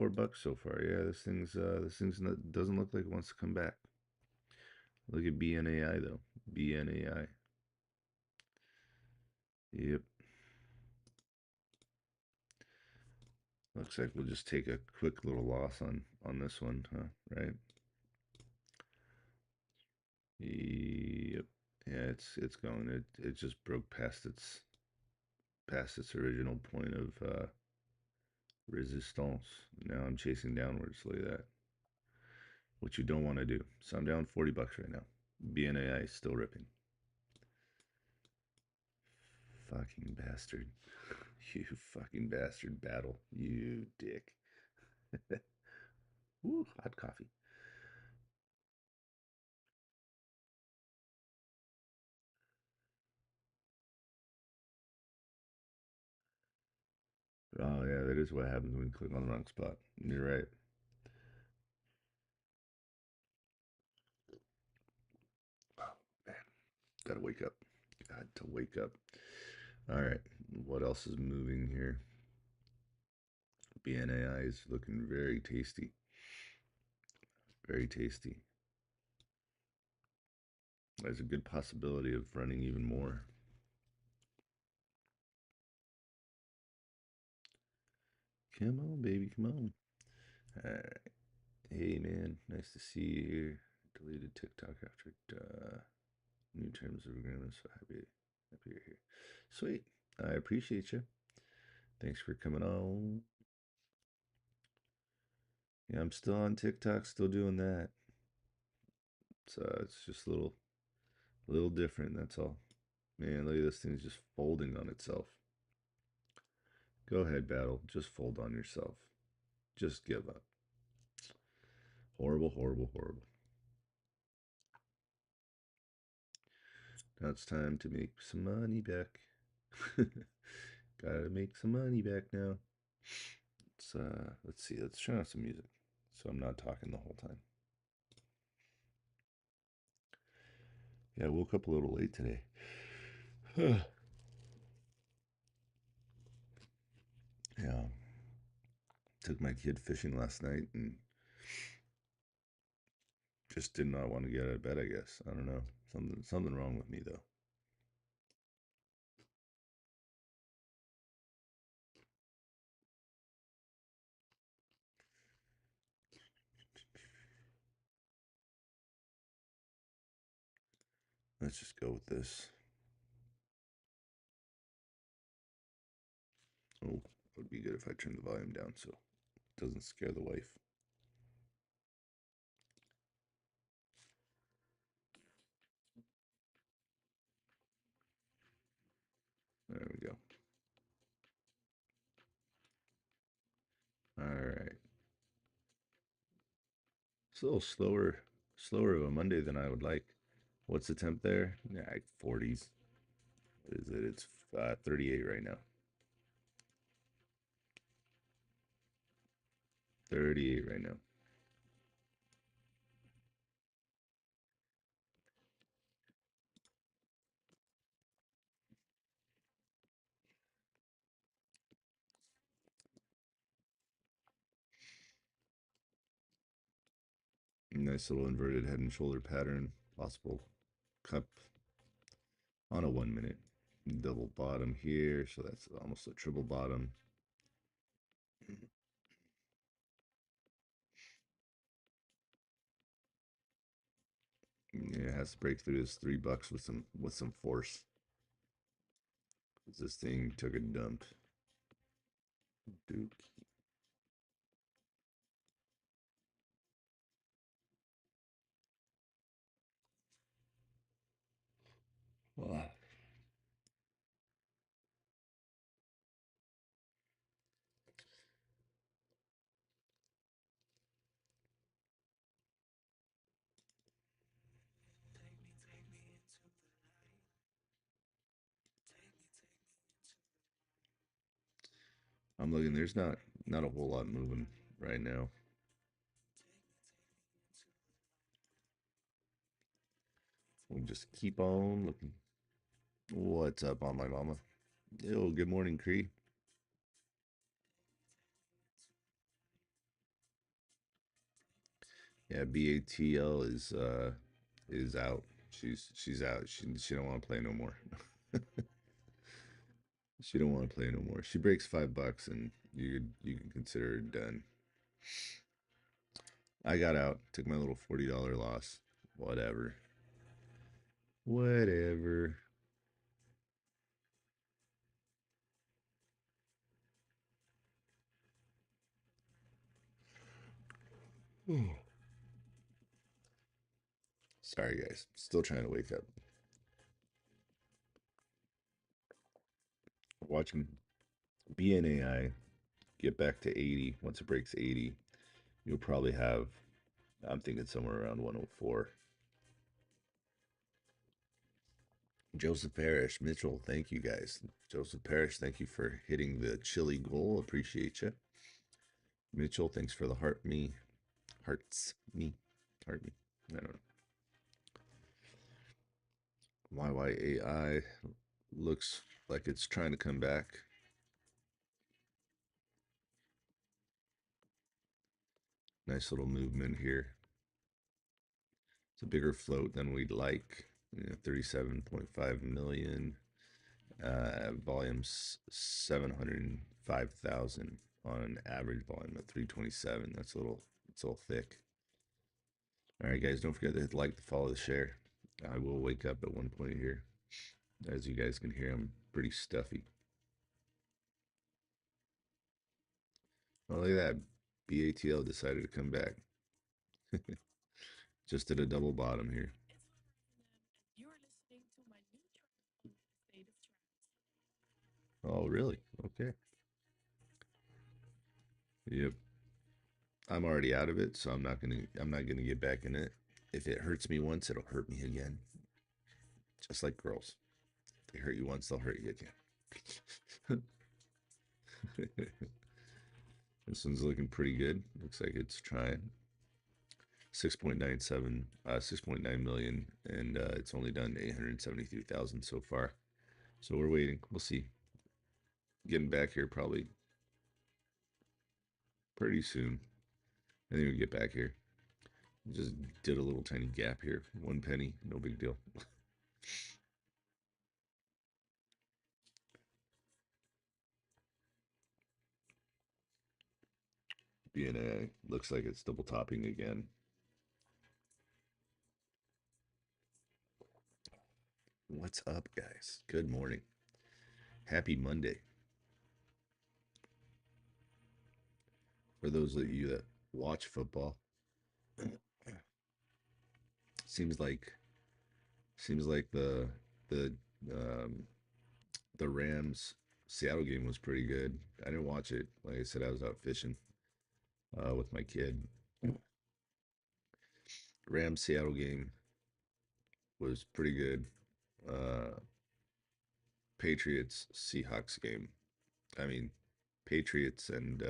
$4 so far. Yeah, this thing's not, doesn't look like it wants to come back. Look at BNAI though. BNAI. Yep. Looks like we'll just take a quick little loss on this one, huh? Right? Yep. Yeah, it's going. It just broke past its original point of resistance. Now I'm chasing downwards. Look at that. What you don't want to do. So I'm down $40 right now. BNAI is still ripping. Fucking bastard. You fucking bastard battle. You dick. Ooh, hot coffee. Oh yeah, that is what happens when you click on the wrong spot. You're right. Oh man, gotta wake up. Got to wake up. All right, what else is moving here? BNAI is looking very tasty. Very tasty. There's a good possibility of running even more. Come on, baby, come on. All right. Hey, man, nice to see you here. Deleted TikTok after new terms of agreement. So happy you're here. Sweet. I appreciate you. Thanks for coming on. Yeah, I'm still on TikTok, still doing that. So it's just a little different. That's all. Man, look at this thing's just folding on itself. Go ahead, battle. Just fold on yourself. Just give up. Horrible, horrible, horrible. Now it's time to make some money back. Gotta make some money back now. Let's see. Let's turn on some music, so I'm not talking the whole time. Yeah, I woke up a little late today. Yeah, took my kid fishing last night and just did not want to get out of bed. I guess I don't know. Something wrong with me though. Let's just go with this. Oh, it would be good if I turned the volume down so it doesn't scare the wife. There we go. All right. It's a little slower of a Monday than I would like. What's the temp there? Yeah, like 40s. What is it? It's 38 right now. 38 right now. Nice little inverted head and shoulder pattern. Possible cup on a 1 minute. Double bottom here, so that's almost a triple bottom. Yeah, it has to break through this $3 with some force. Cause this thing took a dump. Dude. Wow. I'm looking. There's not a whole lot moving right now. We'll just keep on looking. What's up on my mama? Yo, good morning, Cree. Yeah, BATL is out. She's out. She don't want to play no more. She don't want to play no more. She breaks $5 and you can consider her done. I got out, took my little $40 loss. Whatever. Whatever. Sorry guys. Still trying to wake up. Watching BNAI get back to 80. Once it breaks 80, you'll probably have, I'm thinking somewhere around 104. Joseph Parrish, Mitchell, thank you guys. Joseph Parrish, thank you for hitting the chili goal. Appreciate you. Mitchell, thanks for the hearts me. Heart me. I don't know. YYAI looks like it's trying to come back. Nice little movement here. It's a bigger float than we'd like. 37.5 million. Volume's 705,000 on an average volume of 327. It's a little thick. All right, guys, don't forget to hit like, to follow, the share. I will wake up at one point here. As you guys can hear, I'm pretty stuffy. Oh, look at that. BATL decided to come back. Just did a double bottom here. Oh, really? Okay. Yep. I'm already out of it, so I'm not gonna get back in it. If it hurts me once, it'll hurt me again. Just like girls. If they hurt you once, they'll hurt you again. This one's looking pretty good. Looks like it's trying. 6.97, 6.9 million, and it's only done 873,000 so far. So we're waiting. We'll see. Getting back here probably pretty soon. I think we'll get back here. Just did a little tiny gap here. 1 penny, no big deal. BNA looks like it's double topping again. What's up, guys? Good morning. Happy Monday. For those of you that watch football, seems like the um, the Rams Seattle game was pretty good. I didn't watch it. Like I said, I was out fishing with my kid. Rams Seattle game was pretty good. Uh, Patriots Seahawks game. I mean, Patriots and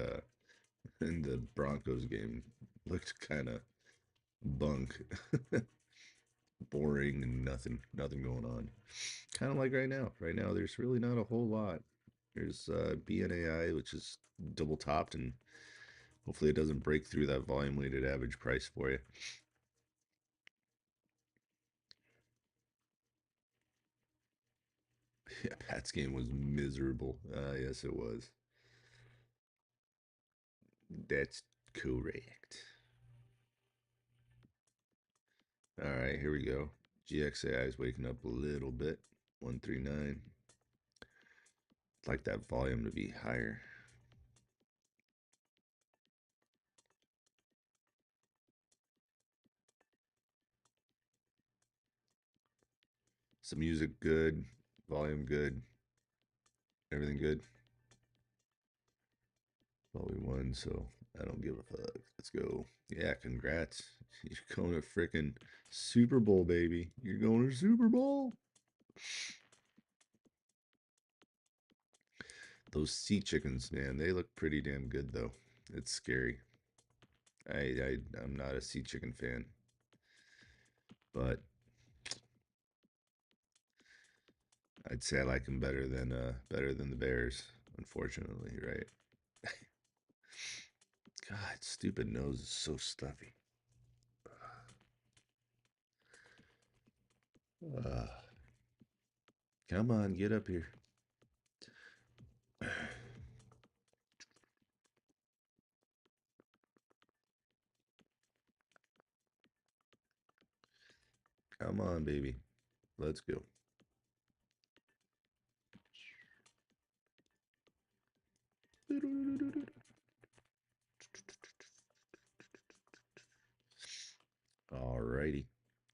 and the Broncos game looked kind of bunk, boring, and nothing going on. Kind of like right now. Right now, there's really not a whole lot. There's BNAI, which is double topped, and hopefully it doesn't break through that volume weighted average price for you. Yeah, Pat's game was miserable. Yes, it was. That's correct. All right, here we go. GXAI is waking up a little bit. 139. I'd like that volume to be higher. Some music good, volume good, everything good. Well, we won, so I don't give a fuck. Let's go. Yeah, congrats. You're going to freaking Super Bowl, baby. You're going to Super Bowl. Those sea chickens, man, they look pretty damn good, though. It's scary. I'm not a sea chicken fan, but I'd say I like them better than the Bears, unfortunately, right? God, stupid nose is so stuffy. Uh, Come on, get up here. Come on, baby. Let's go. Alrighty.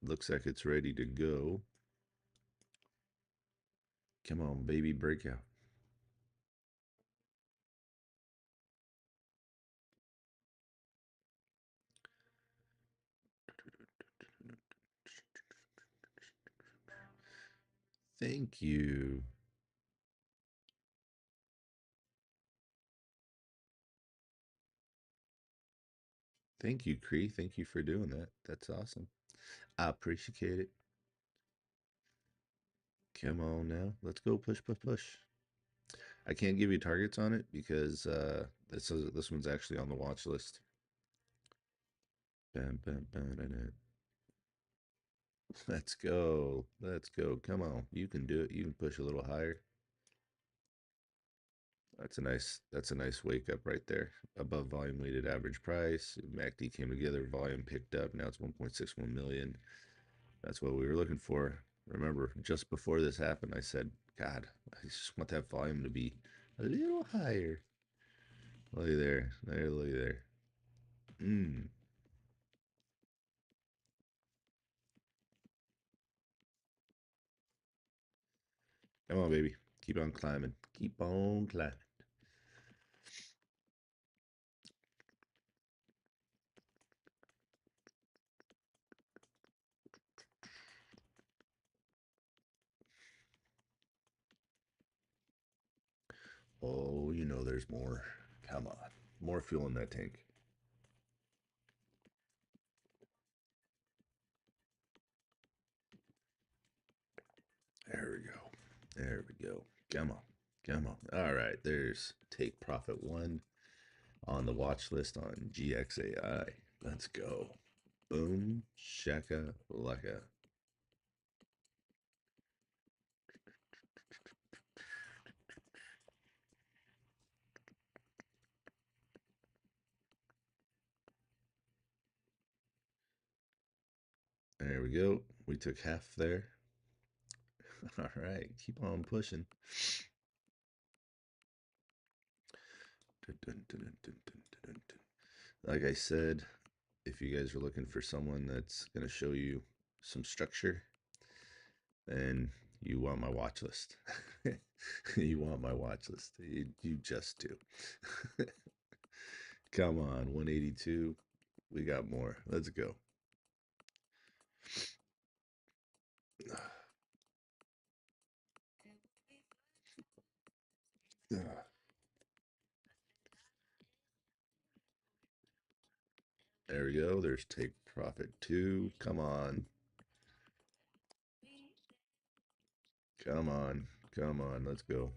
Looks like it's ready to go. Come on, baby, breakout. Thank you. Thank you, Cree. Thank you for doing that. That's awesome. I appreciate it. Come on now. Let's go. Push, push, push. I can't give you targets on it because this one's actually on the watch list. Bam, bam, bam, bam. Let's go. Let's go. Come on. You can do it. You can push a little higher. That's a nice wake up right there. Above volume weighted average price. MACD came together, volume picked up. Now it's 1.61 million. That's what we were looking for. Remember, just before this happened, I said, God, I just want that volume to be a little higher. Look there. Look there. Mm. Come on, baby. Keep on climbing. Keep on climbing. Oh, you know there's more. Come on. More fuel in that tank. There we go. There we go. Come on. Come on. All right. There's take profit one on the watch list on GXAI. Let's go. Boom. Shaka laka. There we go. We took half there. All right. Keep on pushing. Like I said, if you guys are looking for someone that's going to show you some structure, then you want my watch list. You want my watch list. You just do. Come on, 182. We got more. Let's go. There we go. There's take profit two. Come on. Come on. Come on. Let's go.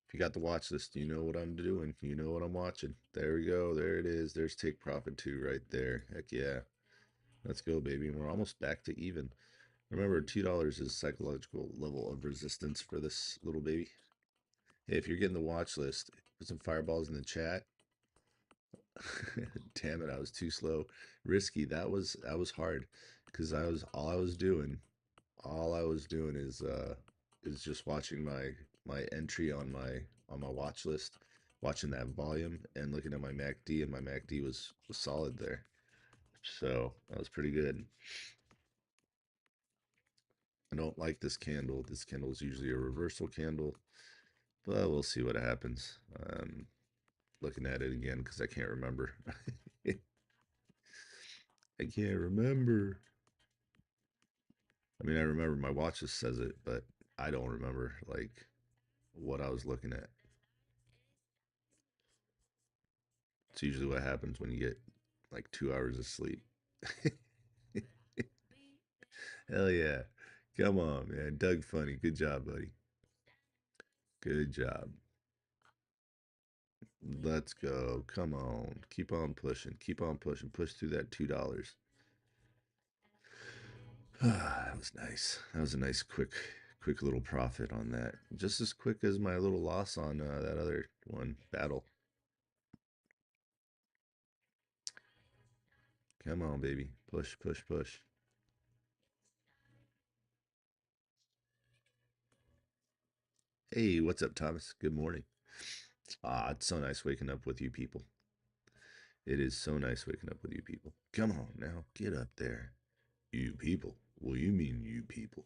If you got the watch list, you know what I'm doing. You know what I'm watching. There we go. There it is. There's take profit two right there. Heck yeah. Let's go, baby. We're almost back to even. Remember, $2 is psychological level of resistance for this little baby. Hey, if you're getting the watch list, put some fireballs in the chat. Damn it, I was too slow. Risky. That was hard because all I was doing is just watching my entry on my watch list, watching that volume and looking at my MACD, and my MACD was solid there. So that was pretty good. I don't like this candle. This candle is usually a reversal candle, but we'll see what happens. Looking at it again because I can't remember. I can't remember. I mean, I remember my watch just says it, but I don't remember like what I was looking at. It's usually what happens when you get like 2 hours of sleep. Hell yeah. Come on, man. Doug Funny. Good job, buddy. Good job. Let's go. Come on. Keep on pushing. Keep on pushing. Push through that $2. That was nice. That was a nice, quick little profit on that. Just as quick as my little loss on that other one, Battle. Come on, baby. Push, push, push. Hey, what's up, Thomas? Good morning. Ah, it's so nice waking up with you people. It is so nice waking up with you people. Come on now, get up there. You people. Well, you mean you people.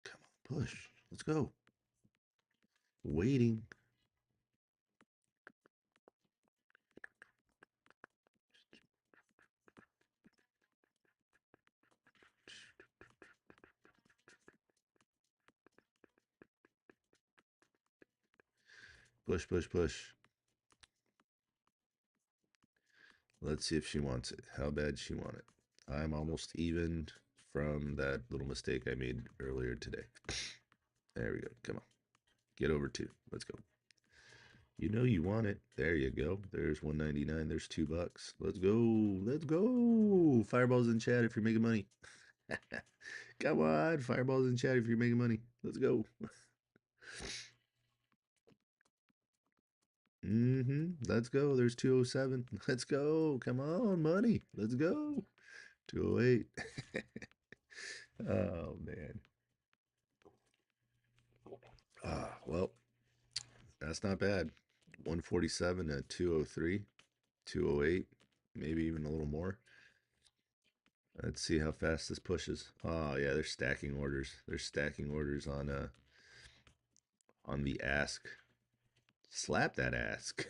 Come on, push. Let's go. Waiting. Push, push, push. Let's see if she wants it. How bad she want it. I'm almost even from that little mistake I made earlier today. There we go. Come on. Get over two. Let's go. You know you want it. There you go. There's 199. There's $2. Let's go. Let's go. Fireballs in chat if you're making money. Come on. Fireballs in chat if you're making money. Let's go. Let's go. There's 207. Let's go. Come on, money. Let's go. 208. Oh man. Well, that's not bad. 147 to 203, 208, maybe even a little more. Let's see how fast this pushes. Oh yeah, they're stacking orders. They're stacking orders on the ask. Slap that ask.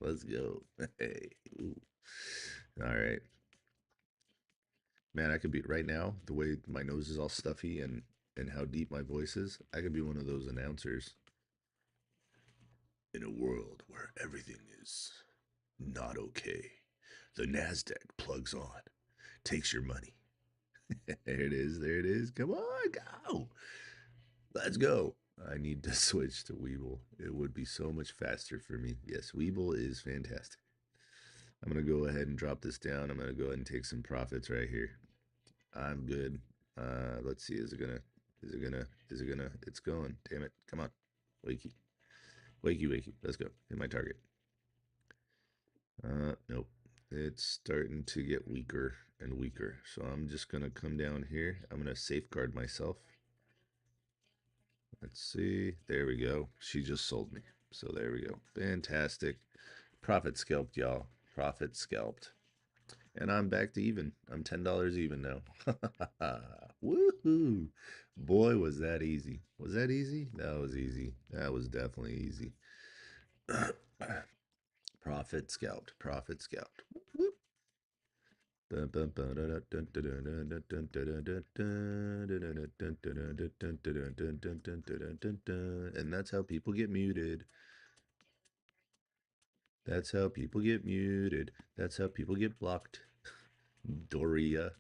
Let's go. Hey. Ooh. All right. Man, I could be right now, the way my nose is all stuffy and how deep my voice is, I could be one of those announcers. In a world where everything is not okay, the NASDAQ plugs on, takes your money. There it is. There it is. Come on, go. Let's go. I need to switch to Weeble. It would be so much faster for me. Yes, Weeble is fantastic. I'm going to go ahead and drop this down. I'm going to go ahead and take some profits right here. I'm good. Let's see. It's going. Damn it. Come on. Wakey. Wakey, wakey. Let's go. Hit my target. Nope. It's starting to get weaker and weaker. So I'm just going to come down here. I'm going to safeguard myself. Let's see. There we go. She just sold me. So there we go. Fantastic. Profit scalped, y'all. Profit scalped. And I'm back to even. I'm $10 even now. Woohoo. Boy, was that easy. Was that easy? That was easy. That was definitely easy. Profit scalped. Profit scalped. Whoop. And that's how people get muted. That's how people get muted. That's how people get blocked. Doria,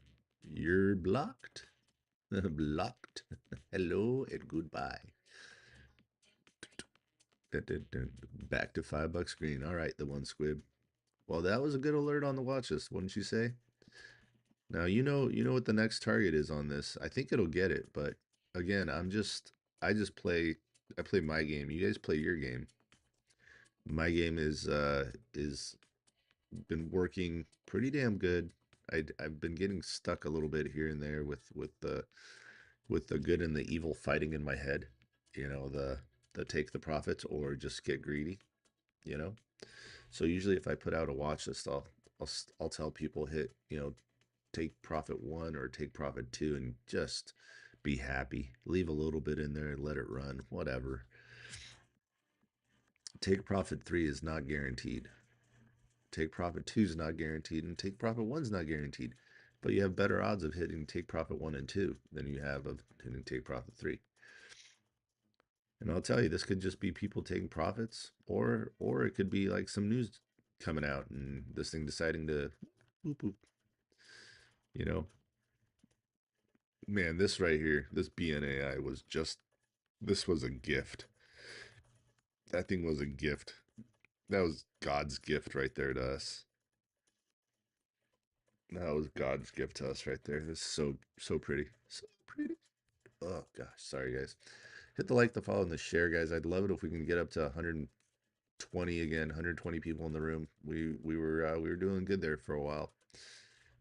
you're blocked. Blocked. Hello and goodbye. Back to $5 green. All right, the one squib. Well, that was a good alert on the watch list, wouldn't you say? Now you know what the next target is on this. I think it'll get it, but again, I play my game. You guys play your game. My game is been working pretty damn good. I've been getting stuck a little bit here and there with the good and the evil fighting in my head. You know, the take the profits or just get greedy. You know, so usually if I put out a watch list, I'll tell people hit take profit one or take profit two and just be happy. Leave a little bit in there and let it run. Whatever. Take profit three is not guaranteed. Take profit two is not guaranteed, and take profit one is not guaranteed. But you have better odds of hitting take profit one and two than you have of hitting take profit three. And I'll tell you, this could just be people taking profits, or it could be like some news coming out and this thing deciding to whoop whoop. You know, man, this right here, this BNAI was just this was a gift. That thing was a gift. That was God's gift right there to us. That was God's gift to us right there. This is so pretty. So pretty. Oh gosh, sorry guys. Hit the like, the follow, and the share, guys. I'd love it if we can get up to 120 again, 120 people in the room. We were doing good there for a while,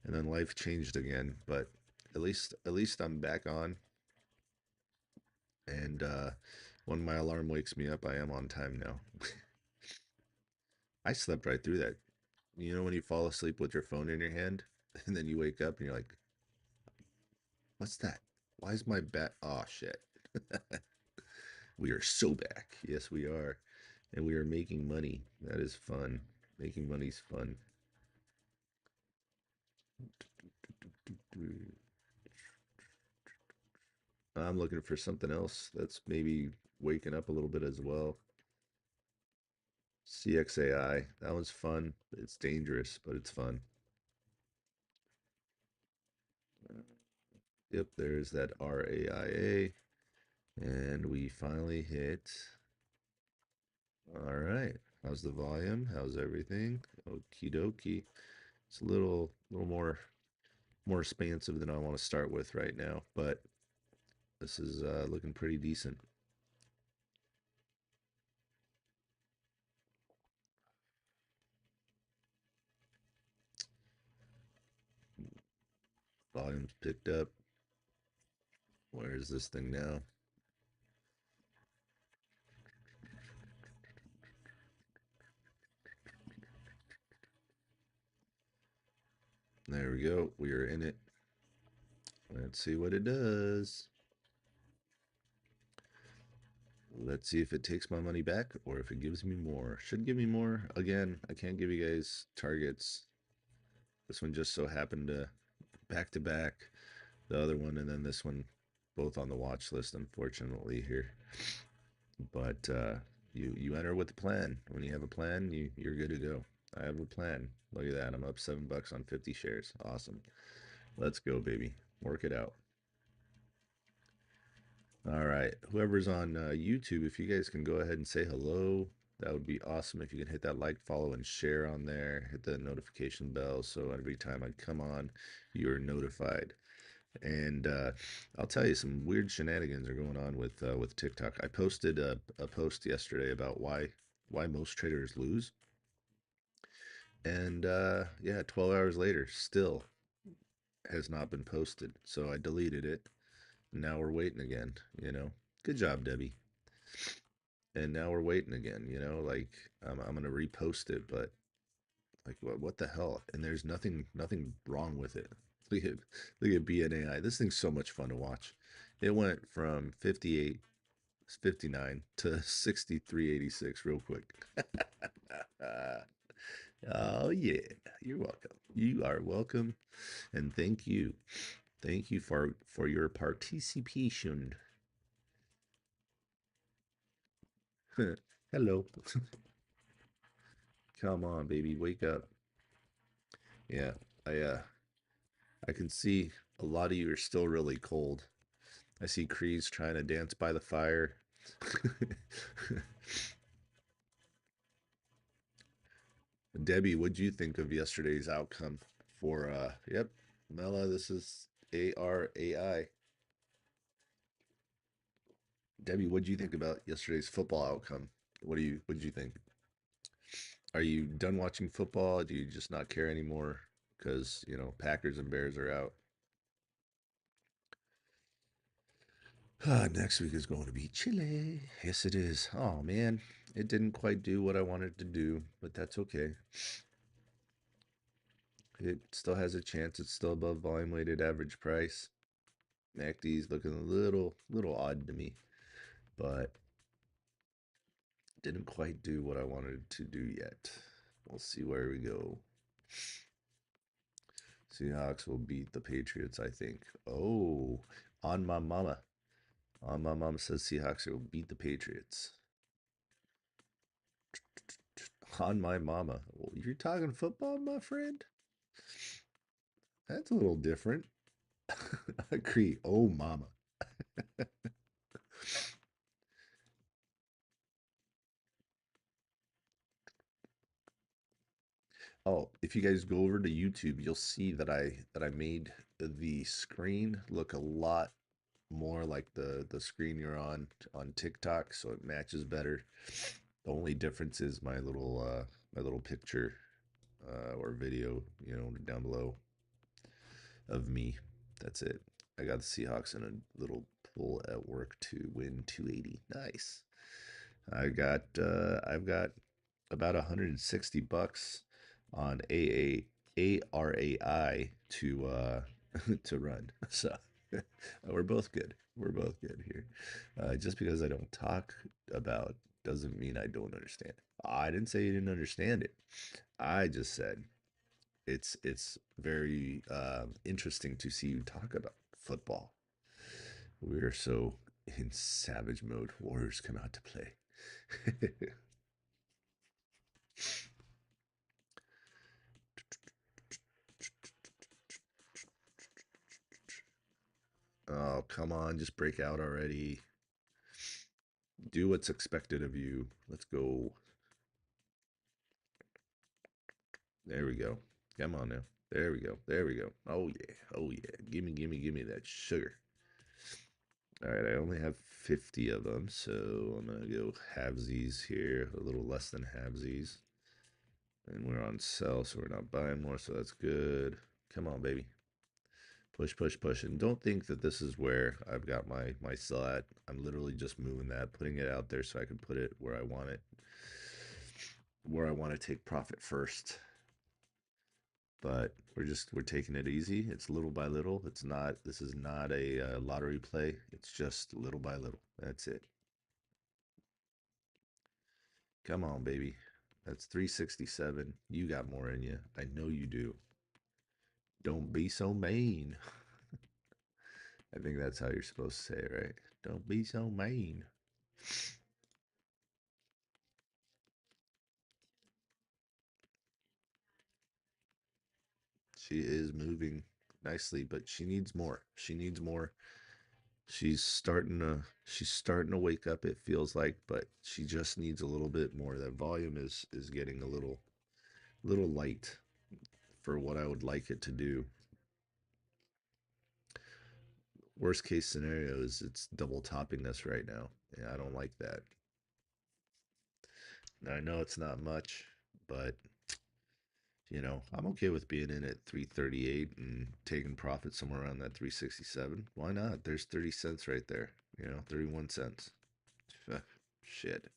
and then life changed again. But at least I'm back on, and when my alarm wakes me up, I am on time now. I slept right through that. You know when you fall asleep with your phone in your hand, and then you wake up and you're like, "What's that? Why is my bat? Oh shit!" We are so back. Yes, we are. And we are making money. That is fun. Making money's fun. I'm looking for something else that's maybe waking up a little bit as well. CXAI. That one's fun. It's dangerous, but it's fun. Yep, there's that RAIA. And we finally hit. All right. How's the volume? How's everything? Okie dokie. It's a little more expansive than I want to start with right now, but this is looking pretty decent. Volume's picked up. Where is this thing now? There we go. We are in it. Let's see what it does. Let's see if it takes my money back or if it gives me more. Should give me more. Again, I can't give you guys targets. This one just so happened to back the other one and then this one both on the watch list, unfortunately, here. But you enter with a plan. When you have a plan, you're good to go. I have a plan. Look at that. I'm up $7 on 50 shares. Awesome. Let's go, baby. Work it out. All right. Whoever's on YouTube, if you guys can go ahead and say hello, that would be awesome. If you can hit that like, follow, and share on there, hit the notification bell so every time I come on, you're notified. And I'll tell you, some weird shenanigans are going on with TikTok. I posted a post yesterday about why most traders lose, and yeah, 12 hours later, still has not been posted. So I deleted it. Now we're waiting again. Good job, Debbie. And now we're waiting again. Like I'm gonna repost it, but like what the hell? And there's nothing wrong with it. Look at BNAI. This thing's so much fun to watch. It went from 58, 59 to 63.86 real quick. Oh yeah, you're welcome. You are welcome, and thank you. Thank you for your participation. Hello. Come on, baby, wake up. Yeah, I can see a lot of you are still really cold. I see Crees trying to dance by the fire. Debbie, what'd you think of yesterday's outcome for yep, Mela, this is ARAI. Debbie, what'd you think about yesterday's football outcome? What'd you think? Are you done watching football? Do you just not care anymore? Because, Packers and Bears are out. Next week is going to be Chile. Yes, it is. Oh man, it didn't quite do what I wanted to do, but that's okay. It still has a chance. It's still above volume weighted average price. MACD's looking a little odd to me, but didn't quite do what I wanted to do yet. We'll see where we go. Seahawks will beat the Patriots, I think. Oh, on my mama. On my mama says Seahawks will beat the Patriots. On my mama. Well, you're talking football, my friend? That's a little different. I agree. Oh, mama. Oh, if you guys go over to YouTube, you'll see that I made the screen look a lot more like the screen you're on TikTok, so it matches better. The only difference is my little picture or video, you know, down below of me. That's it. I got the Seahawks in a little pull at work to win 280. Nice. I've got about 160 bucks on ARAI to to run. So we're both good. We're both good here. Just because I don't talk about doesn't mean I don't understand. I didn't say you didn't understand it. I just said it's very interesting to see you talk about football. We are so in savage mode. Warriors come out to play. Oh, come on, just break out already. Do what's expected of you. Let's go. There we go. Come on now. There we go. There we go. Oh yeah. Oh yeah. Gimme that sugar. All right, I only have 50 of them, so I'm gonna go halvesies here, a little less than halvesies. And we're on sell, so we're not buying more, so that's good. Come on, baby. Push, push, push. And don't think that this is where I've got my sell at. I'm literally just moving that, putting it out there so I can put it where I want it, where I want to take profit first. But we're taking it easy. It's little by little. It's not, this is not a lottery play. It's just little by little. That's it. Come on, baby. That's 367. You got more in you. I know you do. Don't be so mean. I think that's how you're supposed to say it, right? Don't be so mean. She is moving nicely, but she needs more. She needs more. She's starting to wake up, it feels like, but she just needs a little bit more. That volume is getting a little light for what I would like it to do. Worst case scenario is it's double topping this right now. Yeah, I don't like that. Now, I know it's not much, but you know, I'm okay with being in at 338 and taking profit somewhere around that 367. Why not? There's 30 cents right there. You know, 31 cents. Shit.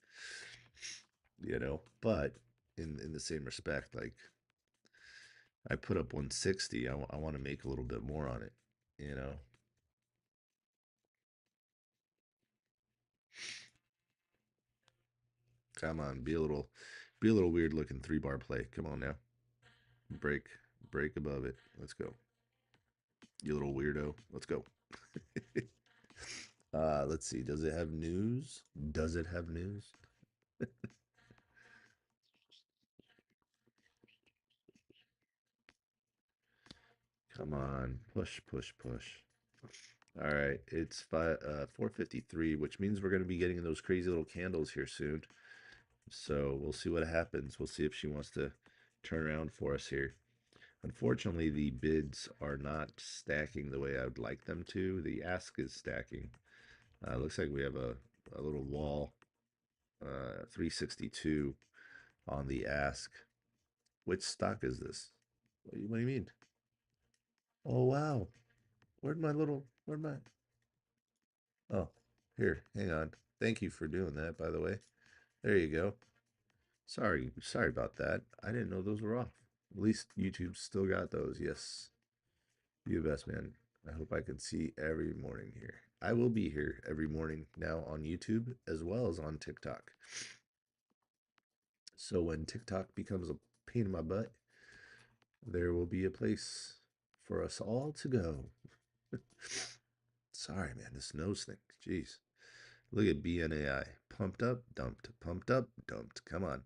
You know, but in the same respect, like I put up 160. I want to make a little bit more on it, you know. Come on, be a little weird looking 3 bar play. Come on now. Break break above it. Let's go. You little weirdo. Let's go. Let's see. Does it have news? Does it have news? Come on. Push, push, push. All right, it's 4:53, which means we're going to be getting those crazy little candles here soon. So we'll see what happens. We'll see if she wants to turn around for us here. Unfortunately, the bids are not stacking the way I would like them to. The ask is stacking. Looks like we have a little wall, 362 on the ask. Which stock is this? What do you mean? Oh, wow. Where'd my, oh, here, hang on. Thank you for doing that, by the way. There you go. Sorry about that. I didn't know those were off. At least YouTube still got those. Yes. You best, man. I hope I can see every morning here. I will be here every morning now on YouTube as well as on TikTok. So when TikTok becomes a pain in my butt, there will be a place for us all to go. Sorry, man. This nose thing. Jeez. Look at BNAI. Pumped up, dumped. Pumped up, dumped. Come on.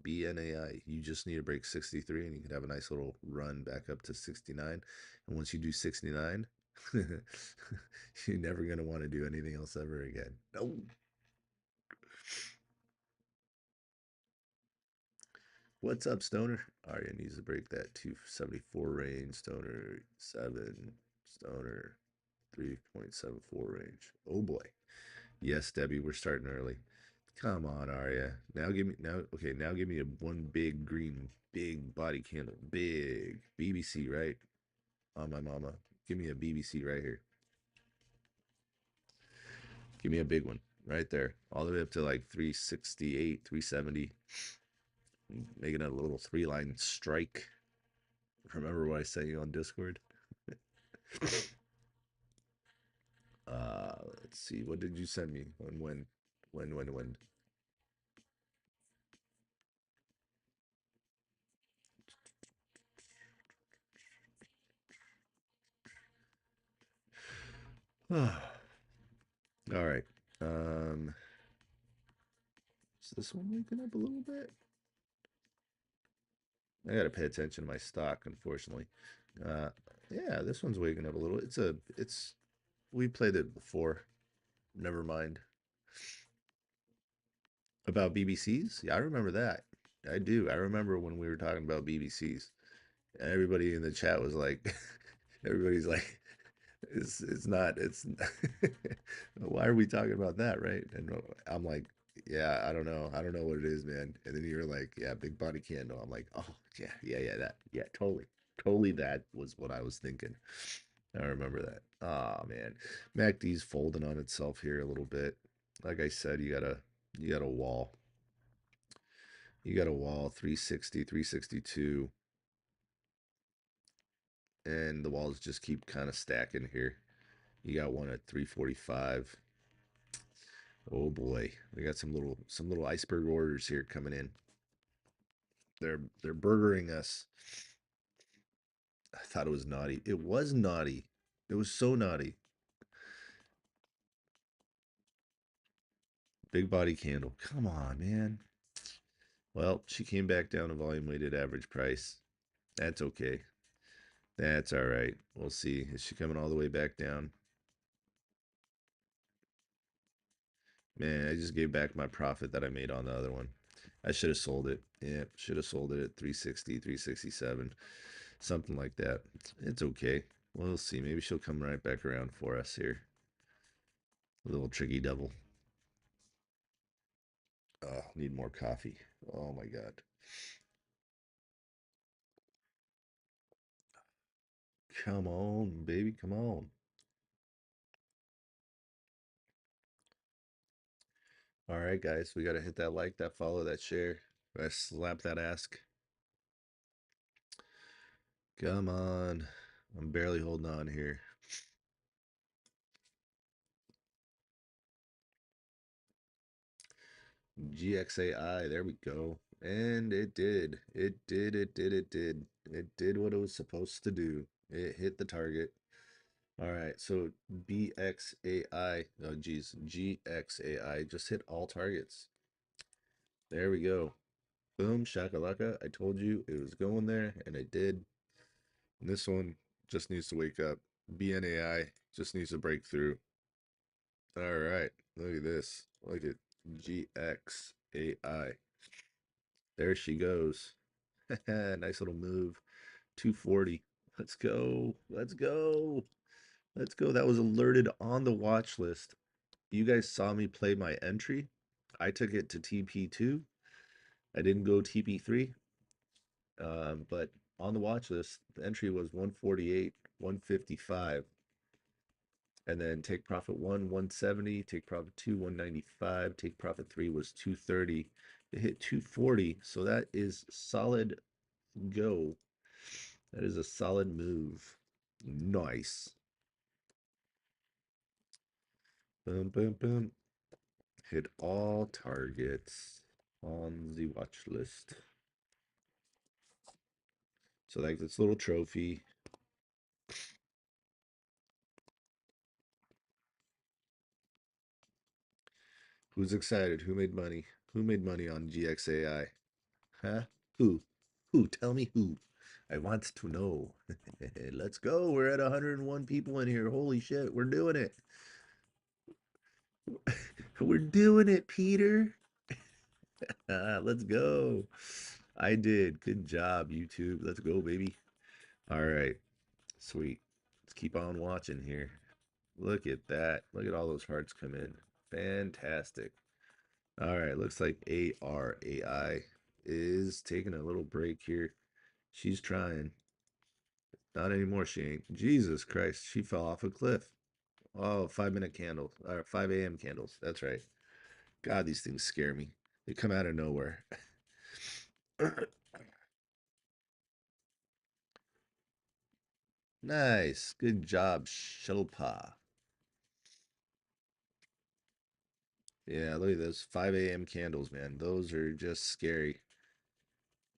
BNAI. You just need to break 63 and you can have a nice little run back up to 69. And once you do 69, you're never going to want to do anything else ever again. No. What's up, Stoner? Arya needs to break that 274 range. Stoner 7. Stoner 3.74 range. Oh boy. Yes, Debbie, we're starting early. Come on, Arya. Now give me now. Okay, now give me a one big green, big body candle, big BBC, right? On my mama. Give me a BBC right here. Give me a big one right there, all the way up to like 368, 370. Making a little three-line strike. Remember what I sent you on Discord? Let's see. What did you send me? When? All right. Is this one waking up a little bit? I gotta pay attention to my stock, unfortunately. Uh, yeah, this one's waking up a little. We played it before. Never mind. About BBCs? Yeah, I remember that. I do. I remember when we were talking about BBCs. And everybody in the chat was like, everybody's like, it's not, it's, why are we talking about that, right? And I'm like, yeah, I don't know what it is, man. And then you're like, yeah, big body candle. I'm like, oh, yeah, totally that was what I was thinking. I remember that. Oh man, MACD's folding on itself here a little bit. Like I said, you got a wall. You got a wall 360, 362, and the walls just keep kind of stacking here. You got one at 345. Oh boy, we got some little iceberg orders here coming in. They're burgering us. I thought it was naughty. It was naughty. It was so naughty. Big body candle. Come on, man. Well, she came back down to volume weighted average price. That's okay. That's all right. We'll see. Is she coming all the way back down? Man, I just gave back my profit that I made on the other one. I should have sold it. Yeah, should have sold it at 360, 367, something like that. It's okay. We'll see. Maybe she'll come right back around for us here. A little tricky double. Oh, need more coffee. Oh my God. Come on, baby. Come on. All right, guys. We got to hit that like, that follow, that share. I slap that ask. Come on. I'm barely holding on here. GXAI. There we go. And it did. It did what it was supposed to do. It hit the target. All right, so BXAI, oh geez, GXAI just hit all targets. There we go. Boom, shakalaka. I told you it was going there, and it did. And this one just needs to wake up. BNAI just needs to break through. All right, look at this. Look at GXAI. There she goes. Nice little move. 240. Let's go. Let's go. Let's go. That was alerted on the watch list. You guys saw me play my entry. I took it to TP2. I didn't go TP3. But on the watch list, the entry was 148, 155. And then take profit 1, 170, take profit 2, 195, take profit 3 was 230. It hit 240. So that is solid go. That is a solid move. Nice. Boom, boom, boom. Hit all targets on the watch list. So like this little trophy. Who's excited? Who made money? Who made money on GXAI? Huh? Who? Who? Tell me who. I want to know. Let's go. We're at 101 people in here. Holy shit. We're doing it. We're doing it, Peter. Let's go. I did. Good job, YouTube. Let's go, baby. All right. Sweet. Let's keep on watching here. Look at that. Look at all those hearts come in. Fantastic. All right. Looks like ARAI is taking a little break here. She's trying. Not anymore, she ain't. Jesus Christ. She fell off a cliff. Oh, 5 minute candles. Or 5 a.m. candles. That's right. God, these things scare me. They come out of nowhere. Nice. Good job, Shilpa. Yeah, look at those 5 a.m. candles, man. Those are just scary.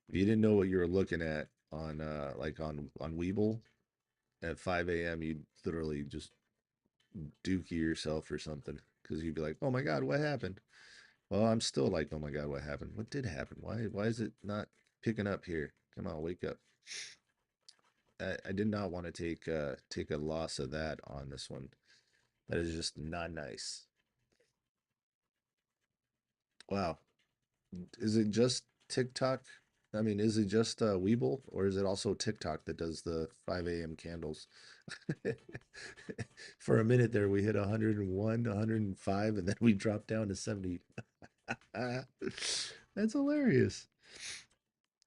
If you didn't know what you were looking at on like on Weeble at 5 a.m., you'd literally just dookie yourself or something because you'd be like, "Oh my God, what happened?" Well, I'm still like, "Oh my God, what happened? What did happen? Why is it not picking up here? Come on, wake up." I did not want to take a loss of that on this one. That is just not nice. Wow. Is it just TikTok? I mean, is it just Weeble or is it also TikTok that does the 5 a.m. candles? For a minute there, we hit 101, 105, and then we dropped down to 70. That's hilarious.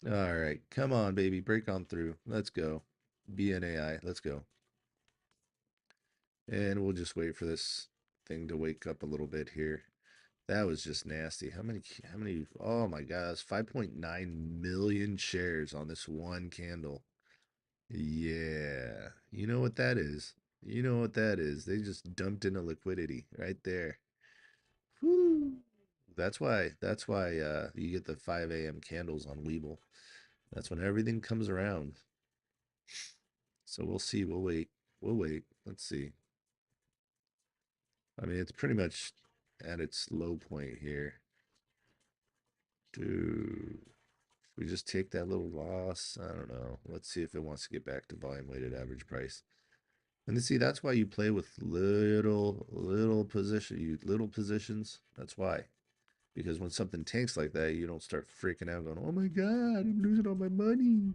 All right, come on, baby, break on through. Let's go. BNAI, let's go. And we'll just wait for this thing to wake up a little bit here. That was just nasty. How many, oh my gosh, 5.9 million shares on this one candle. Yeah. You know what that is. You know what that is. They just dumped into liquidity right there. Whoo. That's why you get the 5 a.m. candles on Weeble. That's when everything comes around. So we'll see. We'll wait. We'll wait. Let's see. I mean, it's pretty much at its low point here. Dude, we just take that little loss. I don't know. Let's see if it wants to get back to volume weighted average price. And to see, that's why you play with little positions. That's why. Because when something tanks like that, you don't start freaking out going, "Oh my God, I'm losing all my money."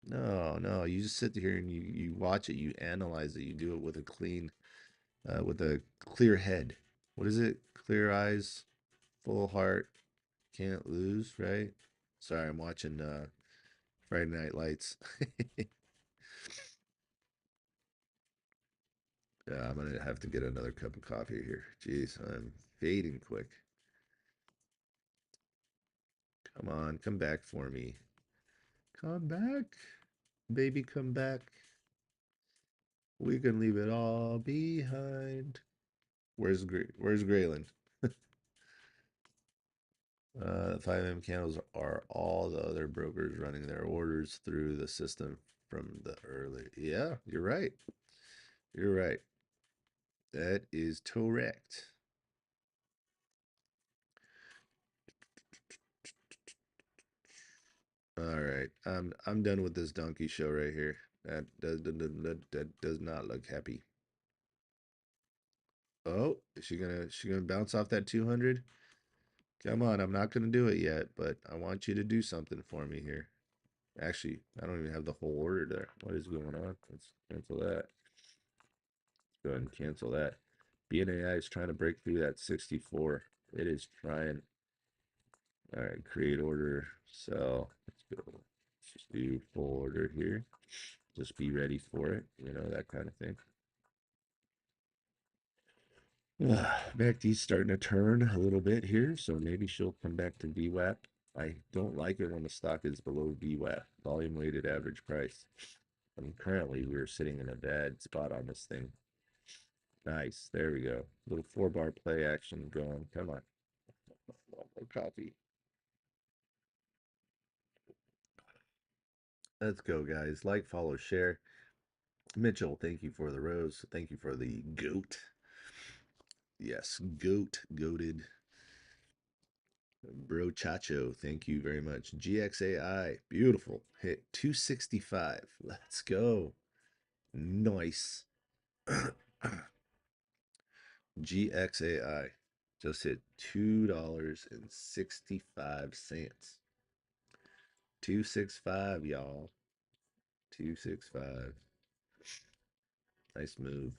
No, no, you just sit here and you watch it, you analyze it, you do it with a with a clear head. What is it? Clear eyes, full heart, can't lose, right? Sorry, I'm watching Friday Night Lights. Yeah, I'm gonna have to get another cup of coffee here. Jeez, I'm fading quick. Come on, come back for me. Come back, baby, come back. We can leave it all behind. Where's Graylin? 5M candles are all the other brokers running their orders through the system from the early. Yeah, you're right. You're right. That is correct. All right, I'm done with this donkey show right here. That does not look happy. Oh, is she gonna bounce off that 200? Come on, I'm not gonna do it yet, but I want you to do something for me here. Actually, I don't even have the whole order there. What is going on? Let's cancel that. Let's go ahead and cancel that. BNAI is trying to break through that 64. It is trying. All right, create order, sell. Let's go. Let's just do full order here. Just be ready for it. You know, that kind of thing. MACD's starting to turn a little bit here, so maybe she'll come back to VWAP. I don't like it when the stock is below VWAP, volume weighted average price. I mean, currently we're sitting in a bad spot on this thing. Nice, there we go. Little 4 bar play action going. Come on. More coffee. Let's go, guys. Like, follow, share. Mitchell, thank you for the rose. Thank you for the goat. Yes, goated. Bro Chacho, thank you very much. GXAI, beautiful. Hit 265. Let's go. Nice. GXAI just hit $2.65. 265, y'all. 265. Nice move.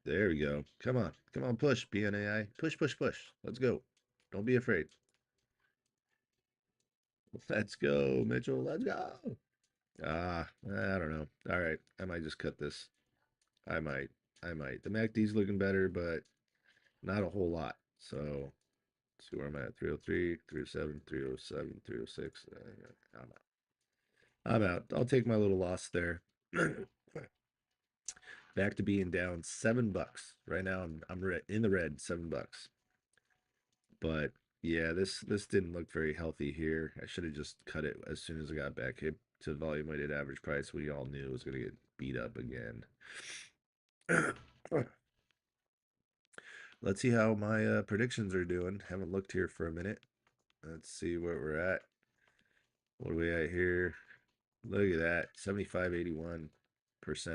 There we go. Come on. Come on, push, BNAI. Push, push, push. Let's go. Don't be afraid. Let's go, Mitchell. Let's go. I don't know. All right. I might just cut this. I might. I might. The MACD's looking better, but not a whole lot. So, let's see where I'm at. 303, 307, 307, 306. I'm out. I'm out. I'll take my little loss there. Back to being down $7 right now. I'm in the red, $7. But yeah, this didn't look very healthy here. I should have just cut it as soon as I got back hit to volume weighted average price. We all knew it was gonna get beat up again. Let's see how my predictions are doing. Haven't looked here for a minute. Let's see where we're at. What are we at here? Look at that, 75.81%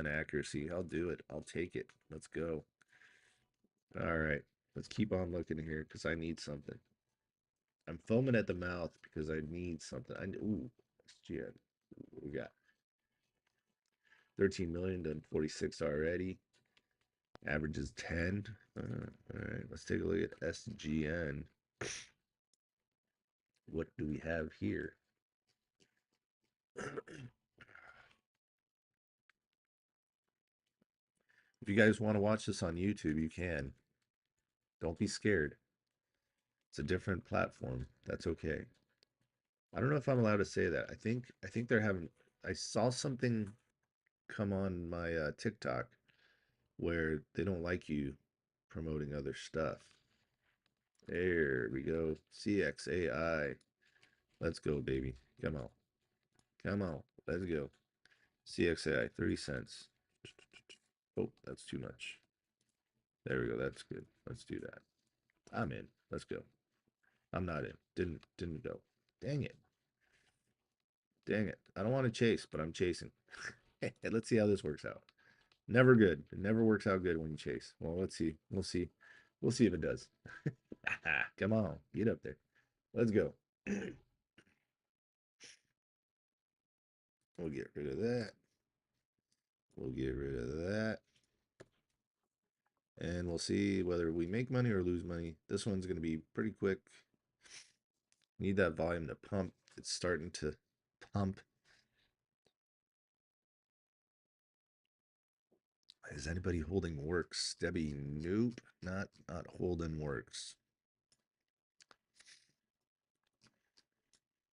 accuracy. I'll do it. I'll take it. Let's go. All right, let's keep on looking here because I need something. I'm foaming at the mouth because I need something. Ooh, SGN. What we got 13 million, done 46 already. Average is 10. All right, let's take a look at SGN. What do we have here? If you guys want to watch this on YouTube, you can. Don't be scared. It's a different platform. That's okay. I don't know if I'm allowed to say that. I think they're having. I saw something come on my TikTok where they don't like you promoting other stuff. There we go. CXAI. Let's go, baby. Come on. Come on. Let's go. CXAI, 30 cents. Oh, that's too much. There we go. That's good. Let's do that. I'm in. Let's go. I'm not in. Didn't go. Dang it. Dang it. I don't want to chase, but I'm chasing. Let's see how this works out. Never good. It never works out good when you chase. Well, let's see. We'll see. We'll see if it does. Come on. Get up there. Let's go. We'll get rid of that. We'll get rid of that. And we'll see whether we make money or lose money. This one's going to be pretty quick. Need that volume to pump. It's starting to pump. Is anybody holding works? Debbie, nope, not holding works.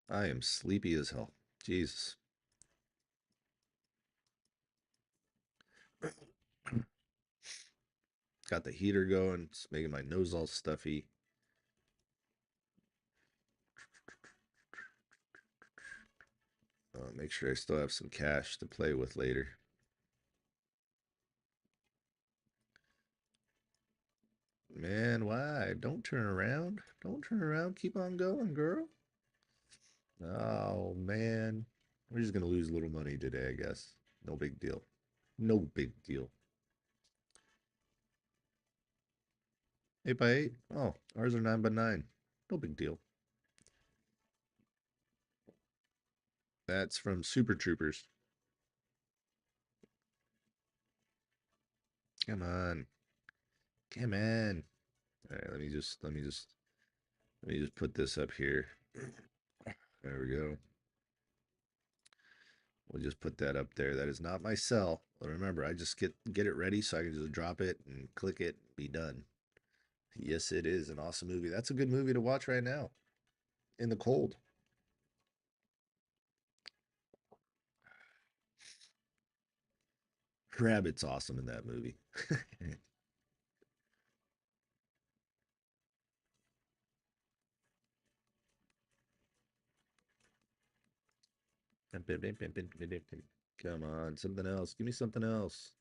I am sleepy as hell. Jesus. Got the heater going. It's making my nose all stuffy. Make sure I still have some cash to play with later. Man, why? Don't turn around. Don't turn around. Keep on going, girl. Oh, man. We're just going to lose a little money today, I guess. No big deal. No big deal. 8 by 8? Oh, ours are 9 by 9. No big deal. That's from Super Troopers. Come on. Come on. All right, let me just put this up here. There we go. We'll just put that up there. That is not my cell. Remember, I just get it ready so I can just drop it and click it, be done. Yes, it is an awesome movie. That's a good movie to watch right now in the cold. Rabbit's awesome in that movie. Come on, something else. Give me something else.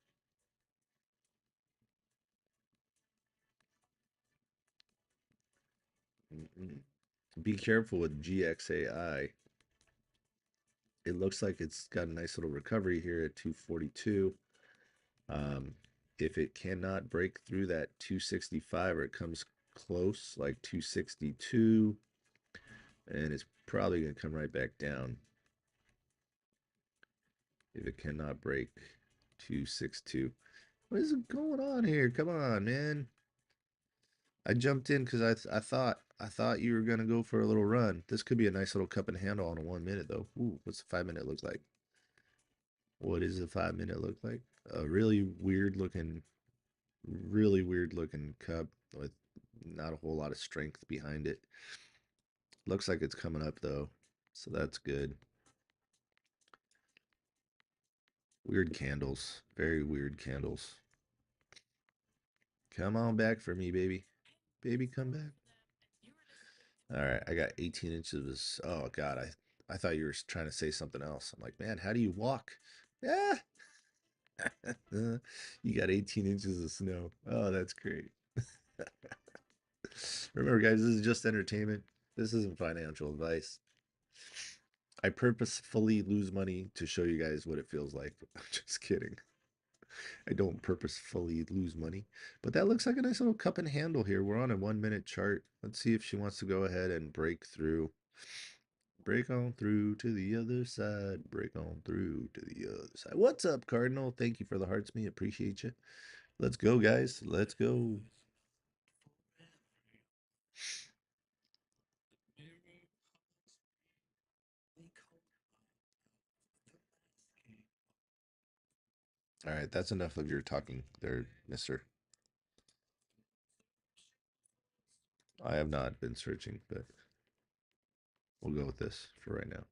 Be careful with GXAI. It looks like it's got a nice little recovery here at 242. If it cannot break through that 265 or it comes close, like 262, And it's probably going to come right back down if it cannot break 262. What is going on here? Come on, man. I jumped in because I thought you were gonna go for a little run. This could be a nice little cup and handle on a 1 minute though. Ooh, what's the 5 minute look like? What does the 5 minute look like? A really weird looking cup with not a whole lot of strength behind it. Looks like it's coming up though, so that's good. Weird candles, very weird candles. Come on back for me, baby. Baby, come back. All right, I got 18 inches. Oh God, I thought you were trying to say something else. I'm like, man, how do you walk? Yeah, you got 18 inches of snow. Oh, that's great. Remember, guys, this is just entertainment. This isn't financial advice. I purposefully lose money to show you guys what it feels like. I'm just kidding. I don't purposefully lose money. But that looks like a nice little cup and handle here. We're on a 1 minute chart. Let's see if she wants to go ahead and break through. Break on through to the other side. Break on through to the other side. What's up, Cardinal? Thank you for the hearts, me. Appreciate you. Let's go, guys. Let's go. All right, that's enough of your talking there, mister. I have not been searching, but we'll go with this for right now.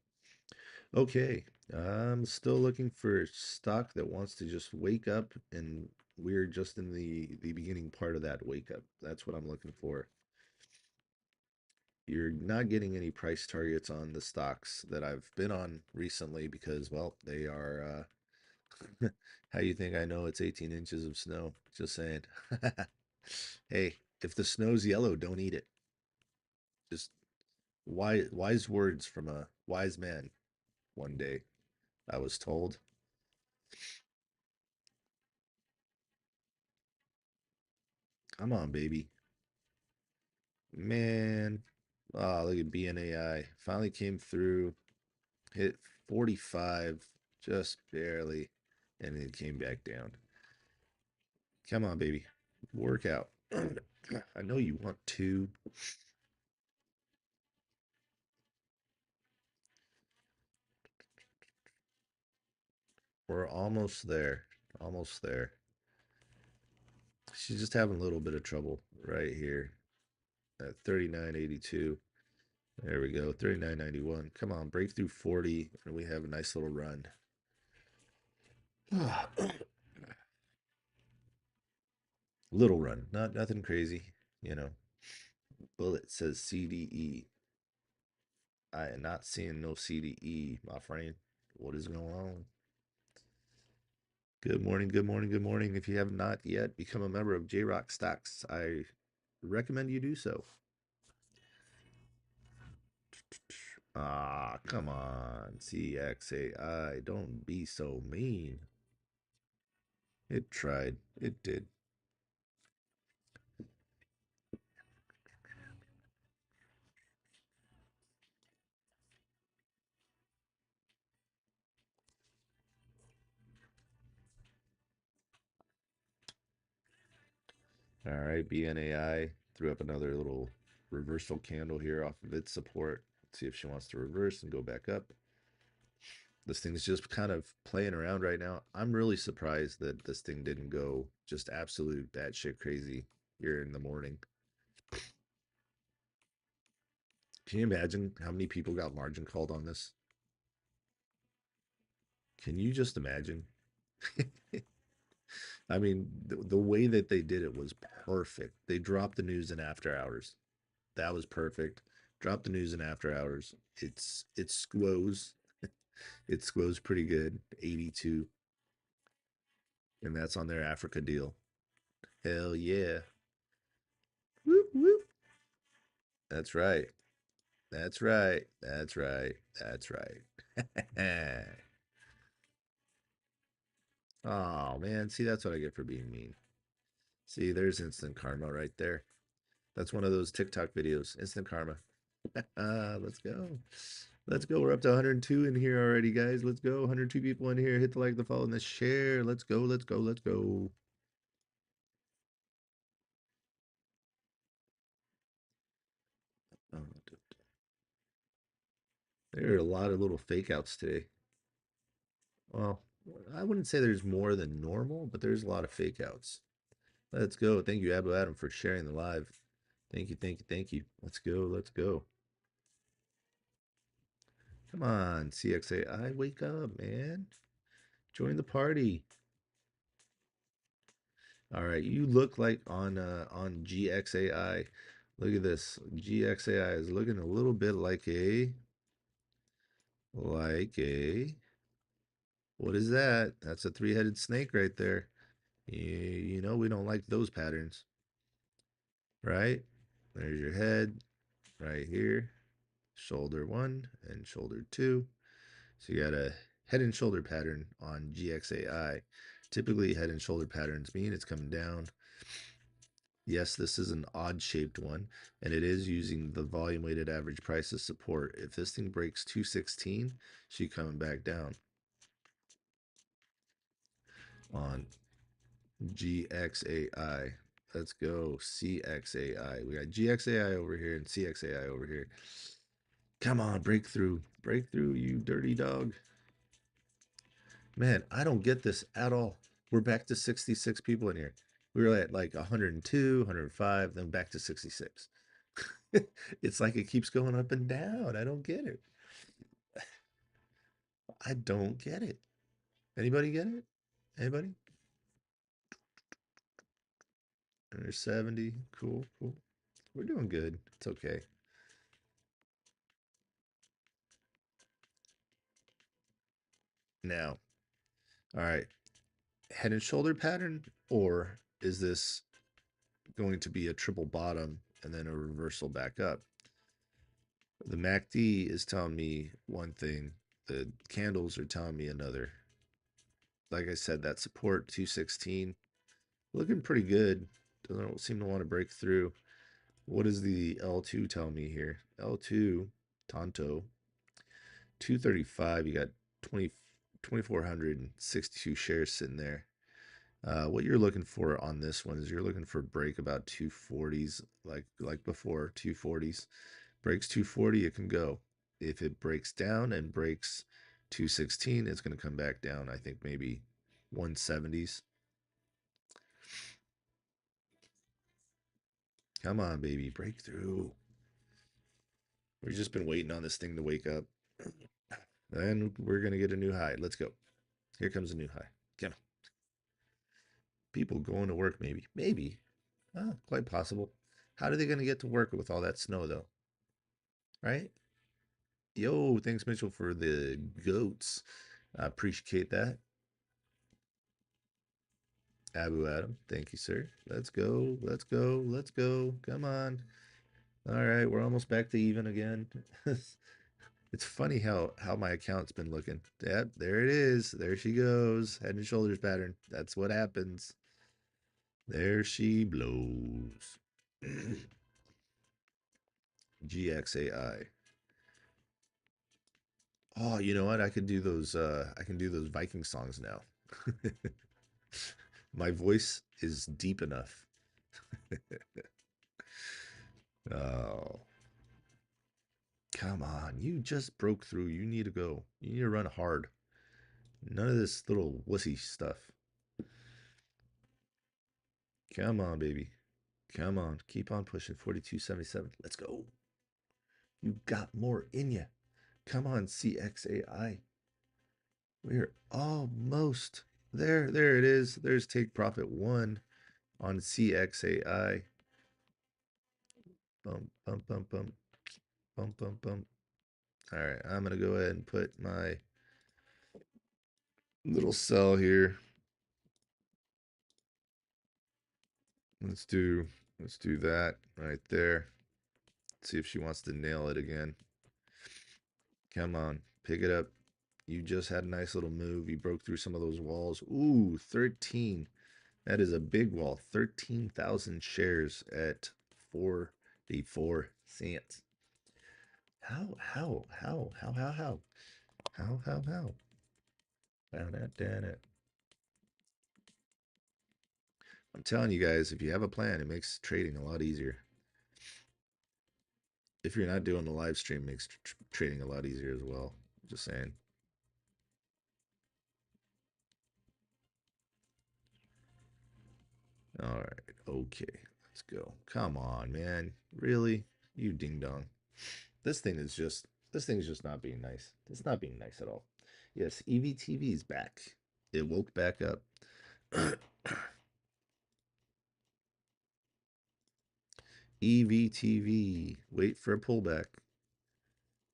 Okay, I'm still looking for stock that wants to just wake up, and we're just in the beginning part of that wake up. That's what I'm looking for. You're not getting any price targets on the stocks that I've been on recently because, well, they are. How you think I know it's 18 inches of snow? Just saying. Hey, if the snow's yellow, don't eat it. Just wise words from a wise man one day, I was told. Come on, baby. Man. Oh, look at BNAI. Finally came through. Hit 45 just barely. And it came back down. Come on, baby. Work out. I know you want to. We're almost there. Almost there. She's just having a little bit of trouble right here at 39.82. There we go. 39.91. Come on, break through 40, and we have a nice little run. Little run, not nothing crazy, you know. Bullet says CDE. I am not seeing no CDE, my friend. What is going on? Good morning, good morning, good morning. If you have not yet become a member of Jrockstocks, I recommend you do so. Ah, come on, CXAI. Don't be so mean. It tried. It did. All right, BNAI threw up another little reversal candle here off of its support. Let's see if she wants to reverse and go back up. This thing's just kind of playing around right now. I'm really surprised that this thing didn't go just absolute batshit crazy here in the morning. Can you imagine how many people got margin called on this? Can you just imagine? I mean, the way that they did it was perfect. They dropped the news in after hours. That was perfect. Drop the news in after hours. It squoze. It squoze pretty good. 82. And that's on their Africa deal. Hell yeah. Whoop whoop. That's right. That's right. That's right. That's right. Oh man, see that's what I get for being mean. See, there's instant karma right there. That's one of those TikTok videos. Instant karma. Let's go. Let's go. We're up to 102 in here already, guys. Let's go. 102 people in here. Hit the like, the follow, and the share. Let's go. Let's go. Let's go. Oh, there are a lot of little fake outs today. Well, I wouldn't say there's more than normal, but there's a lot of fake outs. Let's go. Thank you, Abu Adam, for sharing the live. Thank you, thank you, thank you. Let's go. Let's go. Come on, CXAI, wake up, man. Join the party. All right, you look like on GXAI. Look at this. GXAI is looking a little bit like a what is that? That's a three-headed snake right there. You know we don't like those patterns, right? There's your head right here, shoulder one and shoulder two. So you got a head and shoulder pattern on GXAI. Typically, head and shoulder patterns mean it's coming down. Yes, this is an odd shaped one, and it is using the volume weighted average price as support. If this thing breaks 216, she coming back down on GXAI. Let's go CXAI. We got GXAI over here and CXAI over here. Come on, breakthrough. Breakthrough, you dirty dog. Man, I don't get this at all. We're back to 66 people in here. We were at like 102, 105, then back to 66. It's like it keeps going up and down. I don't get it. I don't get it. Anybody get it? Anybody? Under 70. Cool, cool. We're doing good. It's okay. Now, all right. Head and shoulder pattern, or is this going to be a triple bottom and then a reversal back up? The MACD is telling me one thing. The candles are telling me another. Like I said, that support 216 looking pretty good. Doesn't seem to want to break through. What does the L2 tell me here? L2, Tonto, 235. You got 2,462 shares sitting there. What you're looking for on this one is you're looking for break about 240s, like before 240s. Breaks 240, it can go. If it breaks down and breaks 216, it's going to come back down. I think maybe 170s. Come on, baby, breakthrough. We've just been waiting on this thing to wake up. Then we're going to get a new high. Let's go. Here comes a new high. Come on. People going to work, maybe. Maybe. Quite possible. How are they going to get to work with all that snow, though? Right? Yo, thanks, Mitchell, for the goats. I appreciate that. Abu Adam, thank you, sir. Let's go. Let's go. Let's go. Come on. All right, we're almost back to even again. It's funny how my account's been looking. Yep, there it is. There she goes. Head and shoulders pattern. That's what happens. There she blows. GXAI. Oh, you know what? I could do those I can do those Viking songs now. My voice is deep enough. Oh, come on. You just broke through. You need to go. You need to run hard. None of this little wussy stuff. Come on, baby. Come on. Keep on pushing. 42.77. Let's go. You got more in you. Come on, CXAI. We're almost there. There it is. There's take profit one on CXAI. Bump, bump, bump, bump. Bump, bump, bump. All right. I'm going to go ahead and put my little cell here. Let's do that right there. See if she wants to nail it again. Come on, pick it up. You just had a nice little move. You broke through some of those walls. Ooh, 13. That is a big wall. 13,000 shares at 44 cents. How? How? Down it. I'm telling you guys, if you have a plan, it makes trading a lot easier. If you're not doing the live stream, it makes trading a lot easier as well. Just saying. All right. Okay. Let's go. Come on, man. Really? You ding dong. This thing's just not being nice. It's not being nice at all. Yes, EVTV is back. It woke back up. EVTV. Wait for a pullback.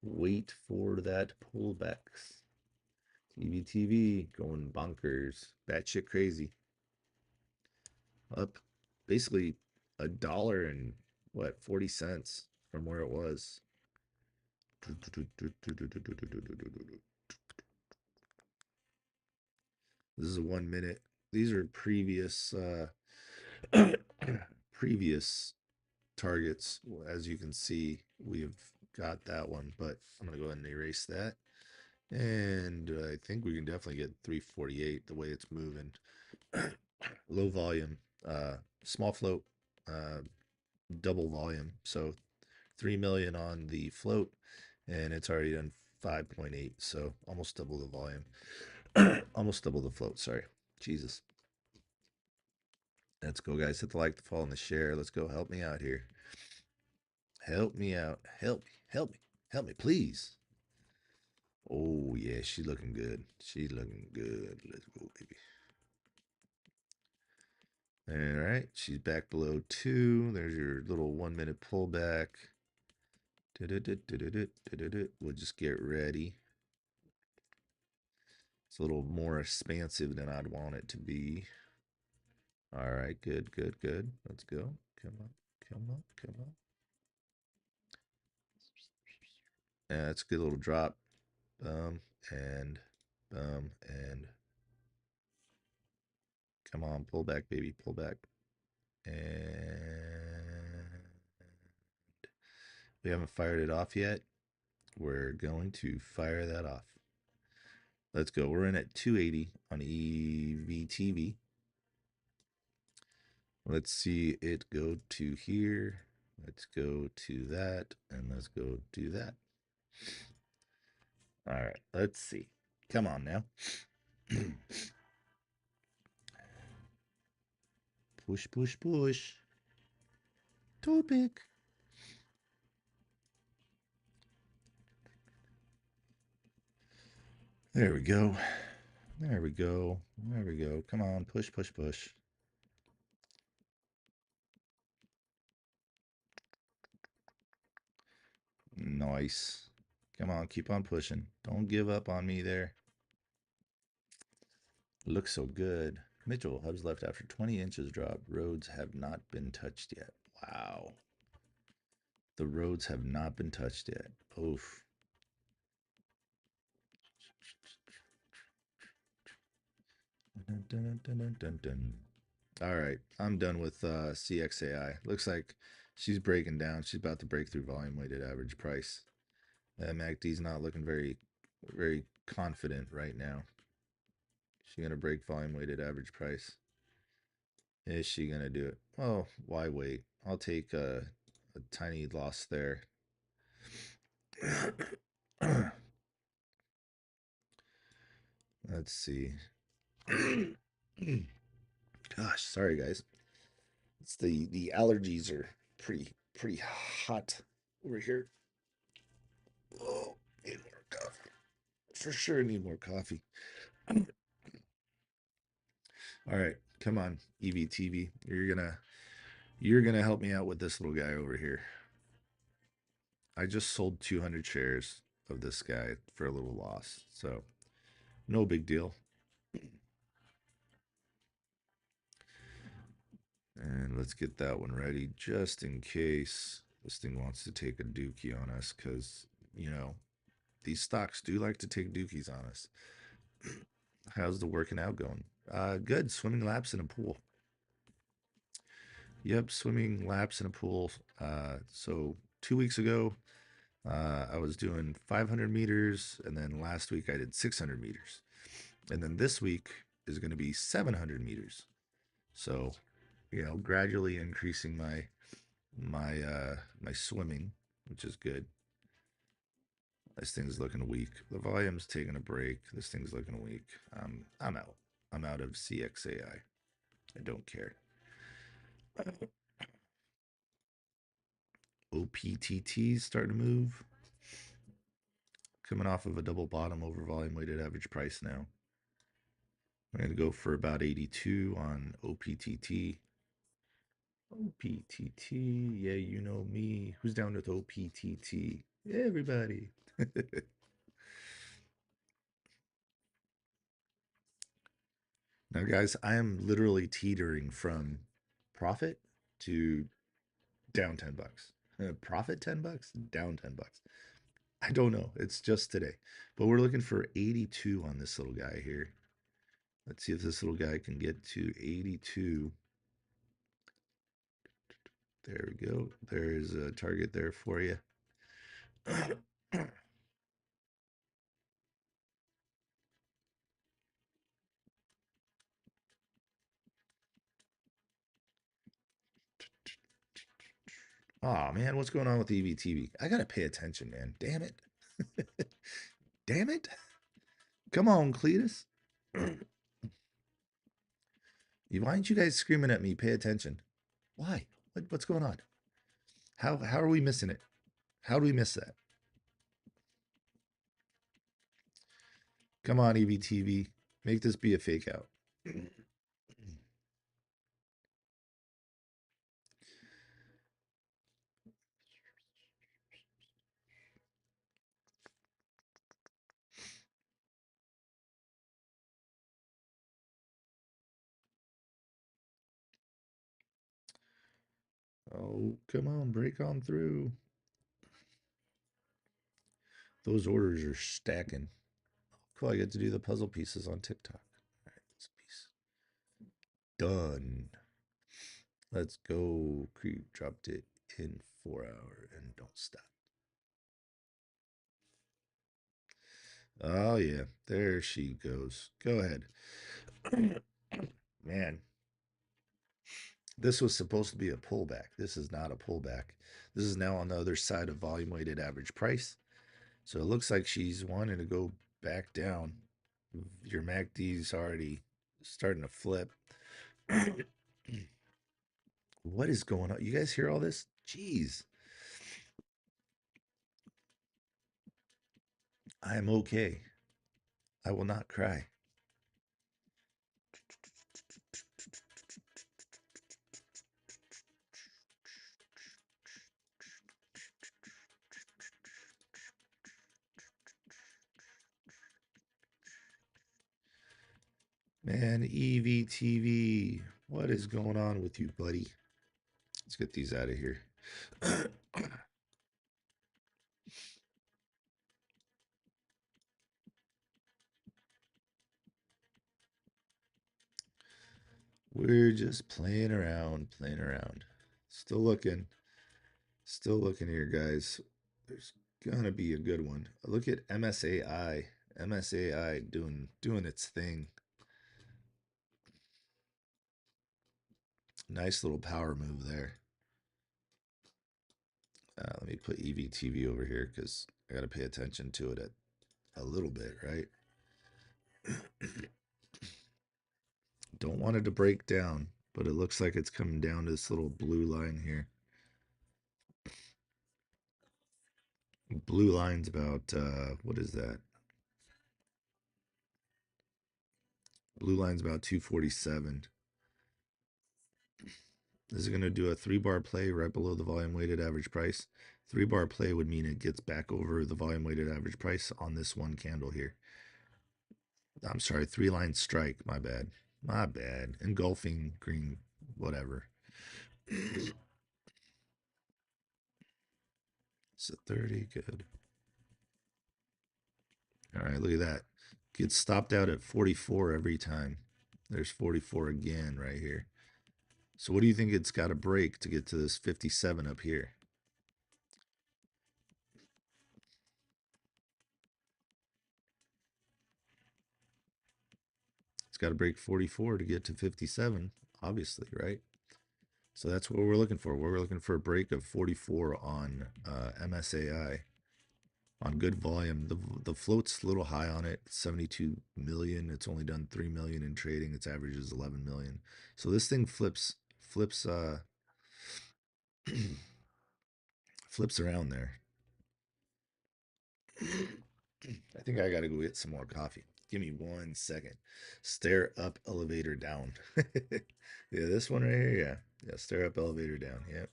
Wait for that pullbacks. EVTV going bonkers. Batshit crazy. Up basically $1 and what, 40 cents from where it was. This is a 1 minute. These are previous previous targets. As you can see, we've got that one, but I'm gonna go ahead and erase that. And I think we can definitely get 348 the way it's moving. Low volume, small float, double volume. So 3 million on the float, and it's already done 5.8. So almost double the volume, almost double the float. Sorry, Jesus. Let's go, guys. Hit the like, the follow, and the share. Let's go. Help me out here. Help me out. Help me, please. Oh, yeah, she's looking good. She's looking good. Let's go, baby. All right, she's back below 2. There's your little 1 minute pullback. We'll just get ready. It's a little more expansive than I'd want it to be. All right, good. Let's go. Come on. Yeah, that's a good little drop. And come on, pull back, baby, pull back. And we haven't fired it off yet. We're going to fire that off. Let's go. We're in at 280 on EVTV. Let's see it go to here. Let's go to that, and let's go do that. All right, let's see. Come on now. Push. Topic. There we go. Come on, push. Nice. Come on, keep on pushing. Don't give up on me there. Looks so good. Mitchell, hubs left after 20 inches drop. Roads have not been touched yet. Wow. The roads have not been touched yet. Oof. All right, I'm done with CXAI. Looks like she's breaking down. She's about to break through volume weighted average price. MACD's not looking very confident right now. She's gonna break volume weighted average price. Is she gonna do it? Oh, why wait? I'll take a tiny loss there. Let's see. Gosh, sorry guys. It's the allergies are pretty hot over here. Oh, need more coffee. For sure need more coffee. All right, come on, EVTV. You're gonna help me out with this little guy over here. I just sold 200 shares of this guy for a little loss, so no big deal. And let's get that one ready just in case this thing wants to take a dookie on us, because, you know, these stocks do like to take dookies on us. How's the working out going? Good. Swimming laps in a pool. Yep, swimming laps in a pool. So 2 weeks ago, I was doing 500 meters, and then last week I did 600 meters, and then this week is going to be 700 meters. So, gradually increasing my swimming, which is good. This thing's looking weak. The volume's taking a break. This thing's looking weak. I'm out. I'm out of CXAI. I don't care. OPTT's starting to move. Coming off of a double bottom over volume weighted average price now. I'm going to go for about 82 on OPTT. OPTT, yeah, you know me. Who's down with OPTT? Everybody. Now, guys, I am literally teetering from profit to down 10 bucks. Profit 10 bucks, down 10 bucks. I don't know. It's just today. But we're looking for 82 on this little guy here. Let's see if this little guy can get to 82. There we go. There's a target there for you. Oh man, what's going on with EVTV? I gotta pay attention, man. Damn it. Damn it. Come on, Cletus. Why aren't you guys screaming at me? Pay attention. Why? What's going on? How are we missing it? How do we miss that? Come on, EVTV. Make this be a fake out. Oh, come on, break on through. Those orders are stacking. Cool, I get to do the puzzle pieces on TikTok. All right, this piece. Done. Let's go. Creep dropped it in 4 hour and don't stop. Oh yeah, there she goes. Go ahead. Man, this was supposed to be a pullback. This is not a pullback. This is now on the other side of volume weighted average price. So it looks like she's wanting to go back down. Your MACD's already starting to flip. What is going on? You guys hear all this? Jeez. I am okay. I will not cry. Man, EVTV, what is going on with you, buddy? Let's get these out of here. We're just playing around, playing around. Still looking here, guys. There's gonna be a good one. Look at MSAI. MSAI doing its thing. Nice little power move there. Let me put EVTV over here because I got to pay attention to it a little bit, right? Don't want it to break down, but it looks like it's coming down to this little blue line here. Blue line's about, what is that? Blue line's about 247. This is going to do a 3-bar play right below the volume weighted average price. 3-bar play would mean it gets back over the volume weighted average price on this one candle here. I'm sorry, 3-line strike. My bad. My bad. Engulfing green, whatever. So 30, good. All right, look at that. Gets stopped out at 44 every time. There's 44 again right here. So what do you think it's got to break to get to this 57 up here? got to break 44 to get to 57, obviously, right? So that's what we're looking for. We're looking for a break of 44 on MSAI on good volume. The float's a little high on it, 72 million. It's only done 3 million in trading. Its average is 11 million. So this thing flips flips around there. I think I gotta go get some more coffee. Give me 1 second. Stair up, elevator down. Yeah, this one right here. Yeah, yeah. Stair up, elevator down. Yep.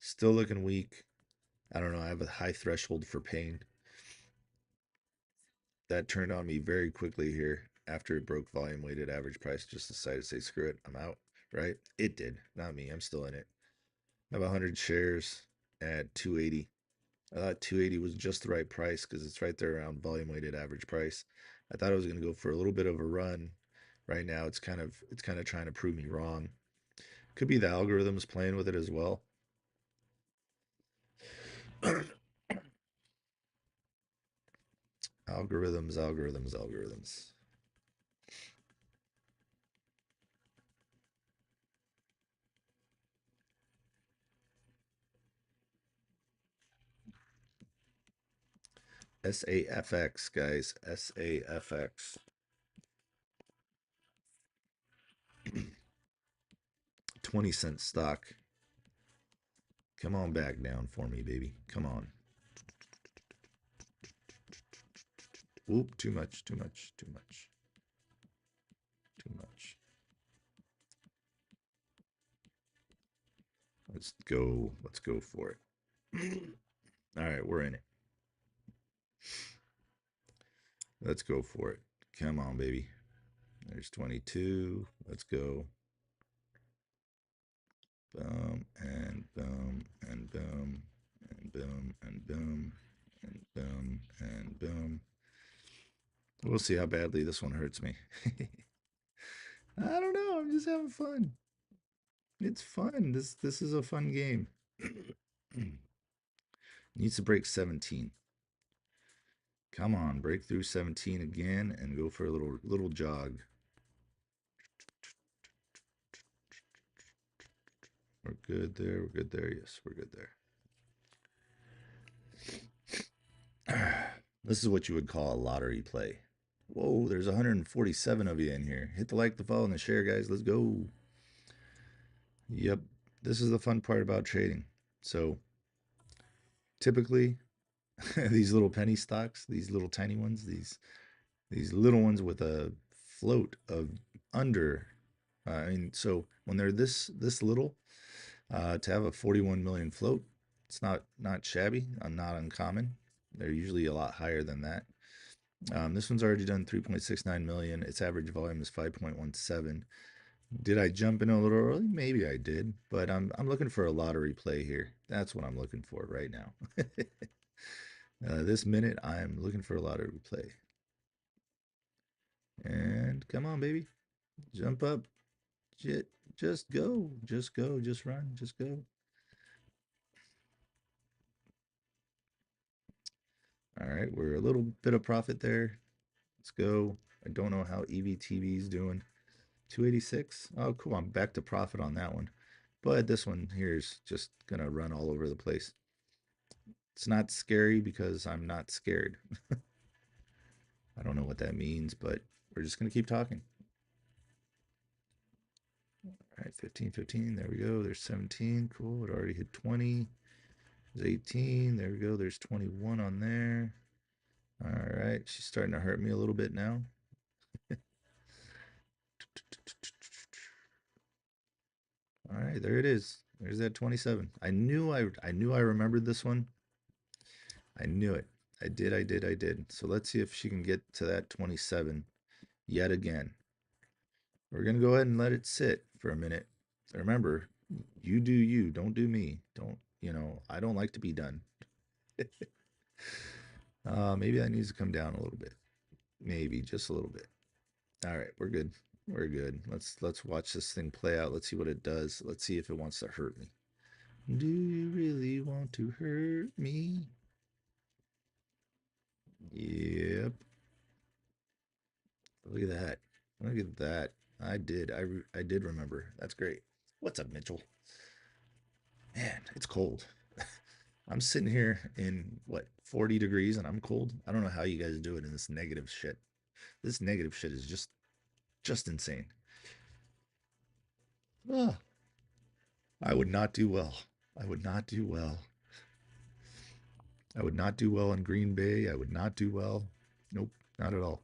Still looking weak. I don't know. I have a high threshold for pain. That turned on me very quickly here after it broke volume weighted average price. Just decided to say screw it. I'm out. Right? It did. Not me. I'm still in it. I have 100 shares at 280. I thought 280 was just the right price because it's right there around volume weighted average price. I thought I was going to go for a little bit of a run. Right now, it's kind of trying to prove me wrong. Could be the algorithms playing with it as well. Algorithms, algorithms, algorithms. SAFX, guys. SAFX. 20-cent stock. Come on back down for me, baby. Come on. Oop, too much, too much, too much. Too much. Let's go. Let's go for it. All right, we're in it. Let's go for it. Come on, baby. There's 22. Let's go. Boom, and boom, and boom, and boom, and boom, and boom, and boom. We'll see how badly this one hurts me. I don't know. I'm just having fun. It's fun. This is a fun game. Needs to break 17. Come on, break through 17 again and go for a little jog. We're good there. We're good there. Yes, we're good there. This is what you would call a lottery play. Whoa, there's 147 of you in here. Hit the like, the follow, and the share, guys. Let's go. Yep, this is the fun part about trading. So typically, these little penny stocks, these little tiny ones, these little ones with a float of under. I mean, so when they're this little, to have a 41 million float, it's not shabby, not uncommon. They're usually a lot higher than that. This one's already done 3.69 million. Its average volume is 5.17. Did I jump in a little early? Maybe I did, but I'm looking for a lottery play here. That's what I'm looking for right now. This minute, I'm looking for a lottery play. And come on, baby, jump up, just go, just go, just run, just go. All right, we're a little bit of profit there. Let's go. I don't know how EVTV is doing. 286. Oh, cool. I'm back to profit on that one. But this one here is just going to run all over the place. It's not scary because I'm not scared. I don't know what that means, but we're just going to keep talking. All right, 15, 15. There we go. There's 17. Cool. It already hit 20. There's 18. There we go. There's 21 on there. All right. She's starting to hurt me a little bit now. All right, there it is. There's that 27. I knew I remembered this one. I knew it. I did. So let's see if she can get to that 27 yet again. We're going to go ahead and let it sit for a minute. Remember, you do you, don't do me. Don't, I don't like to be done. Maybe that needs to come down a little bit. Maybe just a little bit. All right, we're good. We're good. Let's watch this thing play out. Let's see what it does. Let's see if it wants to hurt me. Do you really want to hurt me? Yep. Look at that. Look at that. I did. I did remember. That's great. What's up, Mitchell? Man, it's cold. I'm sitting here in what 40 degrees and I'm cold. I don't know how you guys do it in this negative shit. This negative shit is just insane. Oh, I would not do well. I would not do well. I would not do well in Green Bay. I would not do well. Nope, not at all.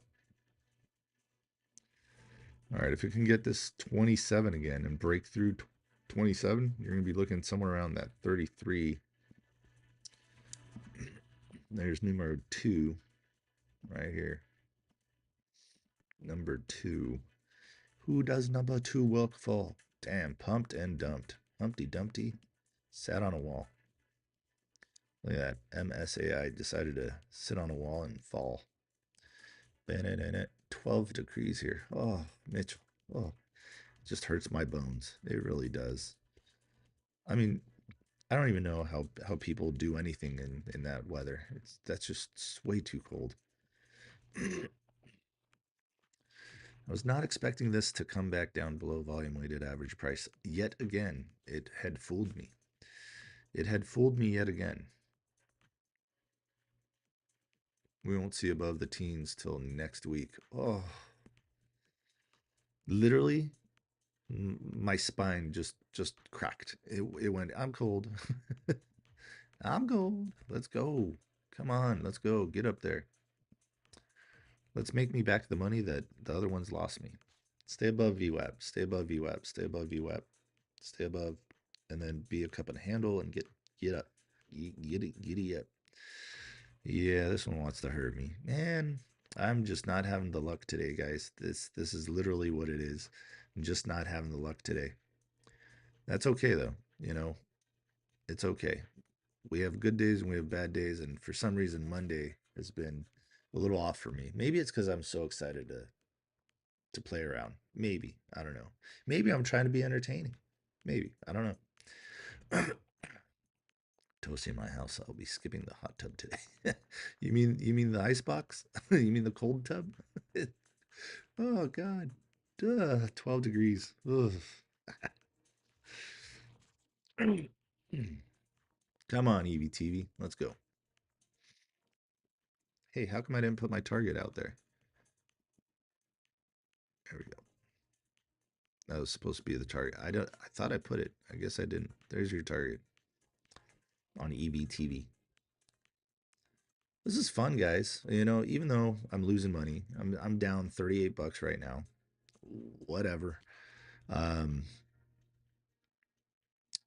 All right, if it can get this 27 again and break through 27, you're going to be looking somewhere around that 33. There's numero 2 right here. Number 2. Who does number 2 work for? Damn, pumped and dumped. Humpty Dumpty sat on a wall. Look at that. MSAI decided to sit on a wall and fall. Bennett in it. 12 degrees here. Oh, Mitchell. Oh, it just hurts my bones. It really does. I mean, I don't even know how people do anything in that weather. That's just way too cold. I was not expecting this to come back down below volume weighted average price. Yet again, it had fooled me. It had fooled me yet again. We won't see above the teens till next week. Oh, literally, my spine just cracked. It went. I'm cold. I'm cold. Let's go. Come on, let's go. Get up there. Let's make me back the money that the other ones lost me. Stay above VWAP. Stay above VWAP. Stay above VWAP. Stay above, and then be a cup and handle and get up. Giddy up. Yeah, this one wants to hurt me, man. I'm just not having the luck today, guys. This is literally what it is. I'm just not having the luck today. That's okay though. You know, it's okay. We have good days and we have bad days, and for some reason Monday has been a little off for me. Maybe it's because I'm so excited to play around. Maybe. I don't know. Maybe I'm trying to be entertaining. Maybe. I don't know. Toasty in my house. I'll be skipping the hot tub today. You mean the ice box? You mean the cold tub? Oh God. Duh, 12 degrees. Ugh. Come on, EVTV. Let's go. Hey, how come I didn't put my target out there? There we go. That was supposed to be the target. I thought I put it. I guess I didn't. There's your target on EVTV. This is fun, guys. You know, even though I'm losing money, I'm down 38 bucks right now. Whatever. Um,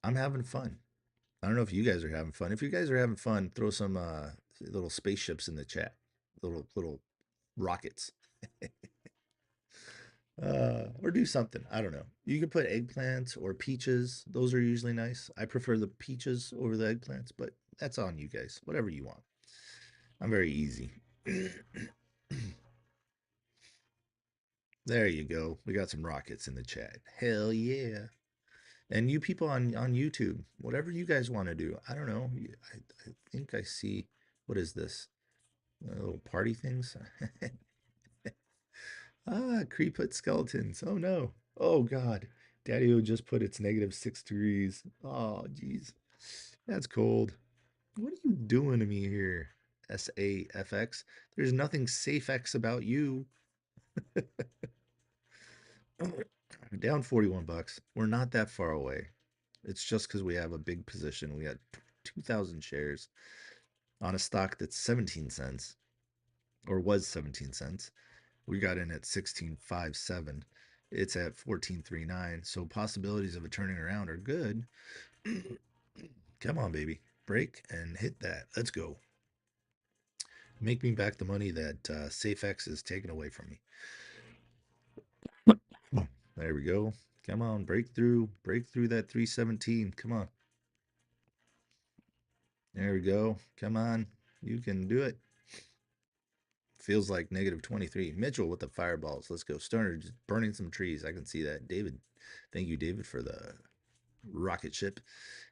I'm having fun. I don't know if you guys are having fun. If you guys are having fun, throw some little spaceships in the chat. Little rockets. Or do something. I don't know. You could put eggplants or peaches. Those are usually nice. I prefer the peaches over the eggplants, but that's on you guys. Whatever you want. I'm very easy. There you go. We got some rockets in the chat. Hell yeah. And you people on YouTube, whatever you guys want to do. I don't know. I think I see, what is this? Little party things. Ah, creep-hut skeletons. Oh no. Oh God. Daddy-O just put it's -6 degrees. Oh jeez. That's cold. What are you doing to me here? SAFX. There's nothing SafeX about you. Down 41 bucks. We're not that far away. It's just because we have a big position. We got 2,000 shares on a stock that's 17 cents or was 17 cents. We got in at 16.57. It's at 14.39. So possibilities of it turning around are good. Come on, baby. Break and hit that. Let's go. Make me back the money that SafeX is taking away from me. There we go. Come on, break through that 317. Come on. There we go. Come on. You can do it. Feels like -23. Mitchell with the fireballs. Let's go. Stoner just burning some trees. I can see that. David, thank you, David, for the rocket ship.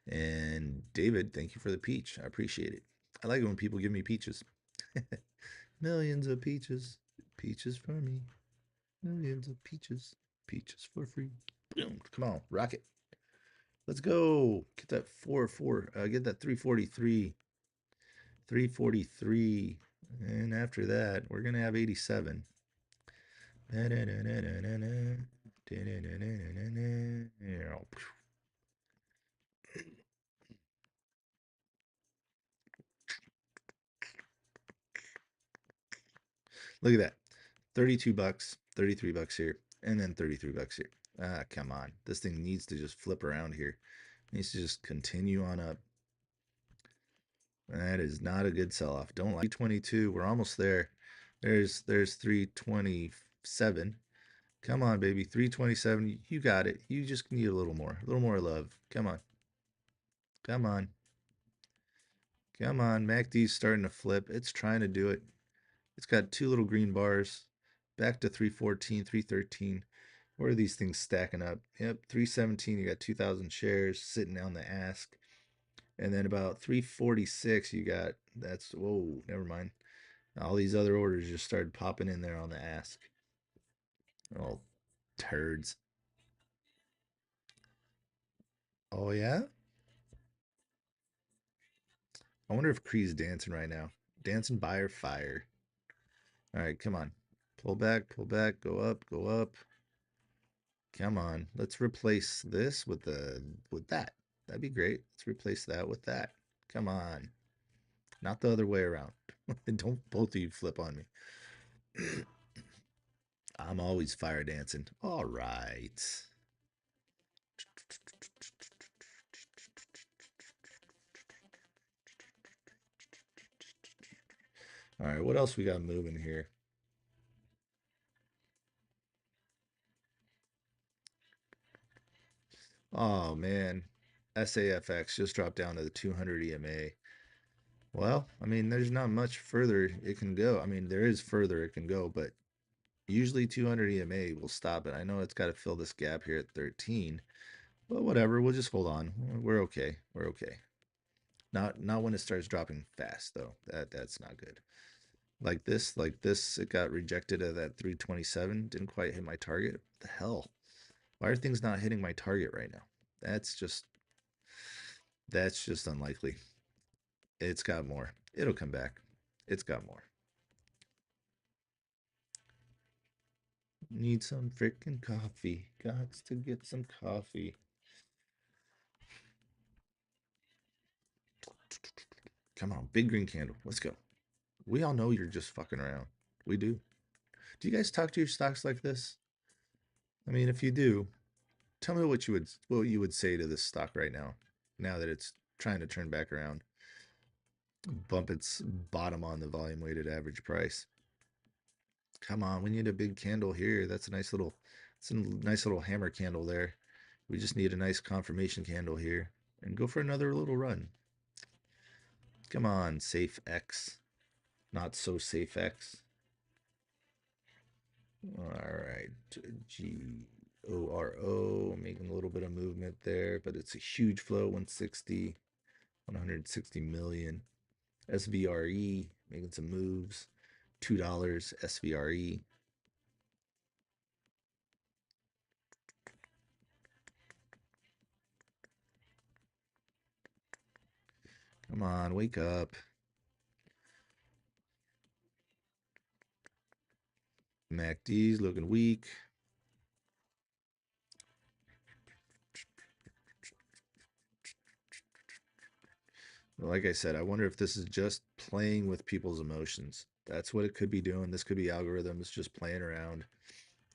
And David, thank you for the peach. I appreciate it. I like it when people give me peaches. Millions of peaches. Peaches for me. Millions of peaches. Peaches for free. Boom. Come on, rocket. Let's go. Get that 4-4. Get that 343. 343. And after that, we're going to have 87. Look at that. 32 bucks, 33 bucks here, and then 33 bucks here. Ah, come on. This thing needs to just flip around here. It needs to just continue on up. That is not a good sell-off. Don't like 322. We're almost there. There's 327. Come on, baby. 327. You got it. You just need a little more. A little more love. Come on. Come on. Come on. MACD's starting to flip. It's trying to do it. It's got two little green bars. Back to 314, 313. Where are these things stacking up? Yep, 317. You got 2,000 shares sitting on the ask. And then about 346, you got, that's, whoa, never mind. All these other orders just started popping in there on the ask. Oh, turds. Oh, yeah? I wonder if Cree's dancing right now. Dancing by or fire. All right, come on. Pull back, go up, go up. Come on. Let's replace this with that. That'd be great. Let's replace that with that. Come on. Not the other way around. Don't both of you flip on me. I'm always fire dancing. All right. All right, what else we got moving here? Oh man, SAFX just dropped down to the 200 EMA. Well, I mean, there's not much further it can go. I mean, there is further it can go, but usually 200 EMA will stop it. I know it's got to fill this gap here at 13, but whatever. We'll just hold on. We're okay. We're okay. Not when it starts dropping fast though. That's not good. Like this, it got rejected at that 327. Didn't quite hit my target. What the hell? Why are things not hitting my target right now? That's just unlikely. It's got more. It'll come back. It's got more. Need some freaking coffee. Got to get some coffee. Come on, big green candle. Let's go. We all know you're just fucking around. We do. Do you guys talk to your stocks like this? I mean, if you do, tell me what you would say to this stock right now, now that it's trying to turn back around, bump its bottom on the volume weighted average price. Come on, we need a big candle here. That's a nice little hammer candle there. We just need a nice confirmation candle here and go for another little run. Come on, safe X. Not so safe X. All right, GORO making a little bit of movement there, but it's a huge flow, 160, 160 million. SVRE making some moves, $2 SVRE. Come on, wake up. MACD's looking weak. Like I said, I wonder if this is just playing with people's emotions. That's what it could be doing. This could be algorithms just playing around.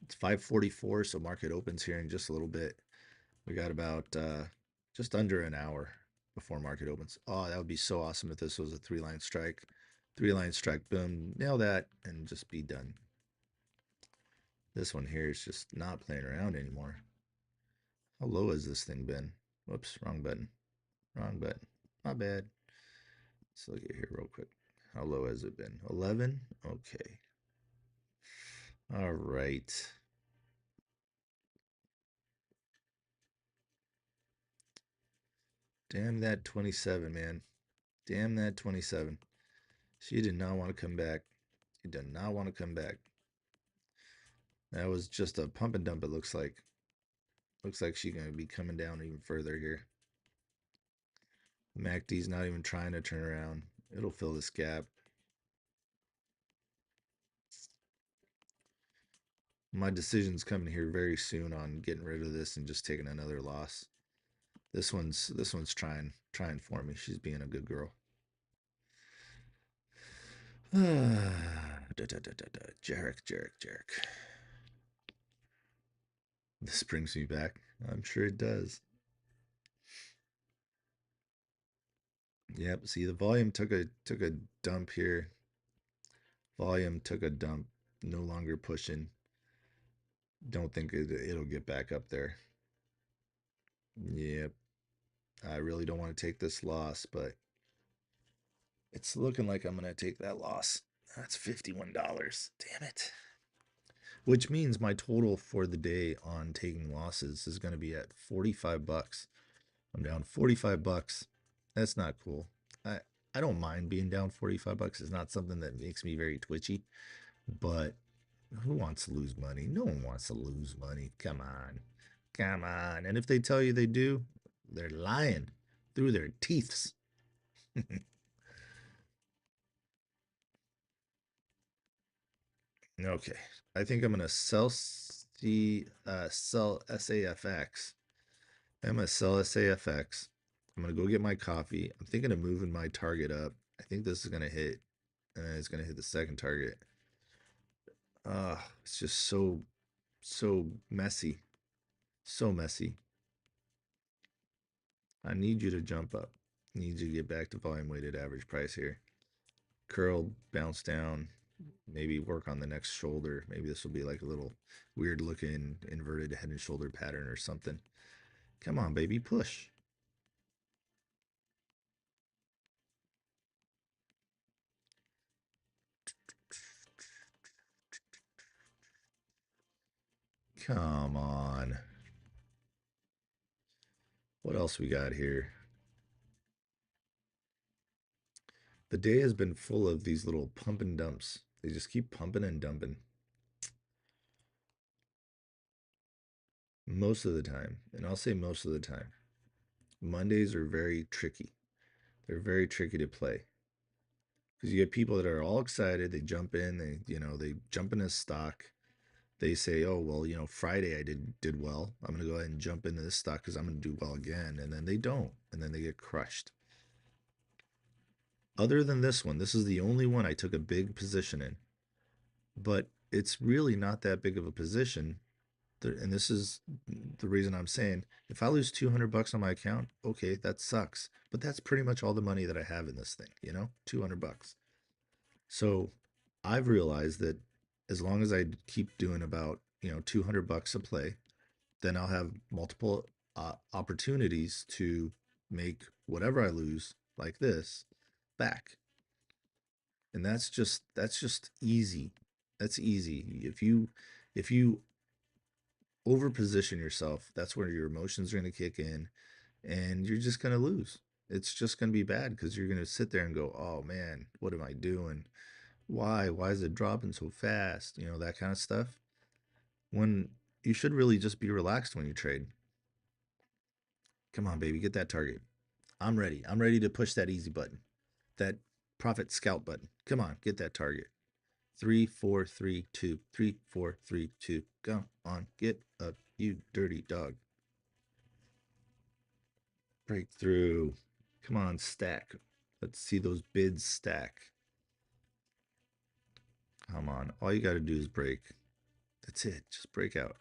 It's 5:44, so market opens here in just a little bit. We got about just under an hour before market opens. Oh, that would be so awesome if this was a three-line strike. Three-line strike, boom, nail that, and just be done. This one here is just not playing around anymore. How low has this thing been? Whoops, wrong button. Wrong button. Not bad. Let's look at here real quick. How low has it been? 11? Okay. All right. Damn that 27, man. Damn that 27. She did not want to come back. He does not want to come back. That was just a pump and dump, it looks like. Looks like she's going to be coming down even further here. MACD's not even trying to turn around. It'll fill this gap. My decision's coming here very soon on getting rid of this and just taking another loss. This one's trying for me. She's being a good girl. Jarek. This brings me back. I'm sure it does. Yep. See, the volume took a dump here. Volume took a dump. No longer pushing. Don't think it'll get back up there. Yep. I really don't want to take this loss, but it's looking like I'm going to take that loss. That's $51. Damn it. Which means my total for the day on taking losses is going to be at 45 bucks. I'm down 45 bucks. That's not cool. I don't mind being down 45 bucks. It's not something that makes me very twitchy, but who wants to lose money? No one wants to lose money. Come on. Come on. And if they tell you they do, they're lying through their teeths. Okay. I think I'm gonna sell sell SAFX. I'm gonna sell SAFX. I'm gonna go get my coffee. I'm thinking of moving my target up. I think this is gonna hit. It's gonna hit the second target. It's just so messy. So messy. I need you to jump up. I need you to get back to volume weighted average price here. Curled, bounce down, maybe work on the next shoulder. Maybe this will be like a little weird looking inverted head and shoulder pattern or something. Come on, baby, push. Come on. What else we got here? The day has been full of these little pump and dumps. They just keep pumping and dumping. Most of the time, and I'll say most of the time, Mondays are very tricky. They're very tricky to play because you get people that are all excited. They jump in. They jump in a stock. They say, "Oh well, Friday I did well. I'm gonna go ahead and jump into this stock because I'm gonna do well again," and then they don't, and then they get crushed. Other than this one, this is the only one I took a big position in, but it's really not that big of a position. And this is the reason I'm saying if I lose 200 bucks on my account, okay, that sucks. But that's pretty much all the money that I have in this thing, 200 bucks. So I've realized that as long as I keep doing about, 200 bucks a play, then I'll have multiple opportunities to make whatever I lose, like this, back. And that's just easy. That's easy. If you over position yourself, that's where your emotions are going to kick in and you're just going to lose. It's just going to be bad because you're going to sit there and go, oh man, what am I doing? Why is it dropping so fast? That kind of stuff. When you should really just be relaxed when you trade. Come on, baby, get that target. I'm ready to push that easy button, that profit scalp button. Come on, get that target. 3 4 3 2, 3 4 3 2. Come on, get up, you dirty dog. Breakthrough. Come on, stack. Let's see those bids stack. Come on. All you got to do is break. That's it. Just break out.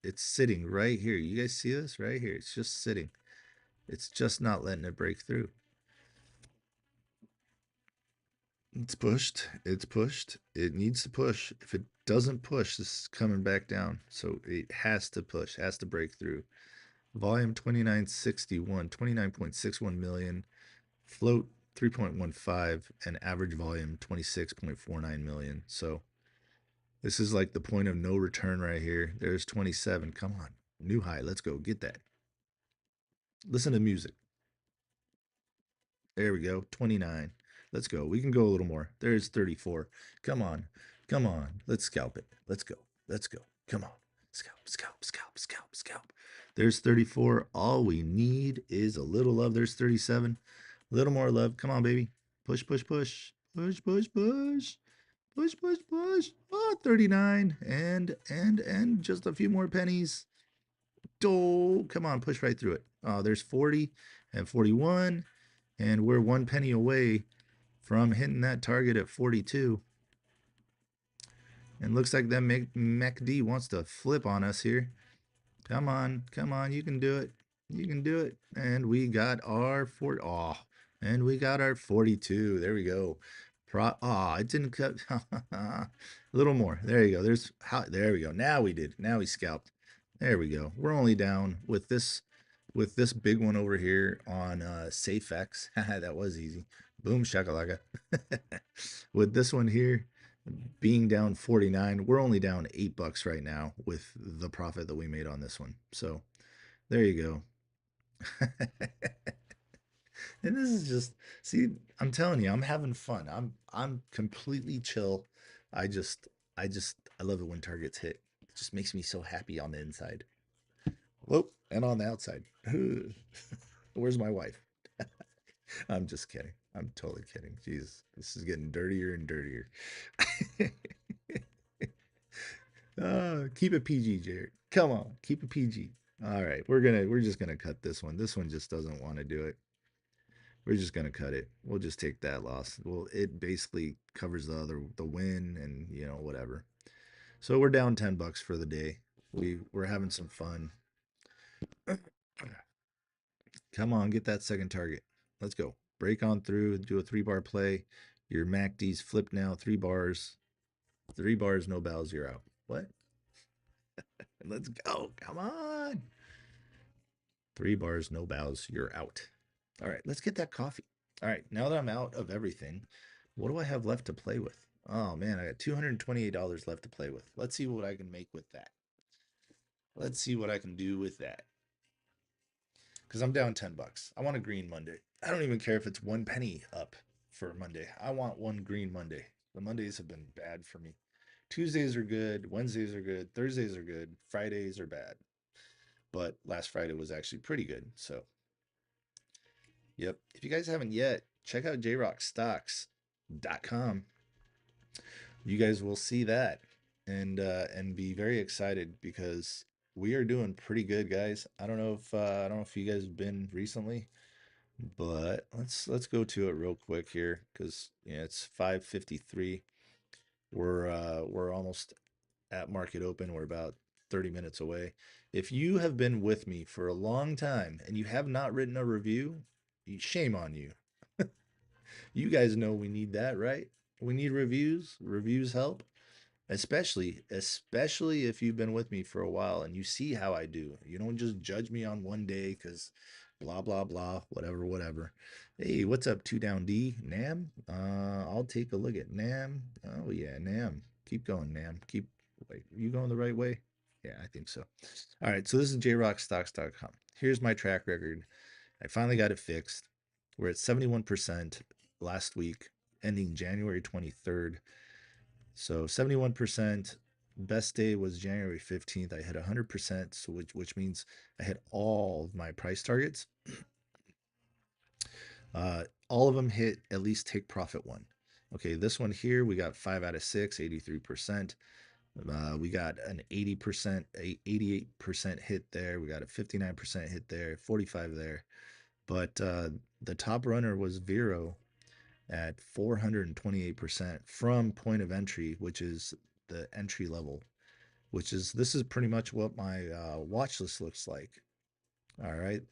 It's sitting right here. You guys see this right here? It's just sitting. It's just not letting it break through. It's pushed. It's pushed. It needs to push. If it doesn't push, this is coming back down. So it has to push, has to break through. Volume 2961, 29.61 million. Float 3.15 and average volume 26.49 million. So this is like the point of no return right here. There's 27. Come on. New high. Let's go. Get that. Listen to music. There we go. 29. Let's go. We can go a little more. There's 34. Come on. Come on. Let's scalp it. Let's go. Let's go. Come on. Scalp, scalp, scalp, scalp, scalp. There's 34. All we need is a little love. There's 37. A little more love. Come on, baby. Push, push, push. Push, push, push. Push, push, push. Oh, 39. And just a few more pennies. Oh, come on, push right through it. Oh, there's 40 and 41. And we're 1 penny away from hitting that target at 42. And looks like that MACD wants to flip on us here. Come on, you can do it. You can do it. And we got our 40. Oh, and we got our 42. There we go. It didn't cut. A little more. There you go. There we go. Now we did. Now we scalped. There we go. We're only down with this big one over here on SafeX. That was easy. Boom shakalaka. With this one here being down 49, we're only down $8 right now with the profit that we made on this one. So there you go. And this is just, see, I'm telling you, I'm having fun. I'm completely chill. I just I love it when targets hit. It just makes me so happy on the inside. Whoa, and on the outside. Where's my wife? I'm just kidding. I'm totally kidding. Jeez, this is getting dirtier and dirtier. Keep it PG, Jared. Come on, keep it PG. All right, we're just gonna cut this one. This one just doesn't want to do it. We're just gonna cut it. We'll just take that loss. Well, it basically covers the win and whatever. So we're down $10 for the day. We're having some fun. Come on, get that second target. Let's go. Break on through, do a 3-bar play. Your MACD's flipped now, 3 bars. 3 bars, no bells, you're out. What? Let's go. Come on. 3 bars, no bows, you're out. All right, let's get that coffee. All right, now that I'm out of everything, what do I have left to play with? Oh man, I got $228 left to play with. Let's see what I can make with that. Let's see what I can do with that. Because I'm down $10. I want a green Monday. I don't even care if it's 1 penny up for Monday. I want one green Monday. The Mondays have been bad for me. Tuesdays are good. Wednesdays are good. Thursdays are good. Fridays are bad. But last Friday was actually pretty good. So, yep. If you guys haven't yet, check out jrockstocks.com. You guys will see that and be very excited because we are doing pretty good, guys. I don't know if you guys have been recently, but let's go to it real quick here because it's 5:53. We're almost at market open. We're about 30 minutes away. If you have been with me for a long time and you have not written a review, shame on you. You guys know we need that, right? We need reviews. Reviews help. Especially if you've been with me for a while and you see how I do. You don't just judge me on one day because blah blah blah, whatever. Hey, what's up, 2down D? Nam? I'll take a look at Nam. Oh yeah, Nam. Keep going, Nam. Wait, you going the right way? Yeah, I think so. All right, so this is jrockstocks.com. Here's my track record. I finally got it fixed. We're at 71% last week, ending January 23rd. So 71%. Best day was January 15th. I hit 100%, so which means I hit all of my price targets. All of them hit at least take profit one. Okay, this one here, we got 5 out of 6, 83%. We got an 80%, 88% hit there. We got a 59% hit there, 45 there. But the top runner was Vero at 428% from point of entry, which is the entry level, this is pretty much what my watch list looks like. All right.